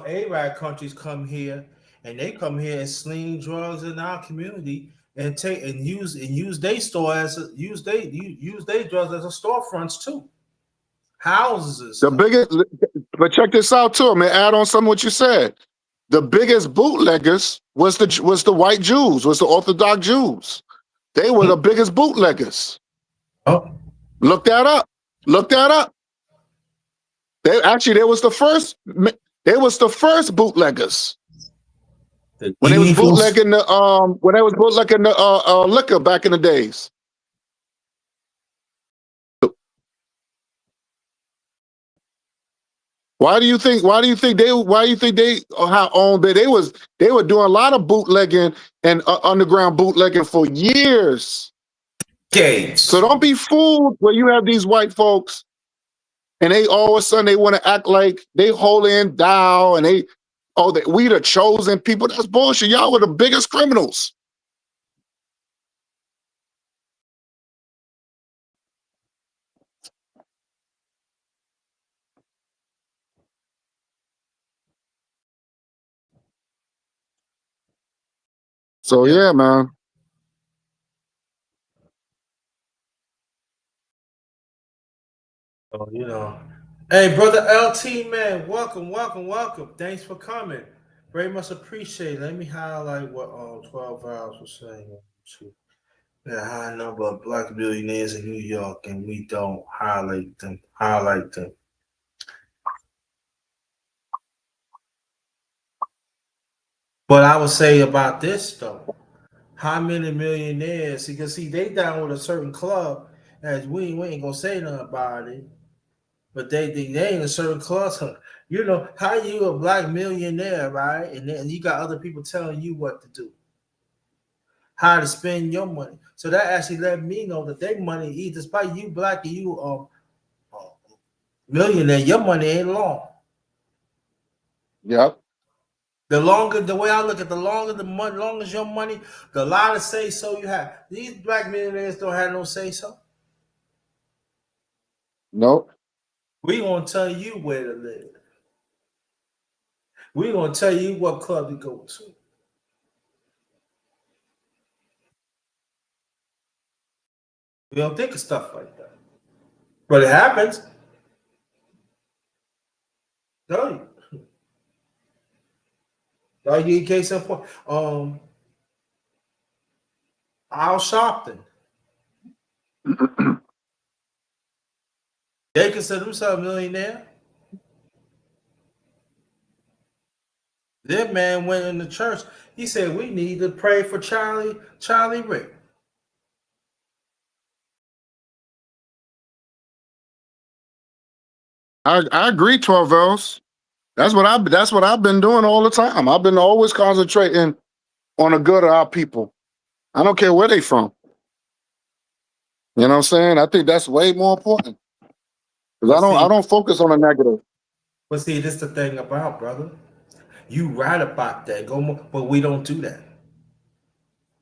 Arab countries come here and they come here and sling drugs in our community and take and use they store as use they drugs as a storefronts too, houses and The stuff. biggest, but check this out too. I'm gonna add on some of what you said. The biggest bootleggers was the white Jews, was the Orthodox Jews. They were the biggest bootleggers. Oh, Look that up. Look that up. They was the first. They was the first bootleggers the when they was evils. bootlegging the liquor back in the days. Why do you think they how owned they were doing a lot of bootlegging and underground bootlegging for years. Gates. So don't be fooled when you have these white folks and they all of a sudden they want to act like they holy and thou and that we the chosen people. That's bullshit. Y'all were the biggest criminals. So yeah, man. Oh, Hey, brother LT, man, welcome. Thanks for coming. Very much appreciated. Let me highlight what 12 hours was saying. A high number of black billionaires in New York, and we don't highlight them. But I would say about this though, how many millionaires? Because see, they down with a certain club, as we ain't gonna say nothing about it. But they in a certain club. How you a black millionaire, right? And then you got other people telling you what to do, how to spend your money. So that actually let me know that their money, either despite you black and you millionaire, your money ain't long. Yep. The way I look at the longer the money, long as your money, the lot of say so you have. These black millionaires don't have no say so. Nope. We gonna tell you where to live. We gonna tell you what club to go to. We don't think of stuff like that, but it happens. Tell you. I'll give you a case in point. Al Sharpton. They consider themselves a millionaire. Their man went in the church. He said, "We need to pray for Charlie Rick." I agree, 12 L's. That's what I've been doing all the time. I've been always concentrating on the good of our people. I don't care where they from. You know what I'm saying? I think that's way more important. Because I don't focus on the negative. But see, this the thing about brother. You right about that. But we don't do that.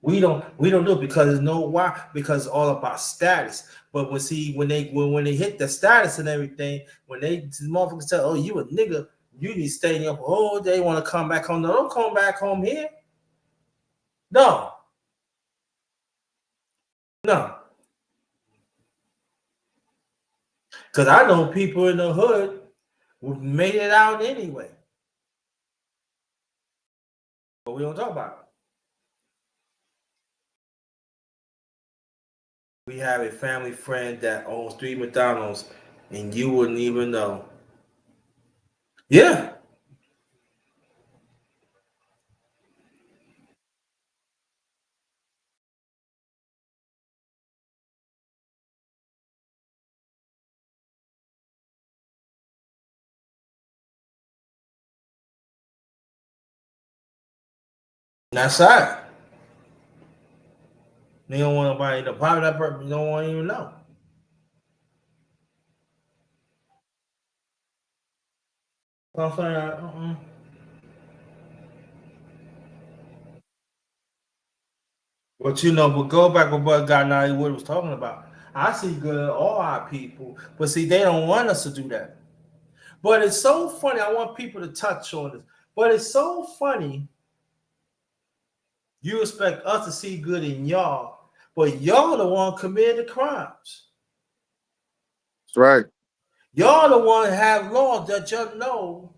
We don't do it because there's no why, because it's all about status. But when they hit the status and everything, when they motherfuckers tell, oh, you a nigga, you need to stay in your they want to come back home. No, don't come back home here. No. No. Because I know people in the hood We made it out anyway. But we don't talk about it. We have a family friend that owns 3 McDonald's and you wouldn't even know. Yeah. That's right. They don't want nobody to know. Probably that person don't want to even know. I'm saying, But but go back with what God now what was talking about. I see good in all our people, but see, they don't want us to do that. But it's so funny. I want people to touch on this. But it's so funny. You expect us to see good in y'all, but y'all the one committing the crimes. That's right. Y'all the one have laws that you know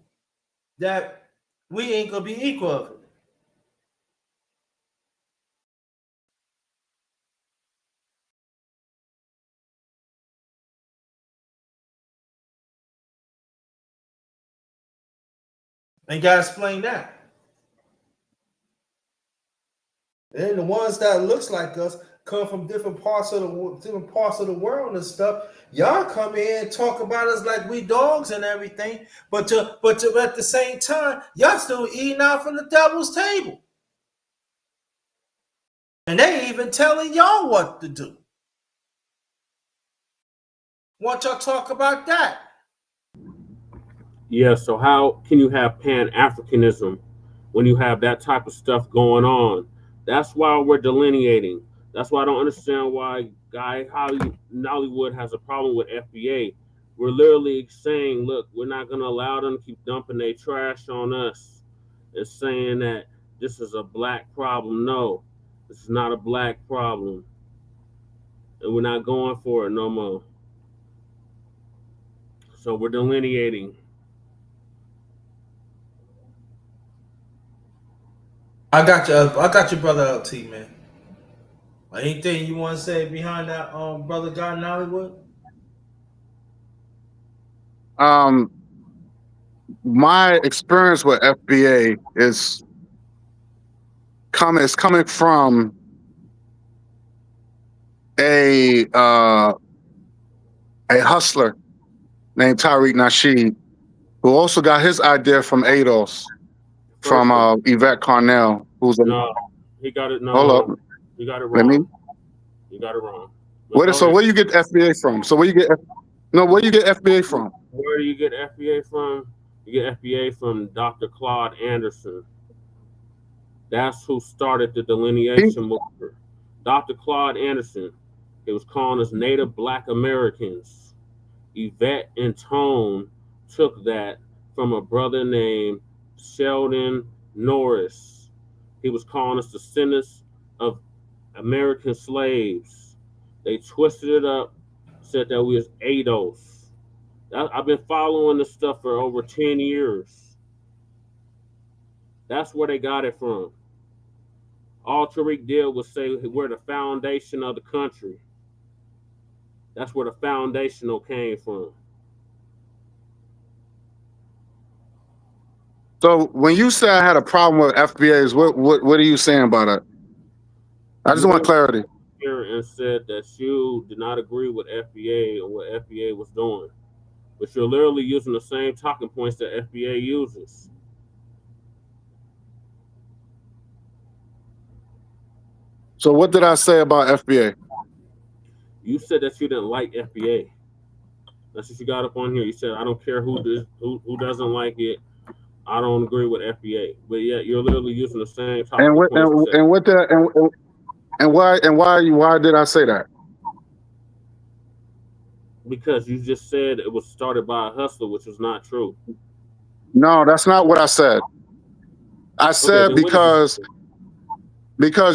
that we ain't gonna be equal of it. Ain't gotta explain that. And the ones that looks like us come from different parts of the world and stuff. Y'all come in and talk about us like we dogs and everything, but at the same time, y'all still eating out from the devil's table. And they ain't even telling y'all what to do. Want y'all talk about that? Yeah, so how can you have Pan-Africanism when you have that type of stuff going on? That's why we're delineating. That's why I don't understand why Nollywood has a problem with FBA. We're literally saying, look, we're not going to allow them to keep dumping their trash on us and saying that this is a black problem. No, this is not a black problem. And we're not going for it no more. So we're delineating. I got you. I got your brother LT, man. Anything you want to say behind that, brother God in Hollywood? My experience with FBA is coming from a hustler named Tariq Nasheed, who also got his idea from ADOS, from Yvette Carnell, who's a No, he got it. hold up. No, he got it Let me. wrong. You got it wrong. But So where you get FBA from? So where you get FBA from? Where do you get FBA from? You get FBA from Dr. Claude Anderson. That's who started the delineation movement. Dr. Claude Anderson. It was calling us Native Black Americans. Yvette and Tone took that from a brother named Sheldon Norris. He was calling us the descendants of American slaves. They twisted it up, said that we was ADOS. I've been following this stuff for over 10 years. That's where they got it from. All Tariq did was say we're the foundation of the country. That's where the foundational came from. So when you say I had a problem with FBAs, what are you saying about that? I just want clarity. Here and said that you did not agree with FBA and what FBA was doing, but you're literally using the same talking points that FBA uses. So what did I say about FBA? You said that you didn't like FBA. That's what you got up on here. You said I don't care who doesn't like it. I don't agree with FBA, but yet you're literally using the same talking points. Why did I say that? Because you just said it was started by a hustler, which was not true. No, that's not what I said. I said because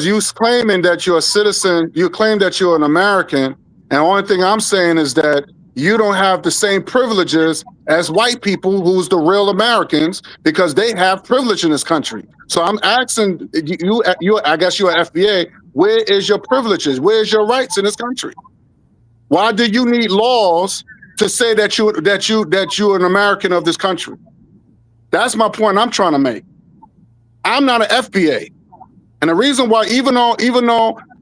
you claiming that you're a citizen, you claim that you're an American, and the only thing I'm saying is that you don't have the same privileges as white people who's the real Americans because they have privilege in this country. So I'm asking you, I guess you're an FBA, where is your privileges? Where's your rights in this country? Why do you need laws to say that you're an American of this country? That's my point I'm trying to make. I'm not an FBA. And the reason why, even though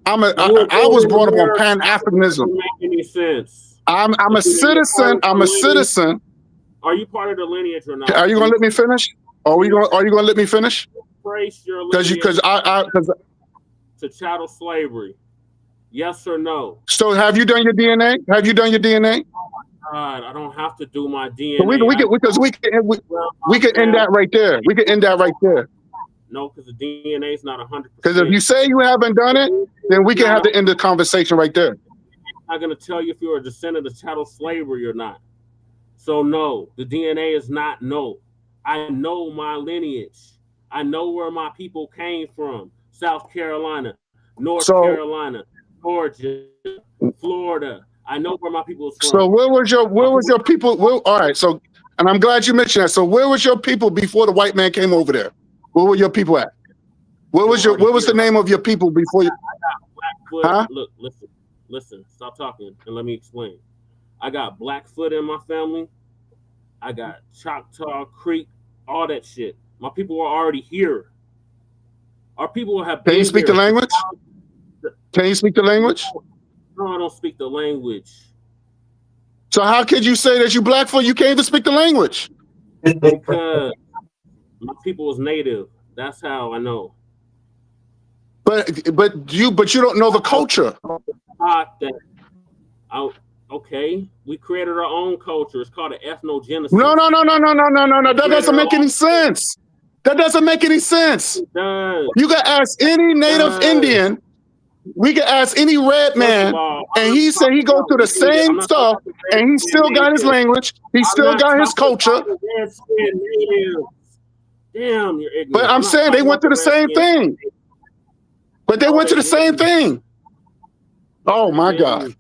I was brought up on Pan-Africanism. Doesn't make any sense. I'm a citizen. I'm a citizen. Are you part of the lineage or not? Are you gonna let me finish? Are you gonna let me finish? Trace your lineage to chattel slavery. Yes or no? So have you done your DNA? Have you done your DNA? God, I don't have to do my DNA. So we can end that right there. We can end that right there. No, because the DNA is not 100%. Because if you say you haven't done it, then we can have to end the conversation right there. I'm not going to tell you if you're a descendant of chattel slavery or not. So no, the DNA is not no. I know my lineage. I know where my people came from. South Carolina, North Carolina, Georgia, Florida. I know where my people is from. So where was your people? All right. So, and I'm glad you mentioned that. So where was your people before the white man came over there? Where were your people at? What was the name of your people before you? Huh? Look, listen. Stop talking and let me explain. I got Blackfoot in my family. I got Choctaw Creek, all that shit. My people are already here. Our people have been. Can you speak the language? Can you speak the language? No, I don't speak the language. So how could you say that you Blackfoot? You can't even speak the language. Because my people was native. That's how I know. But you don't know the culture. Okay, we created our own culture. It's called an ethnogenesis. No. That doesn't make any sense. That doesn't make any sense. It does. You can ask any native Indian. We can ask any red man, and he said he go through the same stuff, and he still got his language. He still got his culture. Damn, you're ignorant. But I'm saying they went through the same thing. But they went to the same thing. Oh my God.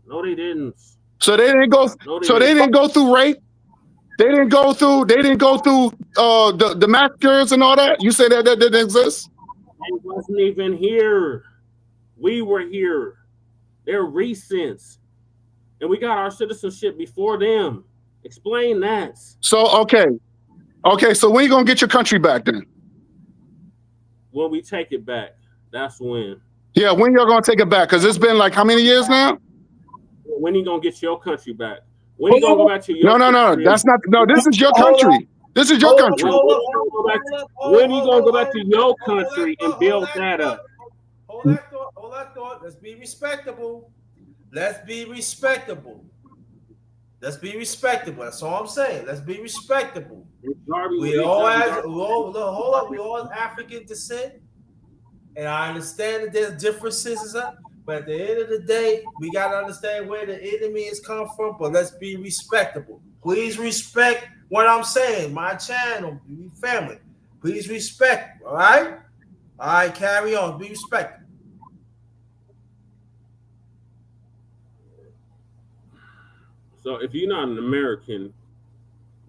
No, they didn't. So they didn't go. So they didn't go through rape. They didn't go through. They didn't go through the massacres and all that. You say that didn't exist. They wasn't even here. We were here. They're recent, and we got our citizenship before them. Explain that. So okay. So when you gonna get your country back then? When we take it back, that's when. Yeah, when y'all gonna take it back? Because it's been like how many years now? When you gonna get your country back? When you gonna go back to your No, that's not. No, this is your country. This is your country. When you gonna go back to your country and build that up? Hold that thought. Let's be respectable. That's all I'm saying. Let's be respectable. We all have African descent, and I understand that there's differences, but at the end of the day, we gotta understand where the enemy is come from. But let's be respectable. Please respect what I'm saying. My channel, family. Please respect. All right. All right. Carry on. Be respectful. So if you're not an American,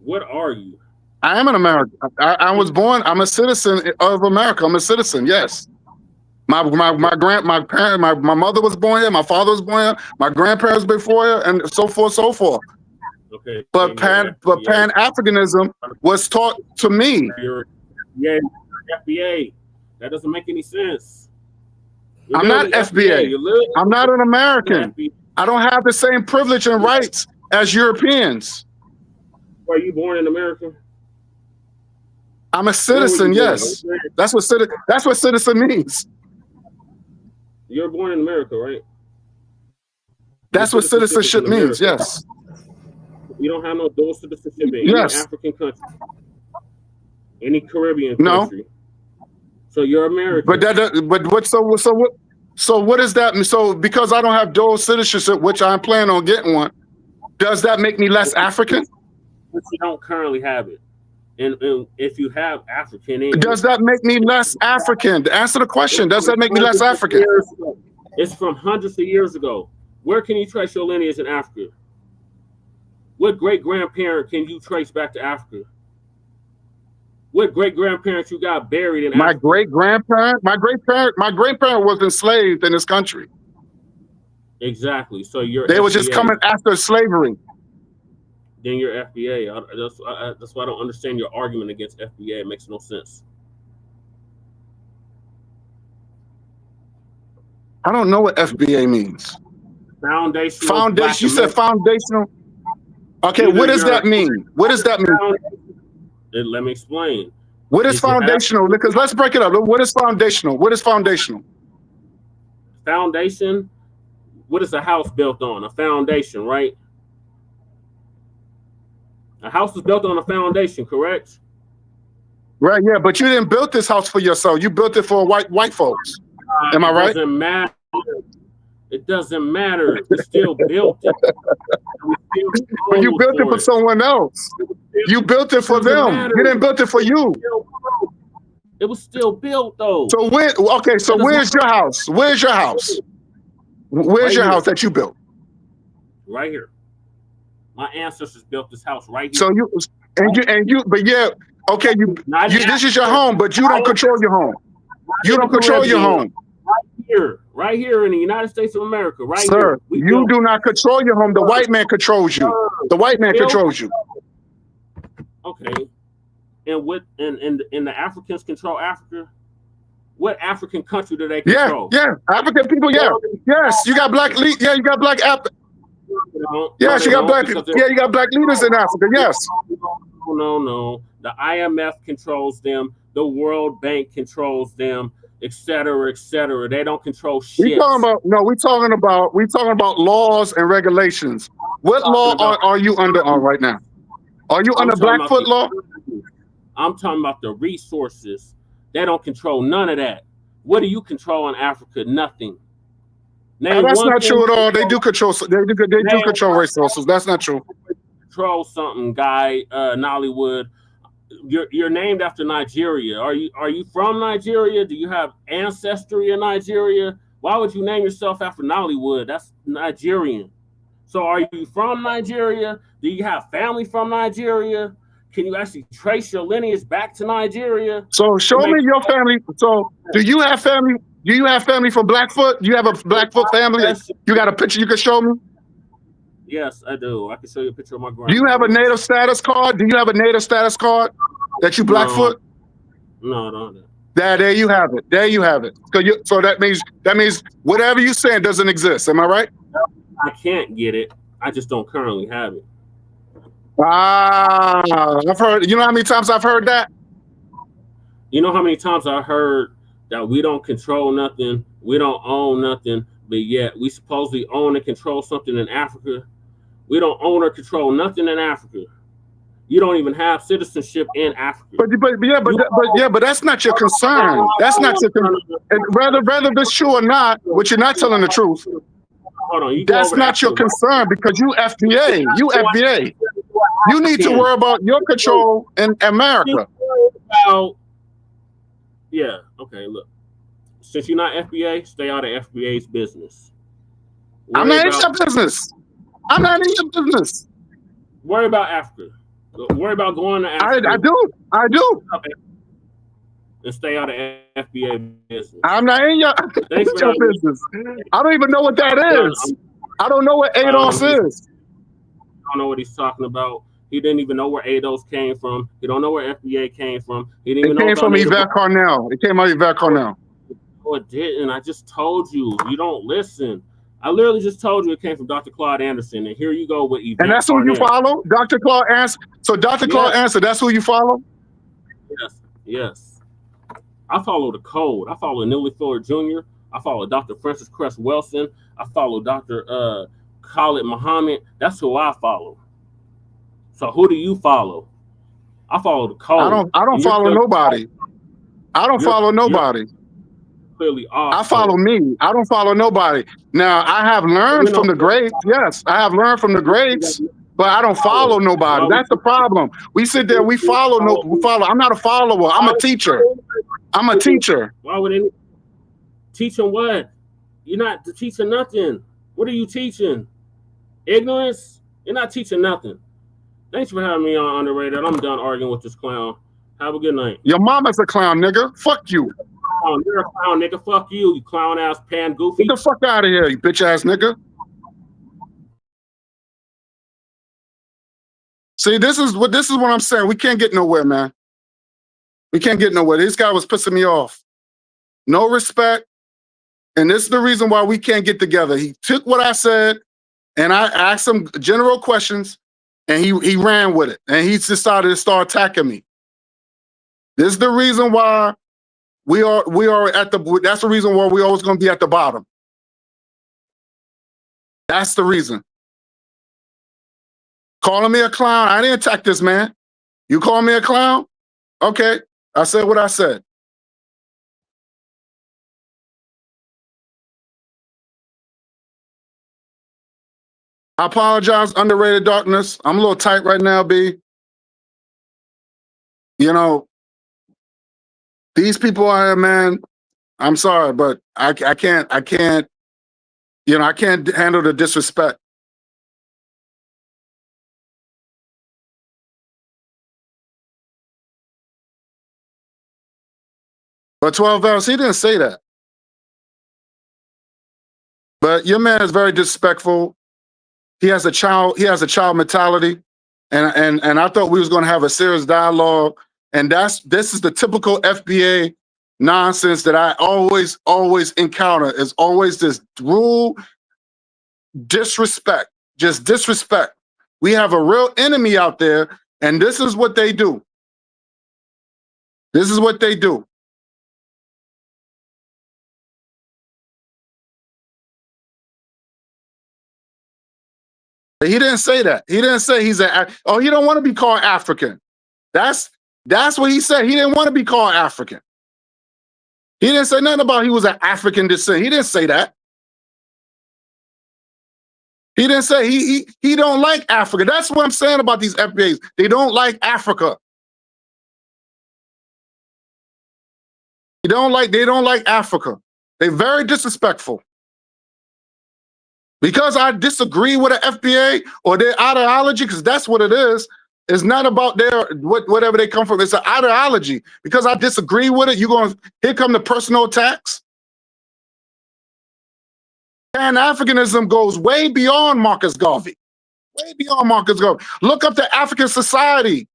what are you? I am an American. I was born. I'm a citizen of America. I'm a citizen. Yes. My mother was born here. My father was born here. My grandparents before here, and so forth. Okay. But Pan-Africanism was taught to me. You're FBA. That doesn't make any sense. I'm not FBA. I'm not an American. I don't have the same privilege and rights as Europeans. Were you born in America? I'm a citizen. Yes, that's what citizen means. You're born in America, right? That's what citizenship means. Yes. You don't have no dual citizenship in any African country, any Caribbean country. No. So you're American. So what does that mean? So because I don't have dual citizenship, which I'm planning on getting one, does that make me less African? But you don't currently have it. And if you have African, does that make me less African? To answer the question, does that make me less African? It's from hundreds of years ago. Where can you trace your lineage in Africa? What great grandparent can you trace back to Africa? What great grandparents you got buried in My Africa? great grandparent was enslaved in this country. Exactly. So you're They FBA. were just coming after slavery. Then you're FBA. That's why I don't understand your argument against FBA. It makes no sense. I don't know what FBA means. Foundation. You said foundational. Okay, what does that mean? What does that mean? Let me explain. What is foundational? Because let's break it up. What is foundational? What is foundational? Foundation. What is a house built on? A foundation, right? A house is built on a foundation, correct? Right, yeah, but you didn't build this house for yourself. You built it for white folks. Am I right? It doesn't matter. It doesn't matter. We still built it. But you built it for someone else. You built it for them. You didn't build it for you. It was still built though. So where's your house? Where's your house? Where's your house that you built? Right here. My ancestors built this house right here. So this is your home, but you don't control your home. You don't control your home. Right here in the United States of America, right Sir, here. You do not control your home. The white man controls you. The white man controls you. Okay. And the Africans control Africa? What African country do they control? Yeah. African people, yeah. Yes, you got black you got black Yes, you got black you got black leaders in Africa, yes. No. The IMF controls them, the World Bank controls them, et cetera, et cetera. They don't control shit. We're talking about laws and regulations. What law are you under on right now? Are you under Blackfoot law? I'm talking about the resources. They don't control none of that. What do you control in Africa? Nothing. That's not true at all. They do control resources. That's not true. Control something, guy. Nollywood. You're named after Nigeria. Are you from Nigeria? Do you have ancestry in Nigeria? Why would you name yourself after Nollywood? That's Nigerian. So are you from Nigeria? Do you have family from Nigeria? Can you actually trace your lineage back to Nigeria? So show me your family. So do you have family? Do you have family from Blackfoot? Do you have a Blackfoot family? You got a picture you can show me? Yes, I do. I can show you a picture of my grandma. Do you have a native status card? Do you have a native status card that you Blackfoot? No, I don't. There you have it. There you have it. So that means whatever you saying doesn't exist. Am I right? I can't get it. I just don't currently have it. I've heard. You know how many times I've heard that? You know how many times I heard that we don't control nothing, we don't own nothing, but yet we supposedly own and control something in Africa. We don't own or control nothing in Africa. You don't even have citizenship in Africa. But that's not your concern. That's not your concern. Whether this true or not, which you're not telling the truth. Hold on, that's not your concern because you FBA. You FBA. You need to worry about your control in America. Yeah. Okay. Look, since you're not FBA, stay out of FBA's business. I'm not in your business. I'm not in your business. Worry about Africa. Worry about going to Africa. I do. And stay out of FBA business. I'm not in your business. I don't even know what that is. I don't know what ADOS is. I don't know what he's talking about. He didn't even know where ADOS came from. He don't know where FBA came from. He didn't even know. It came from Yvette Carnell. It came out of Yvette Carnell. No, it didn't. I just told you. You don't listen. I literally just told you it came from Dr. Claude Anderson, and here you go with Yvette. And that's who you follow, Dr. Claude Anderson. So Dr. Claude Anderson, that's who you follow. Yes. I follow the code. I follow Newly Fuller Jr. I follow Dr. Francis Crest Wilson. I follow Dr. Khalid Muhammad. That's who I follow. So who do you follow? I follow the code. I don't follow nobody. I don't follow nobody. Clearly off. I follow me. I don't follow nobody. Now I have learned from the greats. Yes, I have learned from the greats, but I don't follow nobody. That's the problem. We sit there, we follow. I'm not a follower. I'm a teacher. I'm a teacher. Why would any teaching what? You're not teaching nothing. What are you teaching? Ignorance? You're not teaching nothing. Thanks for having me on Underrated. I'm done arguing with this clown. Have a good night. Your mama's a clown, nigga. Fuck you. Oh, you're a clown, nigga. Fuck you, you clown ass pan goofy. Get the fuck out of here, you bitch ass nigga. See, this is what I'm saying. We can't get nowhere, man. We can't get nowhere. This guy was pissing me off. No respect. And this is the reason why we can't get together. He took what I said and I asked him general questions and he ran with it. And he decided to start attacking me. This is the reason why we are at the, that's the reason why we're always going to be at the bottom. That's the reason. Calling me a clown. I didn't attack this man. You call me a clown? Okay. I said what I said. I apologize, Underrated Darkness. I'm a little tight right now, B. You know, these people out here, man, I'm sorry, but I can't, you know, I can't handle the disrespect. But 12 hours, he didn't say that. But your man is very disrespectful. He has a child mentality. And I thought we was going to have a serious dialogue. And this is the typical FBA nonsense that I always encounter, is always this rule, disrespect, just disrespect. We have a real enemy out there, and this is what they do. This is what they do. He didn't say that. He didn't say he don't want to be called African. That's what he said. He didn't want to be called African. He didn't say nothing about he was an African descent. He didn't say that. He didn't say he don't like Africa. That's what I'm saying about these FBAs. They don't like Africa. They don't like Africa. They're very disrespectful. Because I disagree with the FBA or their ideology, because that's what it is. It's not about their whatever they come from. It's an ideology. Because I disagree with it, here come the personal attacks. Pan-Africanism goes way beyond Marcus Garvey. Way beyond Marcus Garvey. Look up the African Society.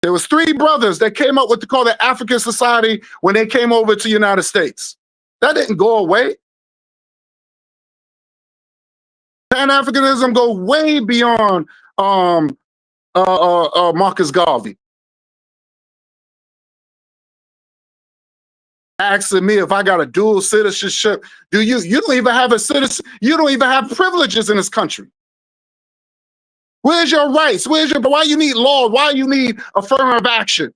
There was 3 brothers that came up with the African Society when they came over to the United States. That didn't go away. Pan-Africanism goes way beyond Marcus Garvey. Asking me if I got a dual citizenship. You don't even have a citizen, you don't even have privileges in this country. Where's your rights? Why you need law? Why you need affirmative action?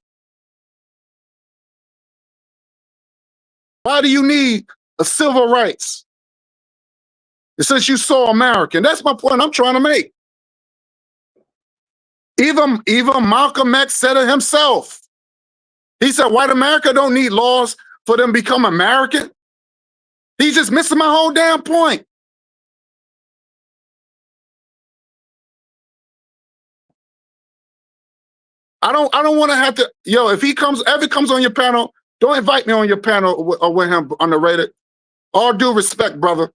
Why do you need a civil rights? It says you so American. That's my point I'm trying to make. Even Malcolm X said it himself. He said, white America don't need laws for them to become American. He's just missing my whole damn point. I don't want to have to, if he ever comes on your panel, don't invite me on your panel or with him Underrated. All due respect, brother.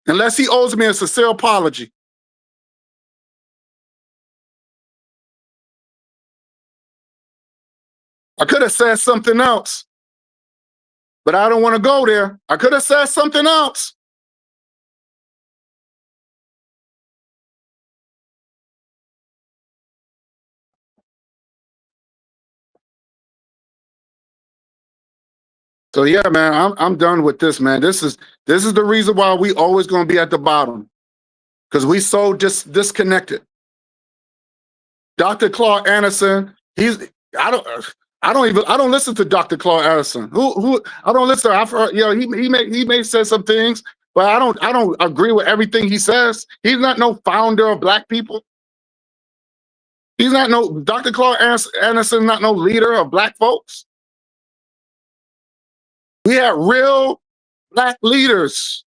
Unless he owes me a sincere apology. I could have said something else, but I don't want to go there. I could have said something else. So yeah, man, I'm done with this, man. This is the reason why we always going to be at the bottom, because we so disconnected. Dr. Clark Anderson, I don't listen to Dr. Clark Anderson. I don't listen to. I've heard, he may say some things, but I don't agree with everything he says. He's not no founder of Black people. He's not no Dr. Clark Anderson, not no leader of Black folks. We had real black leaders.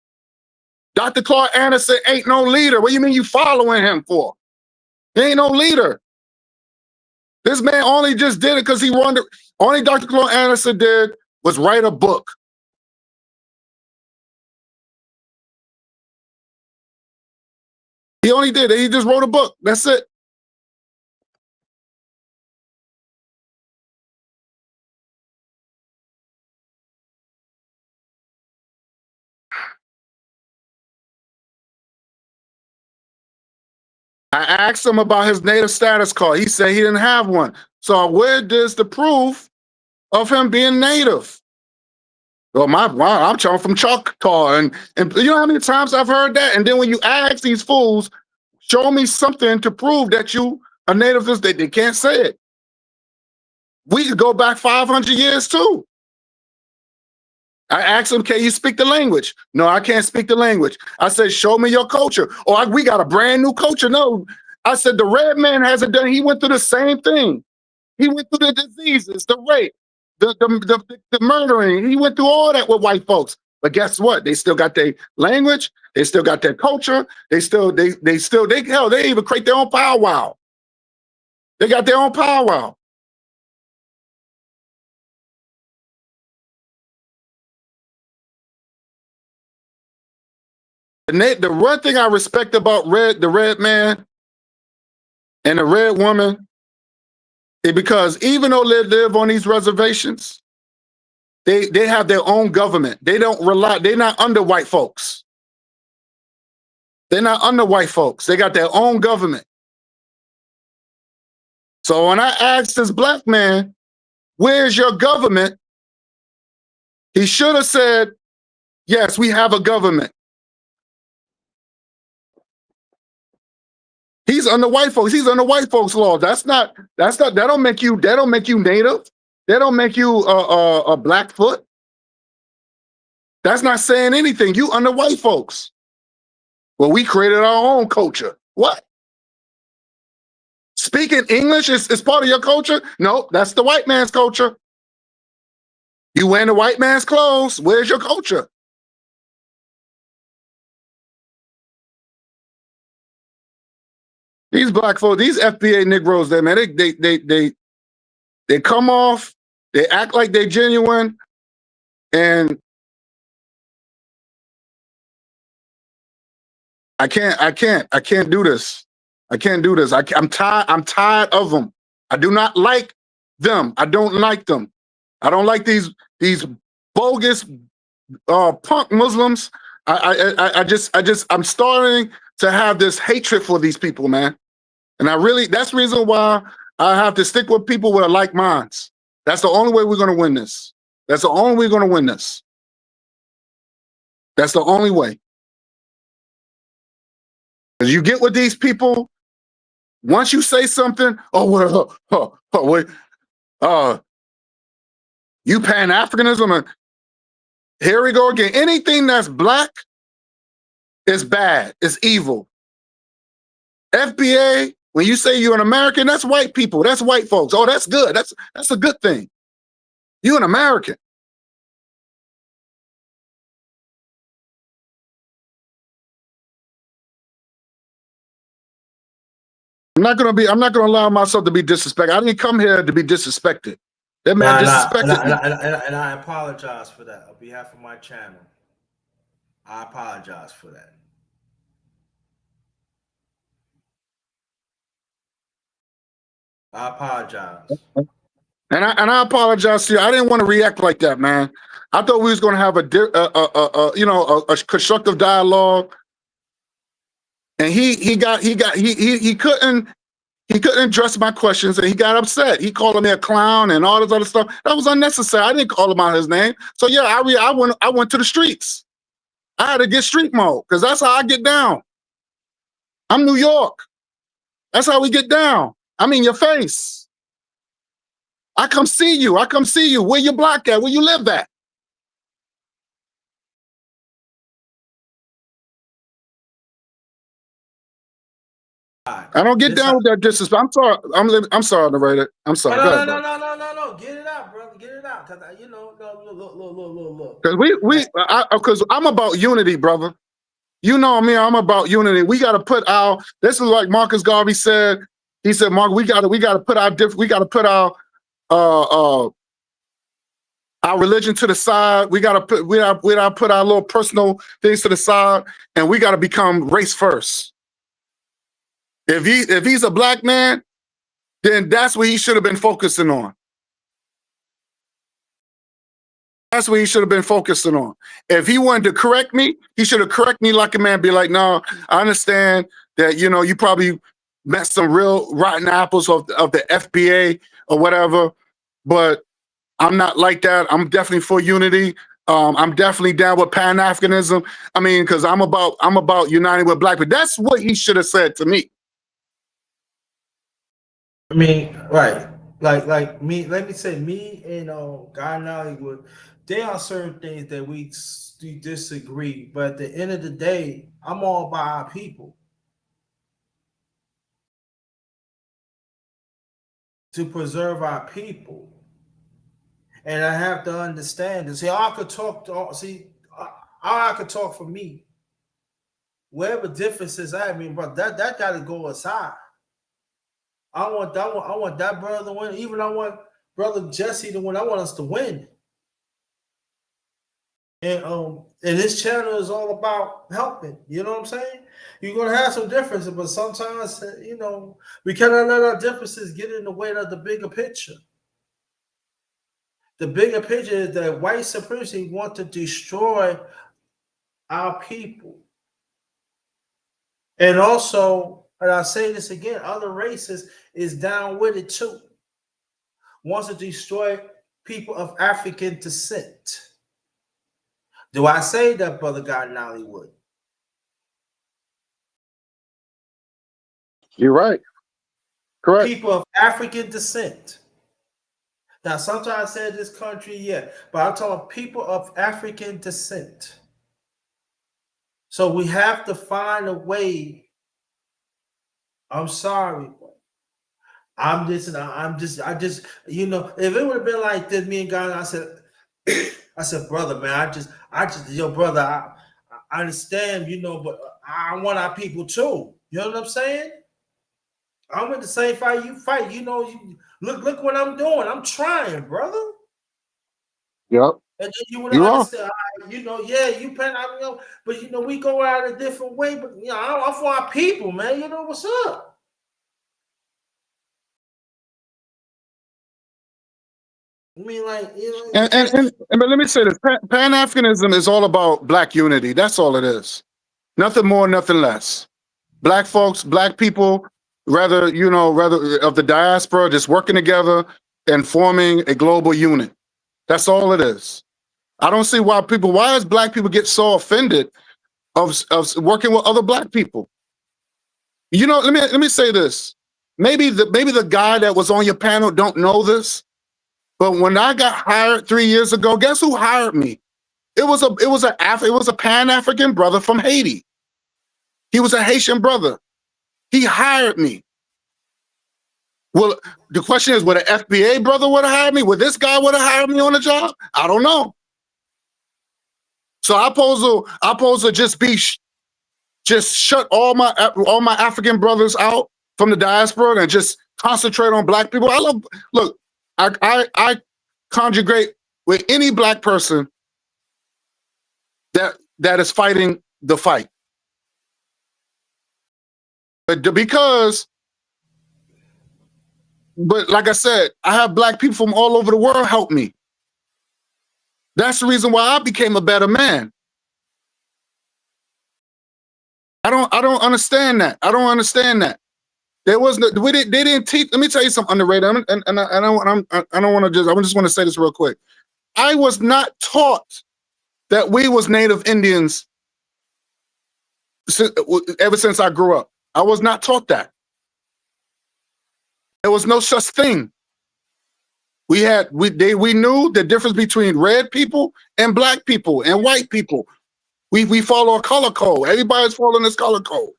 Dr. Claude Anderson ain't no leader. What do you mean you following him for? He ain't no leader. This man only just did it because he wanted. Only Dr. Claude Anderson did was write a book. He only did it. He just wrote a book. That's it. I asked him about his native status card. He said he didn't have one. So where does the proof of him being native? Well, I'm from Choctaw, and you know how many times I've heard that? And then when you ask these fools, show me something to prove that you are native, they can't say it. We could go back 500 years too. I asked him, can you speak the language? No, I can't speak the language. I said, show me your culture. Or we got a brand new culture. No, I said, the red man hasn't done, he went through the same thing. He went through the diseases, the rape, the murdering. He went through all that with white folks. But guess what? They still got their language. They still got their culture. They even create their own powwow. They got their own powwow. The one thing I respect about the red man and the red woman is because even though they live on these reservations, they have their own government. They don't rely, they're not under white folks. They're not under white folks. They got their own government. So when I asked this black man, where's your government? He should have said, yes, we have a government. He's under white folks. He's under white folks' law. That don't make you native. That don't make you a Blackfoot. That's not saying anything. You under white folks. Well, we created our own culture. What? Speaking English is part of your culture? No, that's the white man's culture. You wearing the white man's clothes. Where's your culture? These black folks, these FBA Negroes, there, man, they come off, they act like they're genuine, and I can't do this. I can't do this. I'm tired of them. I do not like them. I don't like them. I don't like these bogus punk Muslims. I'm starting to have this hatred for these people, man. And that's the reason why I have to stick with people with like minds. That's the only way we're going to win this. That's the only way we're going to win this. That's the only way. Because you get with these people, once you say something, you Pan-Africanism, here we go again. Anything that's black is bad, is evil. FBA, when you say you're an American, that's white people, that's white folks. Oh, that's good. That's a good thing. You're an American. I'm not gonna allow myself to be disrespected. I didn't come here to be disrespected. That man disrespected me. And I apologize for that on behalf of my channel. I apologize for that. I apologize. And I apologize to you. I didn't want to react like that, man. I thought we was going to have a constructive dialogue. And he couldn't address my questions, and he got upset. He called me a clown and all this other stuff. That was unnecessary. I didn't call him out his name. So yeah, I went to the streets. I had to get street mode because that's how I get down. I'm New York. That's how we get down. I'm in your face. I come see you. Where you block at? Where you live at? I don't get down with that disrespect. I'm sorry. I'm sorry, narrator. I'm sorry. No. Get it out, brother. Get it out. Cause you know, no, look. Because I'm about unity, brother. You know me, I'm about unity. We got to put our. This is like Marcus Garvey said. He said, Mark, we got to put uh, our religion to the side. We got to put our little personal things to the side, and we got to become race first. If he's a black man, then that's what he should have been focusing on. That's what he should have been focusing on. If he wanted to correct me, he should have corrected me like a man. Be like, no, I understand that, you know, you probably met some real rotten apples of the FBA or whatever, but I'm not like that. I'm definitely for unity. I'm definitely down with Pan-Africanism. I mean, because I'm about uniting with black people. That's what he should have said to me. I mean, right. Like me, let me say, me and Guy and Hollywood, there are certain things that we disagree, but at the end of the day, I'm all about our people. To preserve our people. And I have to understand this. See, I could talk I could talk for me. Whatever differences I mean, but that gotta go aside. I want that brother to win. Even I want brother Jesse to win. I want us to win. And this channel is all about helping. You know what I'm saying? You're gonna have some differences, but sometimes you know we cannot let our differences get in the way of the bigger picture. The bigger picture is that white supremacy want to destroy our people. And also, and I'll say this again, other races is down with it too. Wants to destroy people of African descent. Do I say that, Brother God in Hollywood? You're right. Correct. People of African descent. Now, sometimes I say this country, yeah, but I'm talking people of African descent. So we have to find a way. I'm sorry, but I just, you know, if it would have been like this, me and God, I said, brother, man, yo, brother, I understand, you know, but I want our people too. You know what I'm saying? I'm in the same fight you fight. You know, look what I'm doing. I'm trying, brother. Yep. And then you would understand, you know, yeah, you pen, I know, but you know, we go out a different way. But you know, I'm for our people, man. You know what's up? I mean, like, you know, but let me say this: Pan-Africanism is all about black unity. That's all it is. Nothing more, nothing less. Black folks, black people, rather of the diaspora, just working together and forming a global unit. That's all it is. I don't see why does black people get so offended of working with other black people? You know, let me say this. Maybe the guy that was on your panel don't know this, but when I got hired 3 years ago, guess who hired me? It was a Pan-African brother from Haiti. He was a Haitian brother. He hired me. Well, the question is, would an FBA brother would have hired me? Would this guy would have hired me on the job? I don't know. So I pose to just shut all my African brothers out from the diaspora and just concentrate on black people. I conjugate with any black person that is fighting the fight. But like I said, I have black people from all over the world help me. That's the reason why I became a better man. I don't understand that. I don't understand that. They didn't teach. Let me tell you something underrated. I just want to say this real quick. I was not taught that we was Native Indians ever since I grew up. I was not taught that. There was no such thing. We knew the difference between red people and black people and white people. We follow a color code. Everybody's following this color code.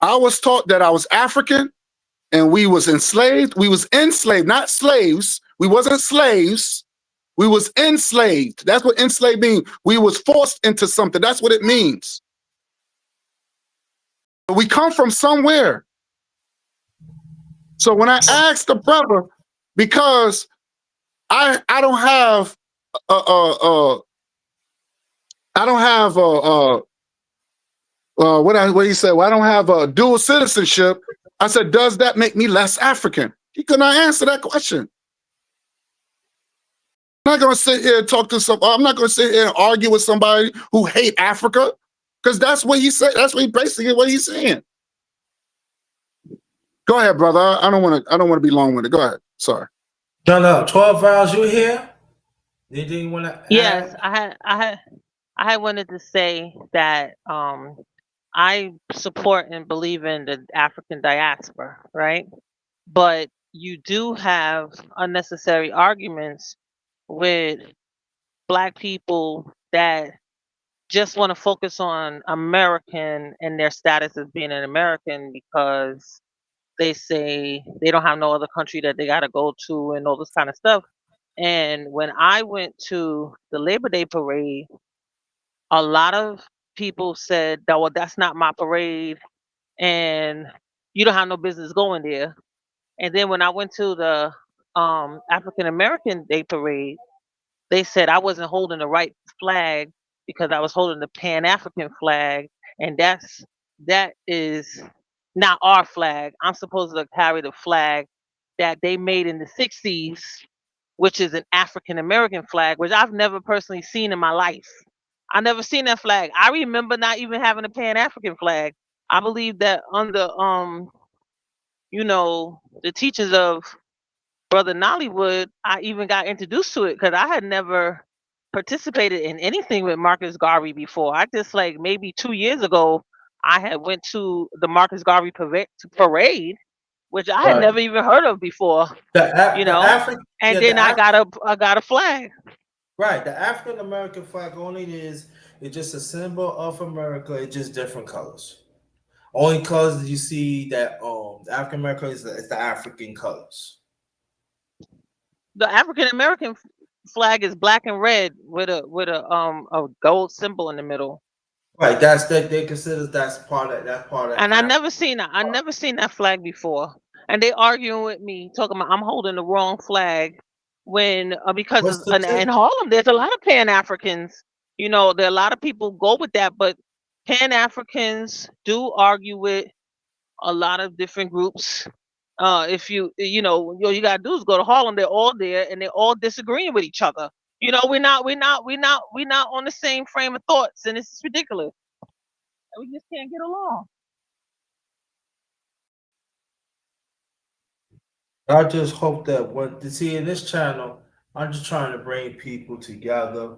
I was taught that I was African and we was enslaved. We was enslaved, not slaves. We wasn't slaves. We was enslaved. That's what enslaved means. We was forced into something. That's what it means. But we come from somewhere. So when I asked the brother, because I don't have what he said. Well, I don't have a dual citizenship. I said, does that make me less African? He could not answer that question. I'm not going to sit here and talk to some. I'm not going to sit here and argue with somebody who hate Africa, because that's what he said. That's what he's saying. Go ahead, brother. I don't want to be long-winded. Go ahead. Sorry. No. 12 Vowels, you here? Anything you want to Yes, add? I had wanted to say that I support and believe in the African diaspora, right? But you do have unnecessary arguments with Black people that just want to focus on American and their status as being an American because they say they don't have no other country that they got to go to and all this kind of stuff. And when I went to the Labor Day parade, a lot of people said that, well, that's not my parade and you don't have no business going there. And then when I went to the African American Day parade, they said I wasn't holding the right flag because I was holding the Pan African flag, and that is not our flag. I'm supposed to carry the flag that they made in the '60s, which is an African American flag, which I've never personally seen in my life. I never seen that flag. I remember not even having a Pan African flag. I believe that under the teachings of Brother Nollywood, I even got introduced to it because I had never participated in anything with Marcus Garvey before. I just like maybe 2 years ago, I had went to the Marcus Garvey parade, which I had Right. never even heard of before, The African, and yeah, then I got a flag. right. The African American flag only it's just a symbol of America. It's just different colors. Only colors you see that the African American is the African colors. The African American flag is black and red with a gold symbol in the middle. Right. That's that they consider that's part of And Africa. I never seen that flag before. And they arguing with me, talking about I'm holding the wrong flag when because What's of, the in tip? Harlem there's a lot of Pan Africans. There are a lot of people go with that, but Pan Africans do argue with a lot of different groups. If you gotta do is go to Harlem, they're all there and they're all disagreeing with each other. We're not on the same frame of thoughts, and it's ridiculous. We just can't get along. I just hope that what to see in this channel, I'm just trying to bring people together,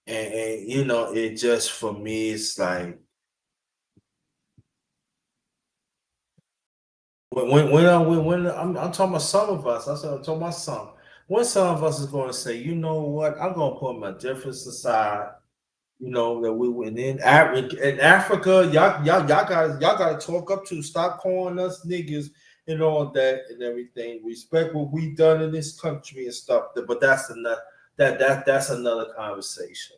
and it just for me, it's like when I'm talking about some of us. I said I'm talking about some. When some of us is going to say, you know what, I'm going to put my difference aside. That we went in Africa, y'all gotta talk up to stop calling us niggas and all that and everything. Respect what we done in this country and stuff. But that's another that's another conversation.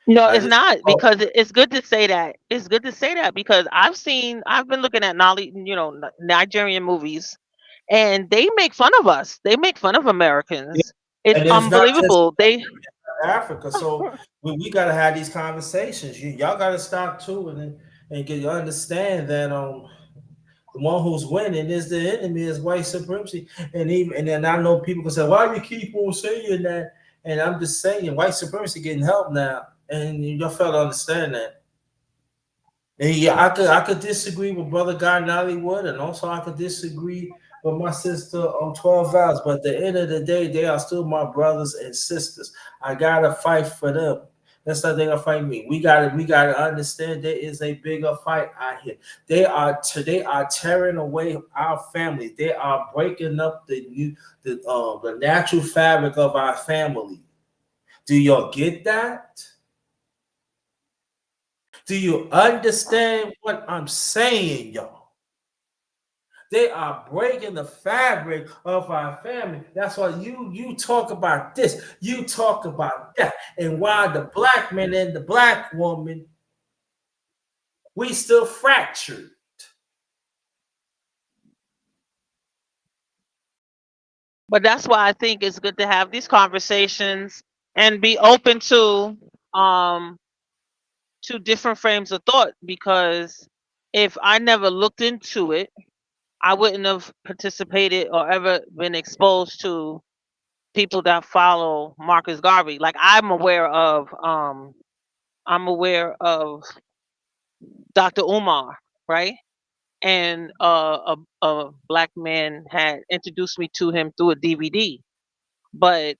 No, I it's just not hope because it's good to say that. It's good to say that because I've been looking at Nigerian movies, and they make fun of us. They make fun of yeah, Americans. It's and it's not just unbelievable. They Africa. So we gotta have these conversations. Y'all gotta stop too and get you understand that the one who's winning is the enemy is white supremacy. And then I know people can say, why you keep on saying that? And I'm just saying white supremacy getting help now. And y'all fail to understand that. And yeah, I could disagree with Brother Guy Nollywood, and also I could disagree with my sister on 12 vows. But at the end of the day, they are still my brothers and sisters. I gotta fight for them. That's not they gonna fight me. We gotta understand there is a bigger fight out here. They are tearing away our family. They are breaking up the natural fabric of our family. Do y'all get that? Do you understand what I'm saying, y'all? They are breaking the fabric of our family. That's why you talk about this, you talk about that, and why the black man and the black woman we still fractured. But that's why I think it's good to have these conversations and be open um to different frames of thought, because if I never looked into it, I wouldn't have participated or ever been exposed to people that follow Marcus Garvey. Like I'm aware of Dr. Umar, right? And a black man had introduced me to him through a DVD, but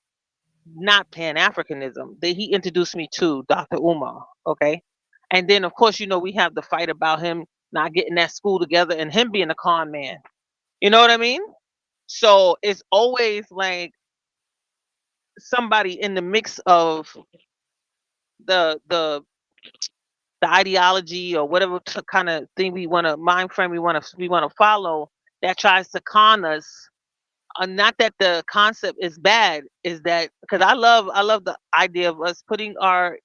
not Pan Africanism. He introduced me to Dr. Umar, okay? And then, of course, we have the fight about him not getting that school together and him being a con man. You know what I mean? So it's always like somebody in the mix of the the the ideology or whatever kind of thing we want to mind frame we want to follow that tries to con us. Not that the concept is bad, is that because I love the idea of us putting our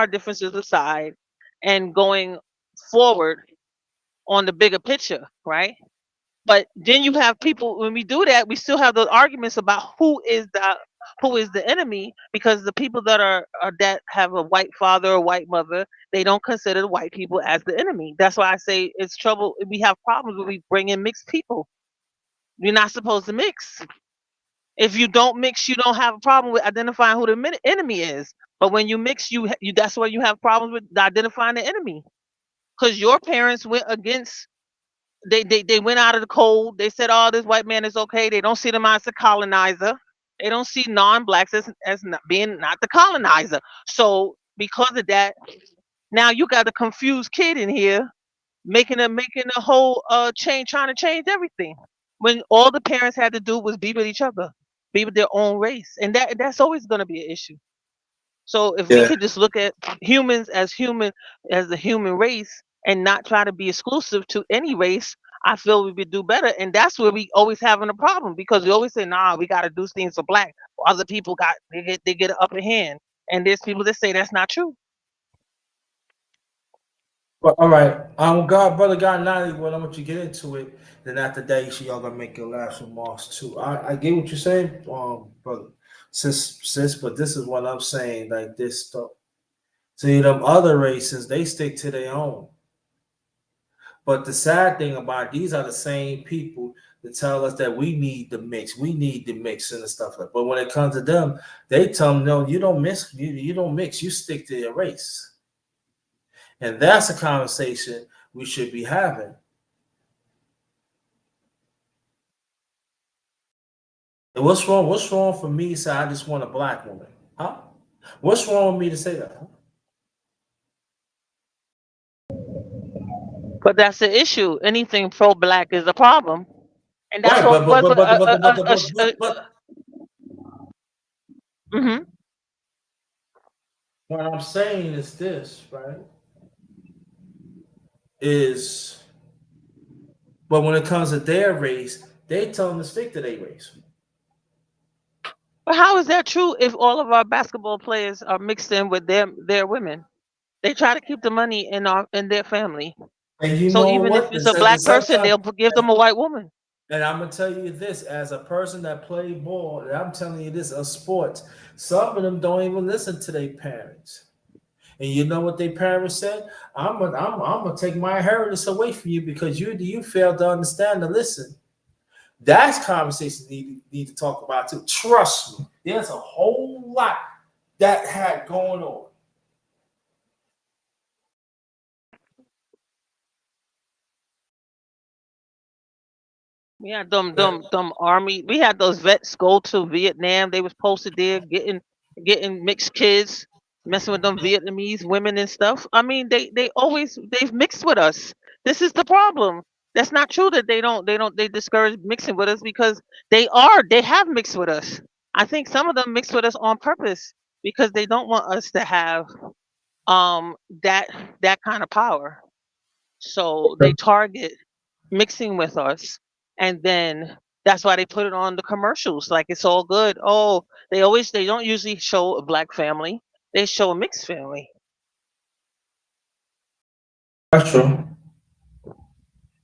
differences aside and going forward on the bigger picture, right? But then you have people, when we do that, we still have those arguments about who is the enemy, because the people that have a white father or white mother, they don't consider white people as the enemy. That's why I say it's trouble. We have problems when we bring in mixed people. You're not supposed to mix. If you don't mix, you don't have a problem with identifying who the enemy is. But when you mix, you that's where you have problems with identifying the enemy, because your parents went against. They went out of the cold. They said, "Oh, this white man is okay." They don't see them as a colonizer. They don't see non-blacks as not being not the colonizer. So because of that, now you got a confused kid in here making a whole change, trying to change everything, when all the parents had to do was be with each other, be with their own race, and that's always going to be an issue. So if we Yeah. could just look at humans as the human race and not try to be exclusive to any race, I feel we would do better. And that's where we always having a problem, because we always say, "Nah, we got to do things for black." Other people they get an upper hand, and there's people that say that's not true. Well, all right. God, brother, God, now when I want you to get into it, then after that, y'all gonna make your last remarks too. I get what you're saying, brother, sis, but this is what I'm saying. Like this stuff. See, them other races, they stick to their own. But the sad thing about it, these are the same people that tell us that we need the mix and the stuff like. But when it comes to them, they tell them, no, you don't mix, you don't mix, you stick to your race, and that's a conversation we should be having. And what's wrong? What's wrong for me to say I just want a black woman? Huh? What's wrong with me to say that? Huh? But that's the issue. Anything pro-black is a problem, and that's Right, what. Mhm. what I'm saying is this, right? Is but when it comes to their race, they tell them to stick to their race. But how is that true if all of our basketball players are mixed in with their women? They try to keep the money in their family. And you So know even if what? it's a black person, Sometimes, they'll give them a white woman. and I'm gonna tell you this as a person that played ball, and I'm telling you this of sports. Some of them don't even listen to their parents. And you know what their parents said? I'm gonna take my inheritance away from you because you failed to understand and listen. That's conversations need to talk about too. Trust me, there's a whole lot that had going on. We had them army. We had those vets go to Vietnam. They was posted there getting mixed kids, messing with them Vietnamese women and stuff. I mean, they've mixed with us. This is the problem. That's not true that they discourage mixing with us, because they have mixed with us. I think some of them mixed with us on purpose because they don't want us to have um that that kind of power. So they target mixing with us. and then that's why they put it on the commercials. Like it's all good. Oh, they don't usually show a black family. They show a mixed family. That's true.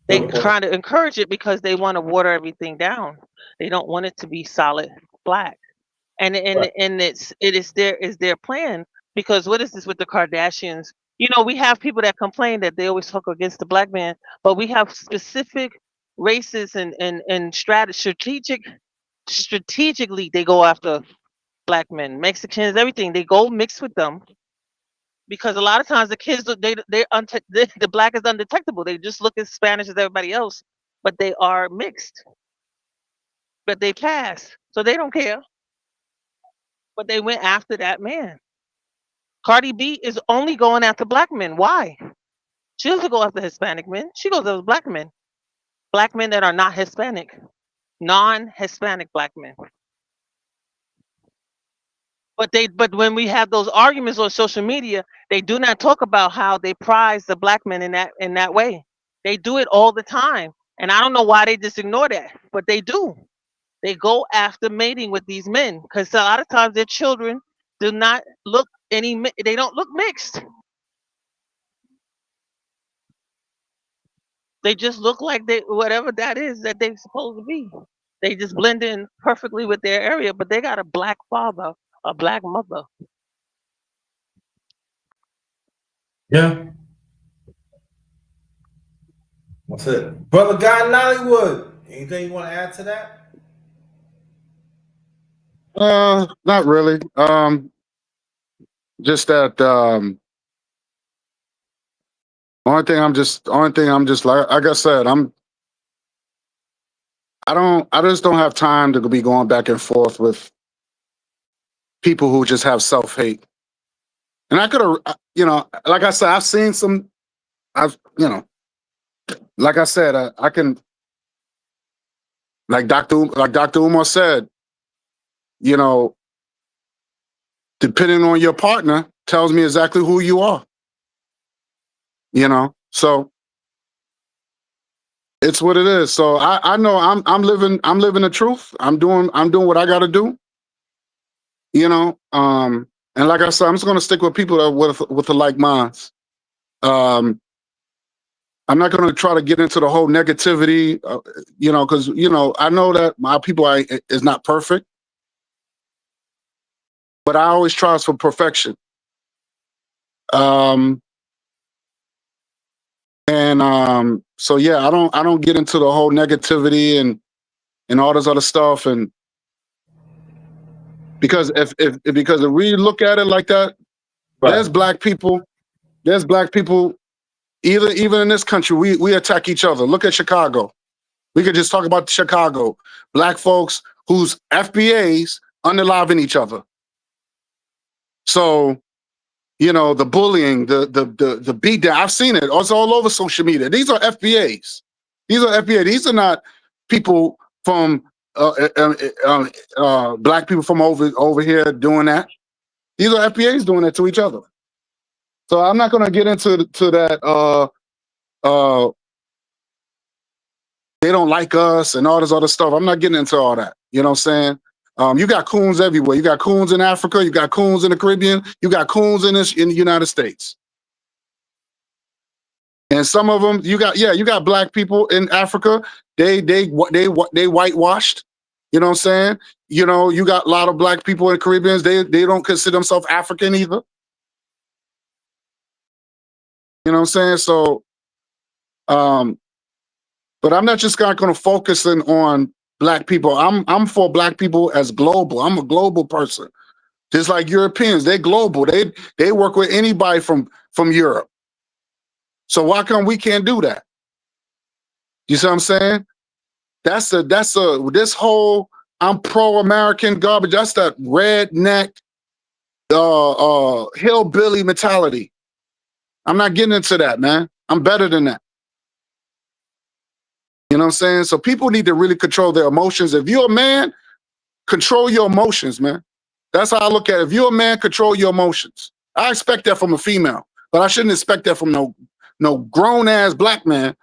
They Good point. trying to encourage it because they want to water everything down. They don't want it to be solid black. Right. And it is their plan, because what is this with the Kardashians? You know, we have people that complain that they always talk against the black man, but we have specific races and strategically they go after black men, Mexicans, everything. They go mix with them because a lot of times the kids the black is undetectable. They just look as Spanish as everybody else, but they are mixed, but they pass, so they don't care. But they went after that man. Cardi B is only going after black men. Why? She doesn't go after Hispanic men. She goes after black men that are not Hispanic, non-Hispanic black men. But when we have those arguments on social media, they do not talk about how they prize the black men in that way. They do it all the time, and I don't know why they just ignore that, but they do. They go after mating with these men because a lot of times their children do not look they don't look mixed. They just look like they whatever that is that they're supposed to be. They just blend in perfectly with their area, but they got a black father, a black mother. Yeah. That's it. Brother Guy in Nollywood. Anything you want to add to that? Not really. Just that only thing I'm just like I said, I just don't have time to be going back and forth with people who just have self-hate. And I could have, like I said, I've seen some, like I said, I can, like Dr. Umar said, you know, depending on your partner tells me exactly who you are, so it's what it is. So I know I'm living the truth. I'm doing what I got to do, and like I said, I'm just going to stick with people that with the like minds. I'm not going to try to get into the whole negativity, because I know that my people is not perfect, but I always try for perfection. So yeah, I don't get into the whole negativity and all this other stuff, and because if we look at it like that, Right. there's black people even in this country, we attack each other. Look at Chicago. We could just talk about Chicago. Black folks whose FBAs unaliving each other. So, the bullying, the beat down. I've seen it. It's all over social media. These are FBAs. These are not people from black people from over here doing that. These are FBAs doing that to each other. So I'm not going to get into that. They don't like us and all this other stuff. I'm not getting into all that. You know what I'm saying? You got coons everywhere. You got coons in Africa. You got coons in the Caribbean. You got coons in the United States. And some of them, you got black people in Africa. They whitewashed. You know what I'm saying? You got a lot of black people in the Caribbean. They don't consider themselves African either. You know what I'm saying? So, but I'm not just going to focus on black people. I'm for black people as global. I'm a global person. Just like Europeans, they're global. They work with anybody from Europe. So why come we can't do that? You see what I'm saying? That's this whole I'm pro-American garbage. That's that redneck hillbilly mentality. I'm not getting into that, man. I'm better than that. You know what I'm saying? So people need to really control their emotions. If you're a man, control your emotions, man. That's how I look at it. If you're a man, control your emotions. I expect that from a female, but I shouldn't expect that from no grown ass black man.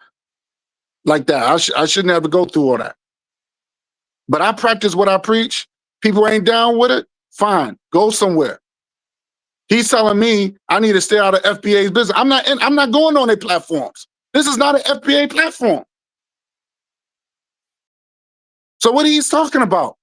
like that. I shouldn't have to go through all that. But I practice what I preach. People ain't down with it. Fine, go somewhere. He's telling me I need to stay out of FBA's business. I'm not going on their platforms. This is not an FBA platform. So what are you talking about?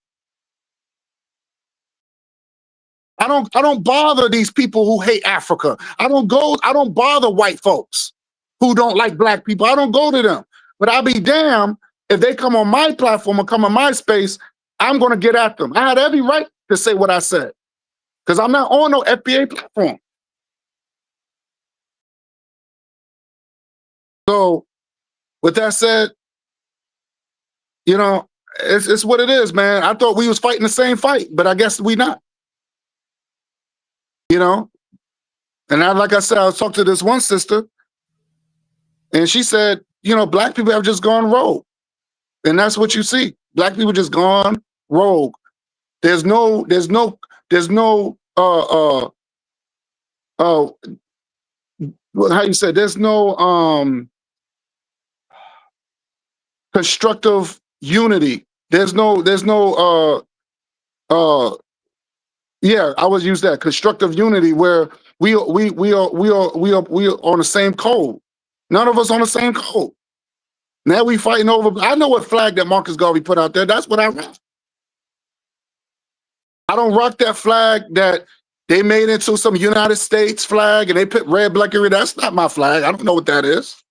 I don't bother these people who hate Africa. I don't bother white folks who don't like black people. I don't go to them. But I'll be damned if they come on my platform or come on my space, I'm gonna get at them. I had every right to say what I said. Because I'm not on no FBA platform. So with that said, you know, it's what it is, man. I thought we was fighting the same fight, but I guess we not. You know? And like I said, I was talking to this one sister, and she said, you know, black people have just gone rogue. And that's what you see. Black people just gone rogue. There's no how you say, there's no constructive unity. There's no yeah, I would use that constructive unity where we are on the same code. None of us on the same code. Now we fighting over. I know what flag that Marcus Garvey put out there. That's what I rock. I don't rock that flag that they made into some United States flag and they put red, black, and red. That's not my flag. I don't know what that is.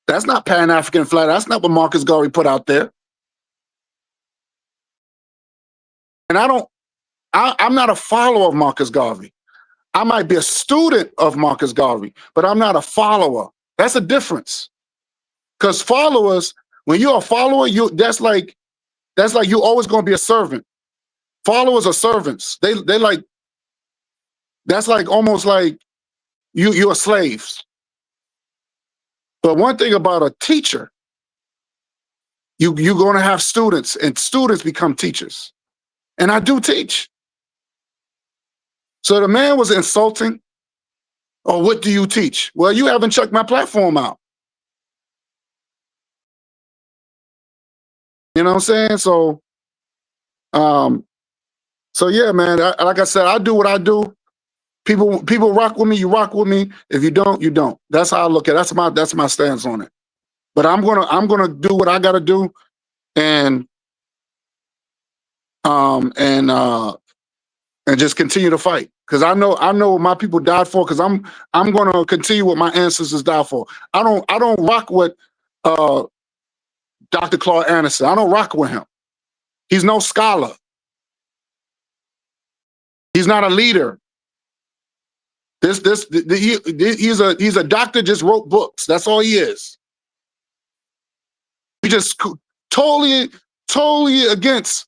That's not Pan-African flag. That's not what Marcus Garvey put out there. And I'm not a follower of Marcus Garvey. I might be a student of Marcus Garvey, but I'm not a follower. That's a difference. Because followers, when you're a follower, that's like you're always going to be a servant. Followers are servants. They like, that's like almost like you're slaves. But one thing about a teacher, you're going to have students, and students become teachers. And I do teach. So the man was insulting. Oh, what do you teach? Well, you haven't checked my platform out. You know what I'm saying? So yeah, man. Like I said, I do what I do. People rock with me. You rock with me. If you don't, you don't. That's how I look at it. That's my stance on it. But I'm gonna do what I gotta do, and just continue to fight. Because I know what my people died for. Because I'm gonna continue what my ancestors died for. I don't rock with Dr. Claude Anderson. I don't rock with him. He's no scholar. He's not a leader. He's a doctor, just wrote books. That's all he is. He just totally against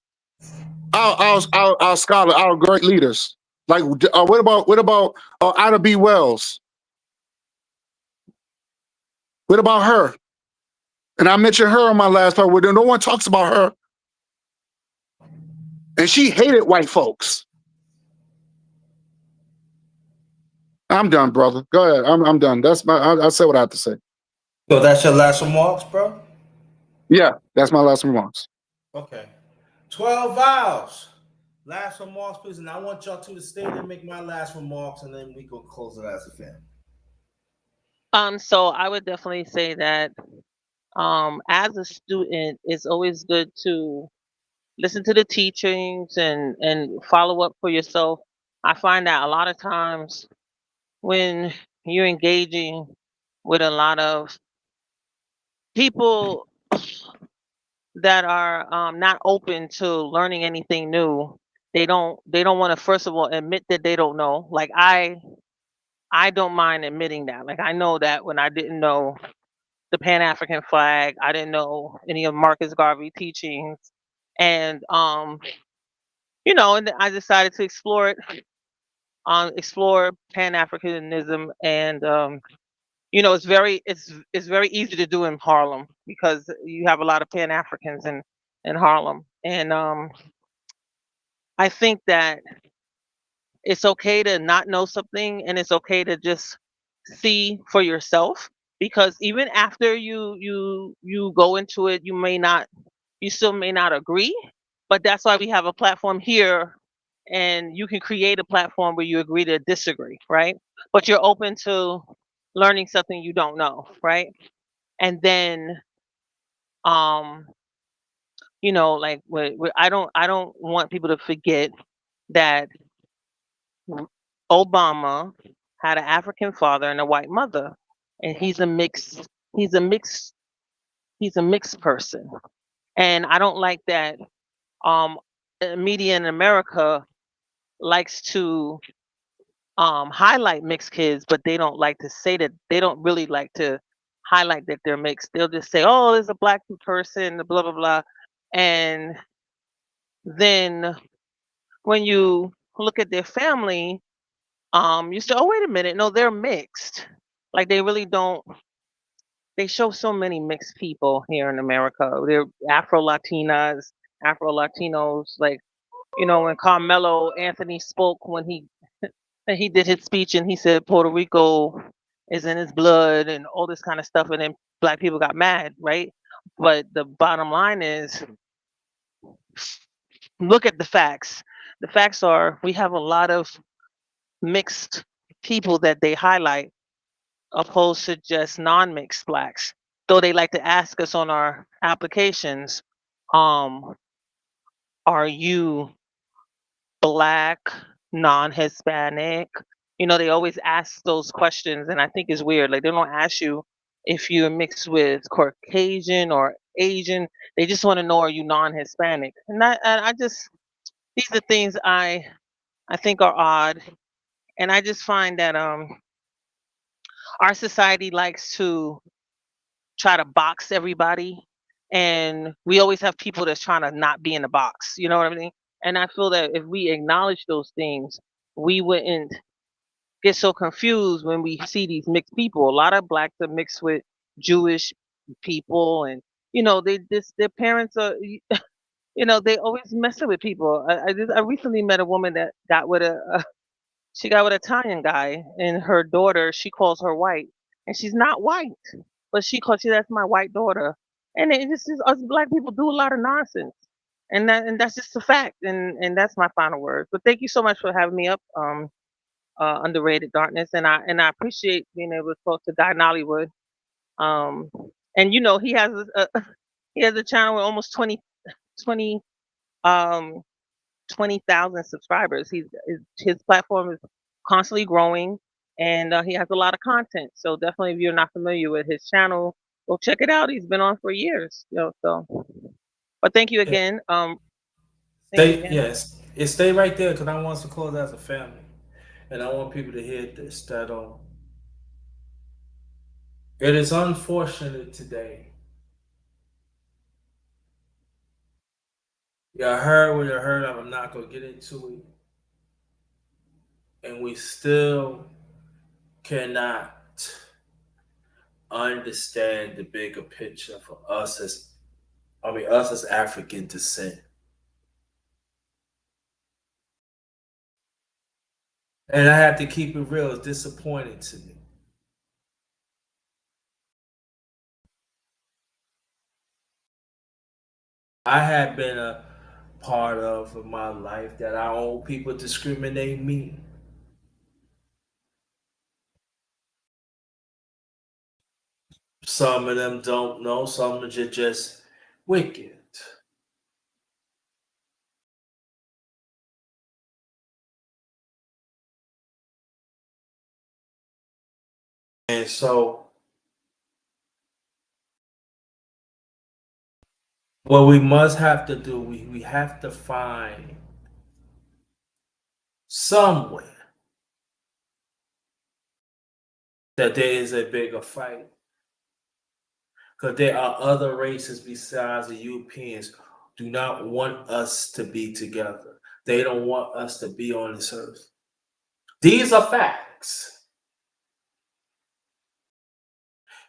our scholar, our great leaders. Like, what about Ida B. Wells? What about her? And I mentioned her on my last part where no one talks about her. And she hated white folks. I'm done, brother. Go ahead. I'm done. I say what I have to say. So that's your last remarks, bro? Yeah, that's my last remarks. Okay. 12 vows. Last remarks, please. And I want y'all two to stay there and make my last remarks, and then we go close it as a family. So I would definitely say that as a student, it's always good to listen to the teachings and follow up for yourself. I find that a lot of times when you're engaging with a lot of people that are not open to learning anything new, they don't want to, first of all, admit that they don't know. Like I don't mind admitting that. Like, I know that when I didn't know the Pan-African flag, I didn't know any of Marcus Garvey teachings, and and I decided to explore it, explore Pan-Africanism, and it's very easy to do in Harlem because you have a lot of Pan-Africans in Harlem, and I think that it's okay to not know something, and it's okay to just see for yourself. because even after you go into it, you still may not agree, but that's why we have a platform here, and you can create a platform where you agree to disagree, right? But you're open to learning something you don't know, right? And then um like I don't want people to forget that Obama had an African father and a white mother, and he's a mixed he's a mixed person. And I don't like that um media in America likes to highlight mixed kids, but they don't like to say that. They don't really like to highlight that they're mixed. They'll just say, "Oh, there's a black person," blah blah blah. And then when you look at their family, you say, "Oh, wait a minute, no, they're mixed." Like they really don't. They show so many mixed people here in America. They're Afro Latinas, Afro Latinos. Like when Carmelo Anthony spoke when he did his speech, and he said Puerto Rico is in his blood and all this kind of stuff, and then black people got mad, right? But the bottom line is, look at the facts. The facts are we have a lot of mixed people that they highlight, opposed to just non-mixed blacks. Though they like to ask us on our applications, um, are you black, non-Hispanic? They always ask those questions, and I think it's weird. Like they don't ask you if you're mixed with Caucasian or Asian. They just want to know, are you non-Hispanic? And I just these are things I think are odd, and I just find that our society likes to try to box everybody, and we always have people that's trying to not be in the box. You know what I mean? And I feel that if we acknowledge those things, we wouldn't get so confused when we see these mixed people. A lot of blacks are mixed with Jewish people, and their parents are they always messing with people. I recently met a woman that got with she got with an Italian guy, and her daughter, she calls her white, and she's not white, but she that's my white daughter. And it just is, us black people do a lot of nonsense, and that's just a fact. And that's my final word. But thank you so much for having me up, underrated darkness, and I appreciate being able to talk to Guy Nollywood. Um, and he has he has a channel with almost 20 um 20,000 subscribers. His platform is constantly growing, and he has a lot of content. So definitely, if you're not familiar with his channel, go check it out. He's been on for years. So. But thank you Yeah. again. Thank you Stay, again. yes, stay right there because I want us to close as a family, and I want people to hear this. That it is unfortunate today. Yeah, I heard what I heard. I'm not gonna get into it, and we still cannot understand the bigger picture for us as African descent. And I have to keep it real. It's disappointing to me. I have been a part of my life that our own people discriminate me. Some of them don't know. Some of them are just wicked. And so, what we must have to do, we have to find somewhere that there is a bigger fight. Because there are other races besides the Europeans do not want us to be together. They don't want us to be on this earth. These are facts.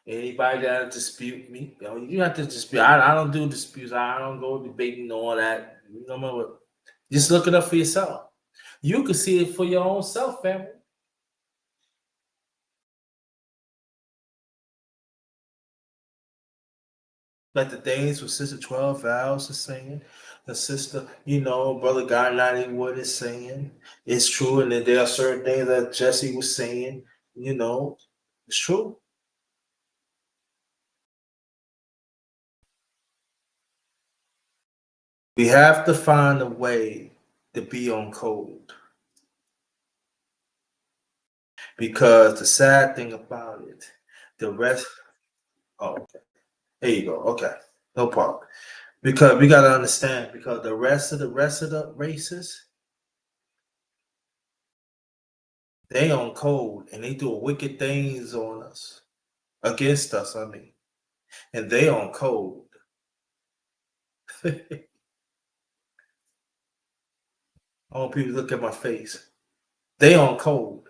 Anybody that dispute me, you have to dispute. I don't do disputes. I don't go debating all that. You know what? Just look it up for yourself. You can see it for your own self, family. Like the things with Sister 12 Vows is saying, the sister, Brother God 91 is saying, it's true. And then there are certain things that Jesse was saying, it's true. We have to find a way to be on code. Because the sad thing about it, the rest, oh, okay. There you go. Okay. No problem. Because we gotta understand, because the rest of the races, they on code and they do wicked things on us, against us, I mean. And they on code. I want people to look at my face. They on code.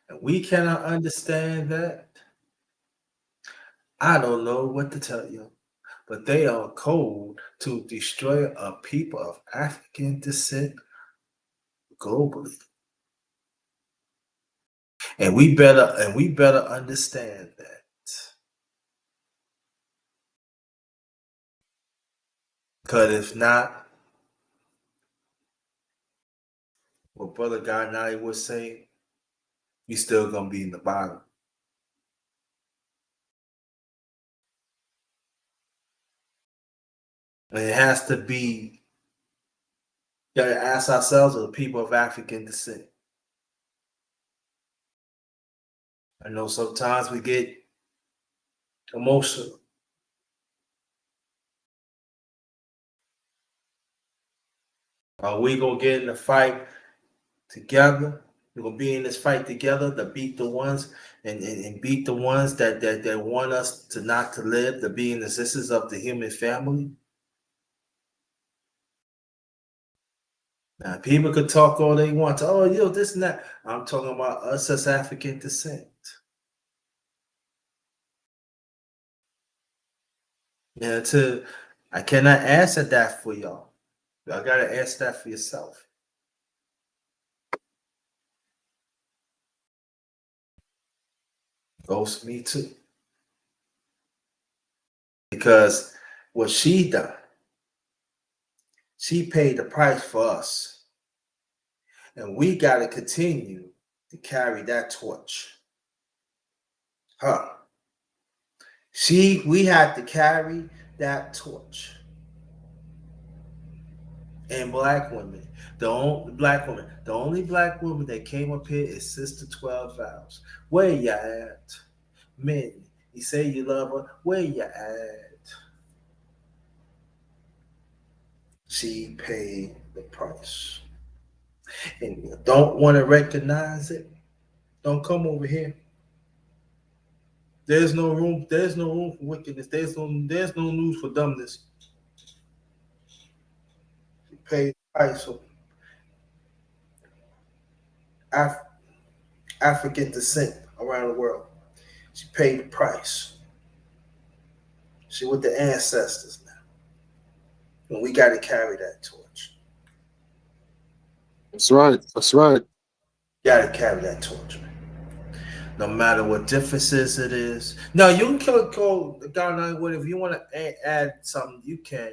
And we cannot understand that. I don't know what to tell you. But they are code to destroy a people of African descent globally. And we better understand that. Because if not, what Brother God Nai was saying, we still gonna be in the bottom. And it has to be, you gotta ask ourselves, as the people of African descent. I know sometimes we get emotional. Are we gonna get in the fight together? We're gonna be in this fight together to beat the ones and beat the ones that want us to not to live, to be in the existence of the human family. Now people could talk all they want to, this and that. I'm talking about us as African descent. Yeah, I cannot answer that for y'all. Y'all gotta answer that for yourself. Goes to me too. Because what she done, she paid the price for us. And we gotta continue to carry that torch. We had to carry that torch. And black women, the only black woman that came up here is Sister 12 Vows. Where you at? Men, you say you love her. Where you at? She paid the price. And you don't want to recognize it, don't come over here. There's no room for wickedness. There's no news for dumbness. She paid the price for African descent around the world. She paid the price. She with the ancestors now. And we got to carry that torch. That's right. That's right. Got to carry that torch, man. No matter what differences it is. Now, you can call the guy now. If you want to add something, you can.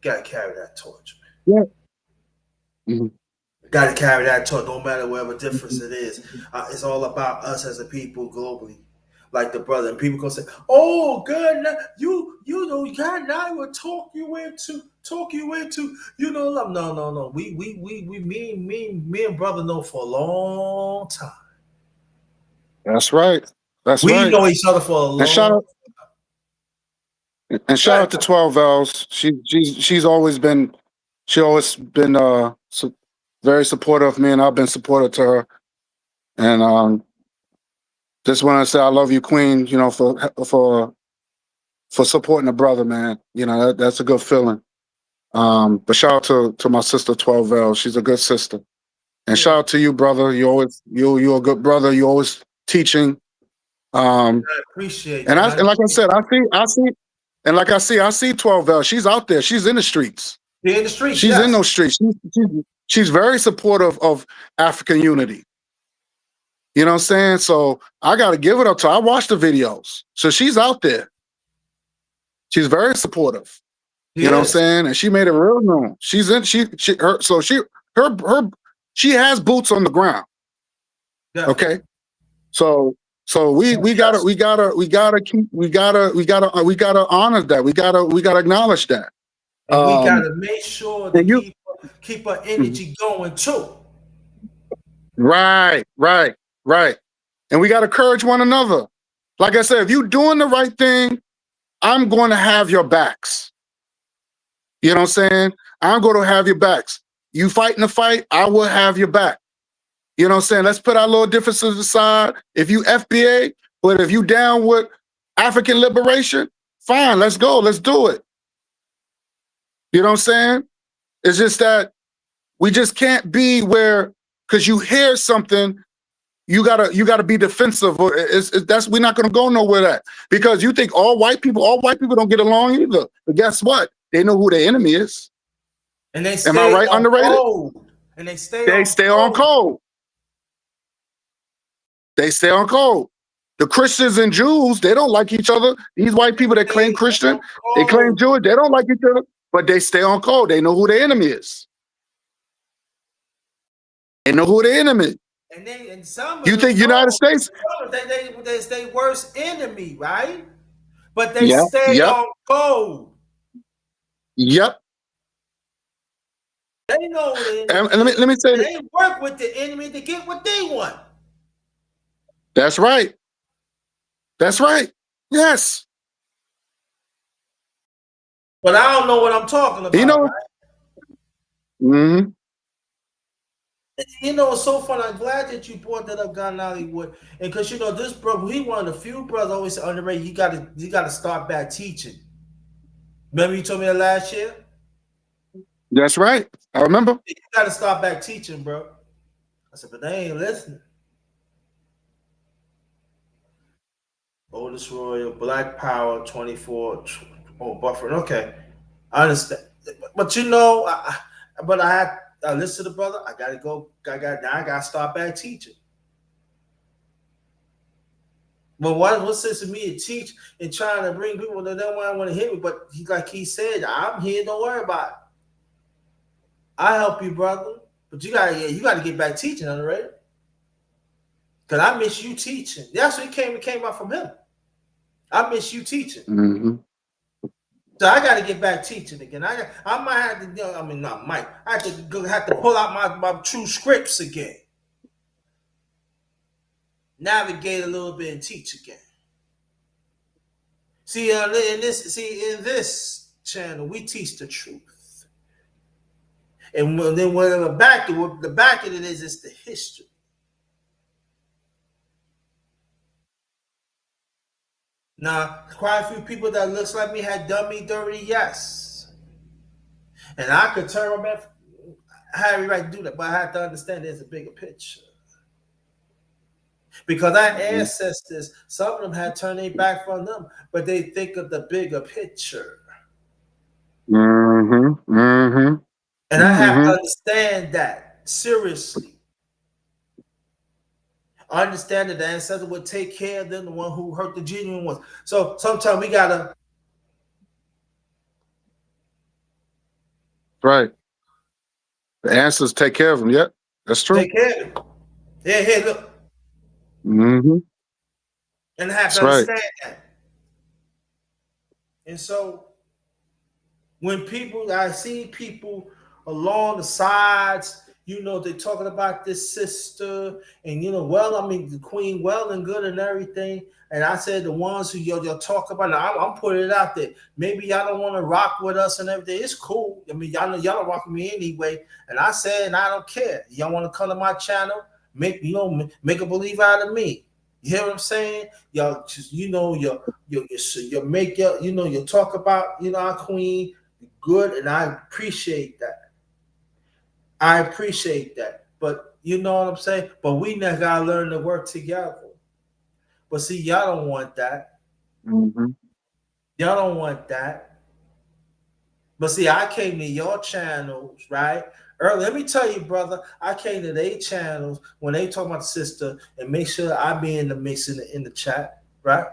Got to carry that torch, man. Yeah. Mm-hmm. Got to carry that torch, no matter whatever difference it is. It's all about us as a people globally. Like the brother, and people gonna say, "Oh, good, you know, God now will talk you into, no. Me and brother know for a long time. That's right. That's we right. know each other for a long time. And shout out to 12 Vals. She's always been very supportive of me, and I've been supportive to her. And just want to say I love you, Queen. You know, for supporting a brother, man. You know that's a good feeling. But shout out to my sister 12 Vals. She's a good sister. And shout out to you, brother. You're a good brother. You're always teaching. I appreciate and that. And like I said, I see 12 Vals. She's out there. She's in the streets. In the streets. She's in those streets. She's very supportive of African unity. You know what I'm saying? So I got to give it up to her. I watch the videos. So she's out there. She's very supportive. You know what I'm Yes. saying? And she made it real known. She's in she her so she has boots on the ground. Yeah. Okay. So we gotta honor that. We gotta acknowledge that. And we gotta make sure to and you keep our energy going too. right. And we gotta encourage one another. Like I said, if you're doing the right thing, I'm going to have your backs. You know what I'm saying? I'm going to have your backs. You fighting the fight, I will have your back. You know what I'm saying? Let's put our little differences aside. If you FBA, but if you down with African liberation, fine, let's go. Let's do it. You know what I'm saying? It's just that we just can't be where, because you hear something, you gotta be defensive. Or that's we're not gonna go nowhere at, because you think all white people don't get along either. But guess what? They know who their enemy is. And they Am I right? Underrated. Code. And they stay on code. They stay on code. The Christians and Jews, they don't like each other. These white people that claim Christian, they claim Jewish, they don't like each other, but they stay on code. They know who their enemy is. They know who their enemy is. And some you think United States? They stay worst enemy, right? But they stay on code. Yep. They know the enemy. And let me say they work with the enemy to get what they want. That's right. That's right. Yes. But I don't know what I'm talking about. You know. Right? Mm-hmm. You know, it's so funny. I'm glad that you brought that up, God Hollywood. And because this brother, he one of the few brothers always said underrated. You gotta start back teaching. Remember you told me that last year? That's right. I remember. You gotta start back teaching, bro. I said, but they ain't listening. Oldest Royal, Black Power, 24. Oh, Buffering. Okay, I understand. But I listen to the brother. I gotta go. I gotta start back teaching. But what's sense of me to teach and trying to bring people that don't want to hear me? But like he said, I'm here. Don't worry about it. I help you, brother. But you gotta get back teaching, right? Because I miss you teaching. That's what came out from him. I miss you teaching. Mm-hmm. So I got to get back teaching again. I might have to. I have to pull out my true scripts again. Navigate a little bit and teach again. See, in this channel, we teach the truth, and then the back of it is the history. Now, quite a few people that looks like me had done me dirty, yes. And I could turn my back. I had every right to do that, but I have to understand there's a bigger picture. Because our ancestors, some of them had turned their back from them, but they think of the bigger picture. Mm-hmm. Mm-hmm. And I have to understand that seriously. I understand that the ancestor would take care of them, the one who hurt the genuine ones. So sometimes we gotta. Right. The ancestors take care of them. Yep, that's true. Take care of them. Yeah, look. Mm-hmm. And I have to understand that. And so when I see people along the sides, they're talking about this sister, and the queen, well and good and everything. And I said the ones who y'all talk about, I'm putting it out there.Maybe y'all don't want to rock with us and everything. It's cool. I mean, y'all know y'all don't rock with me anyway. And I said, and I don't care. Y'all want to come to my channel, make a believe out of me. You hear what I'm saying? Y'all just, you make you talk about, our queen good, and I appreciate that. But you know what I'm saying? But we now gotta learn to work together. But see, y'all don't want that. Mm-hmm. Y'all don't want that. But see, I came to your channels, right? Early, let me tell you, brother, I came to their channels when they talk about the sister and make sure I be in the mix in the chat, right?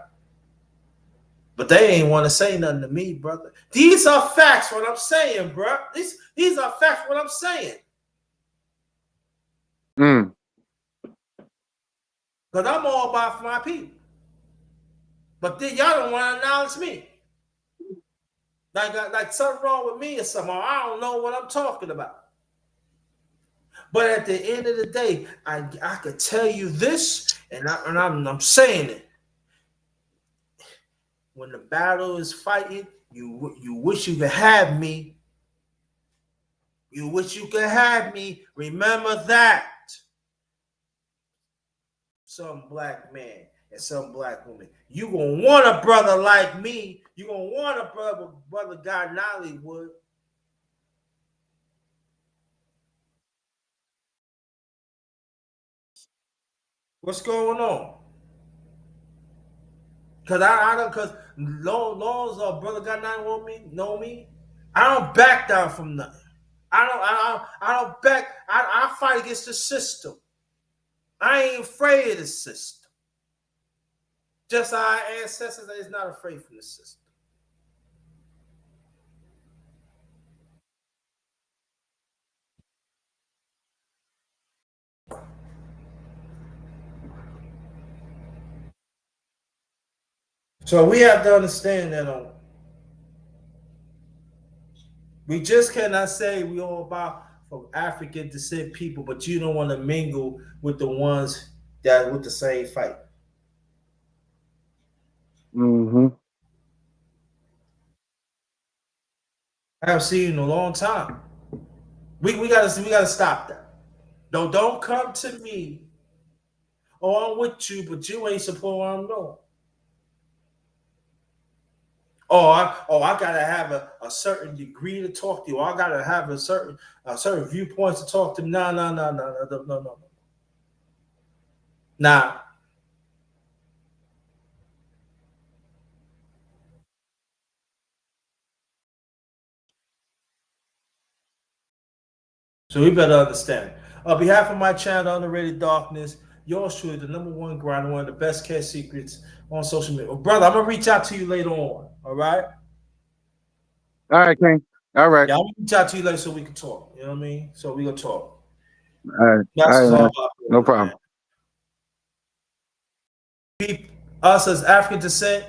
But they ain't want to say nothing to me, brother. These are facts, what I'm saying, bro. These are facts, what I'm saying. Mm. Because I'm all about my people. But then y'all don't want to acknowledge me. Like something wrong with me or something. I don't know what I'm talking about. But at the end of the day, I could tell you this, and I'm saying it. When the battle is fighting, you wish you could have me. You wish you could have me. Remember that. Some black man and some black woman. You gonna want a brother like me. You gonna want a brother God Nollywood. What's going on? Cause I don't cause laws of brother God Nollywood know me. I don't back down from nothing. I don't back. I fight against the system. I ain't afraid of the system. Just our ancestors is not afraid from the system. So we have to understand that we just cannot say we all about from African descent people, but you don't want to mingle with the ones that with the same fight. Mm-hmm. I haven't seen you in a long time. We gotta stop that. Don't come to me. Oh, I'm with you, but you ain't support what I'm doing. I gotta have a certain degree to talk to you. I gotta have a certain viewpoints to talk to me. No. Nah. So we better understand. On behalf of my channel, Underrated Darkness, yours truly, the number one grinder, one of the best care secrets on social media. Well, brother, I'm gonna reach out to you later on. All right? All right, King. All right. Yeah, I'm gonna reach out to you later so we can talk. You know what I mean? So we gonna talk. All right. All That's right, all man. about No it, problem. man. Us as African descent,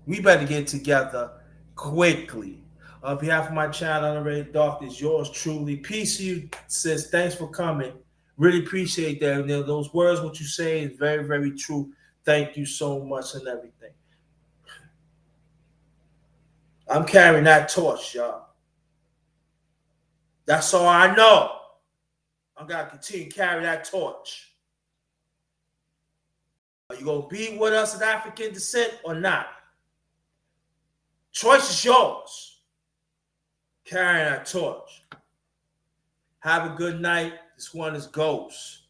we better get together quickly. On behalf of my channel, Underrated Darkness, yours truly. Peace to you, sis. Thanks for coming. Really appreciate that. And those words, what you say, is very, very true. Thank you so much and everything. I'm carrying that torch, y'all. That's all I know. I'm gonna continue to carry that torch. Are you gonna be with us in African descent or not? Choice is yours. Carrying that torch. Have a good night. This one is Ghost.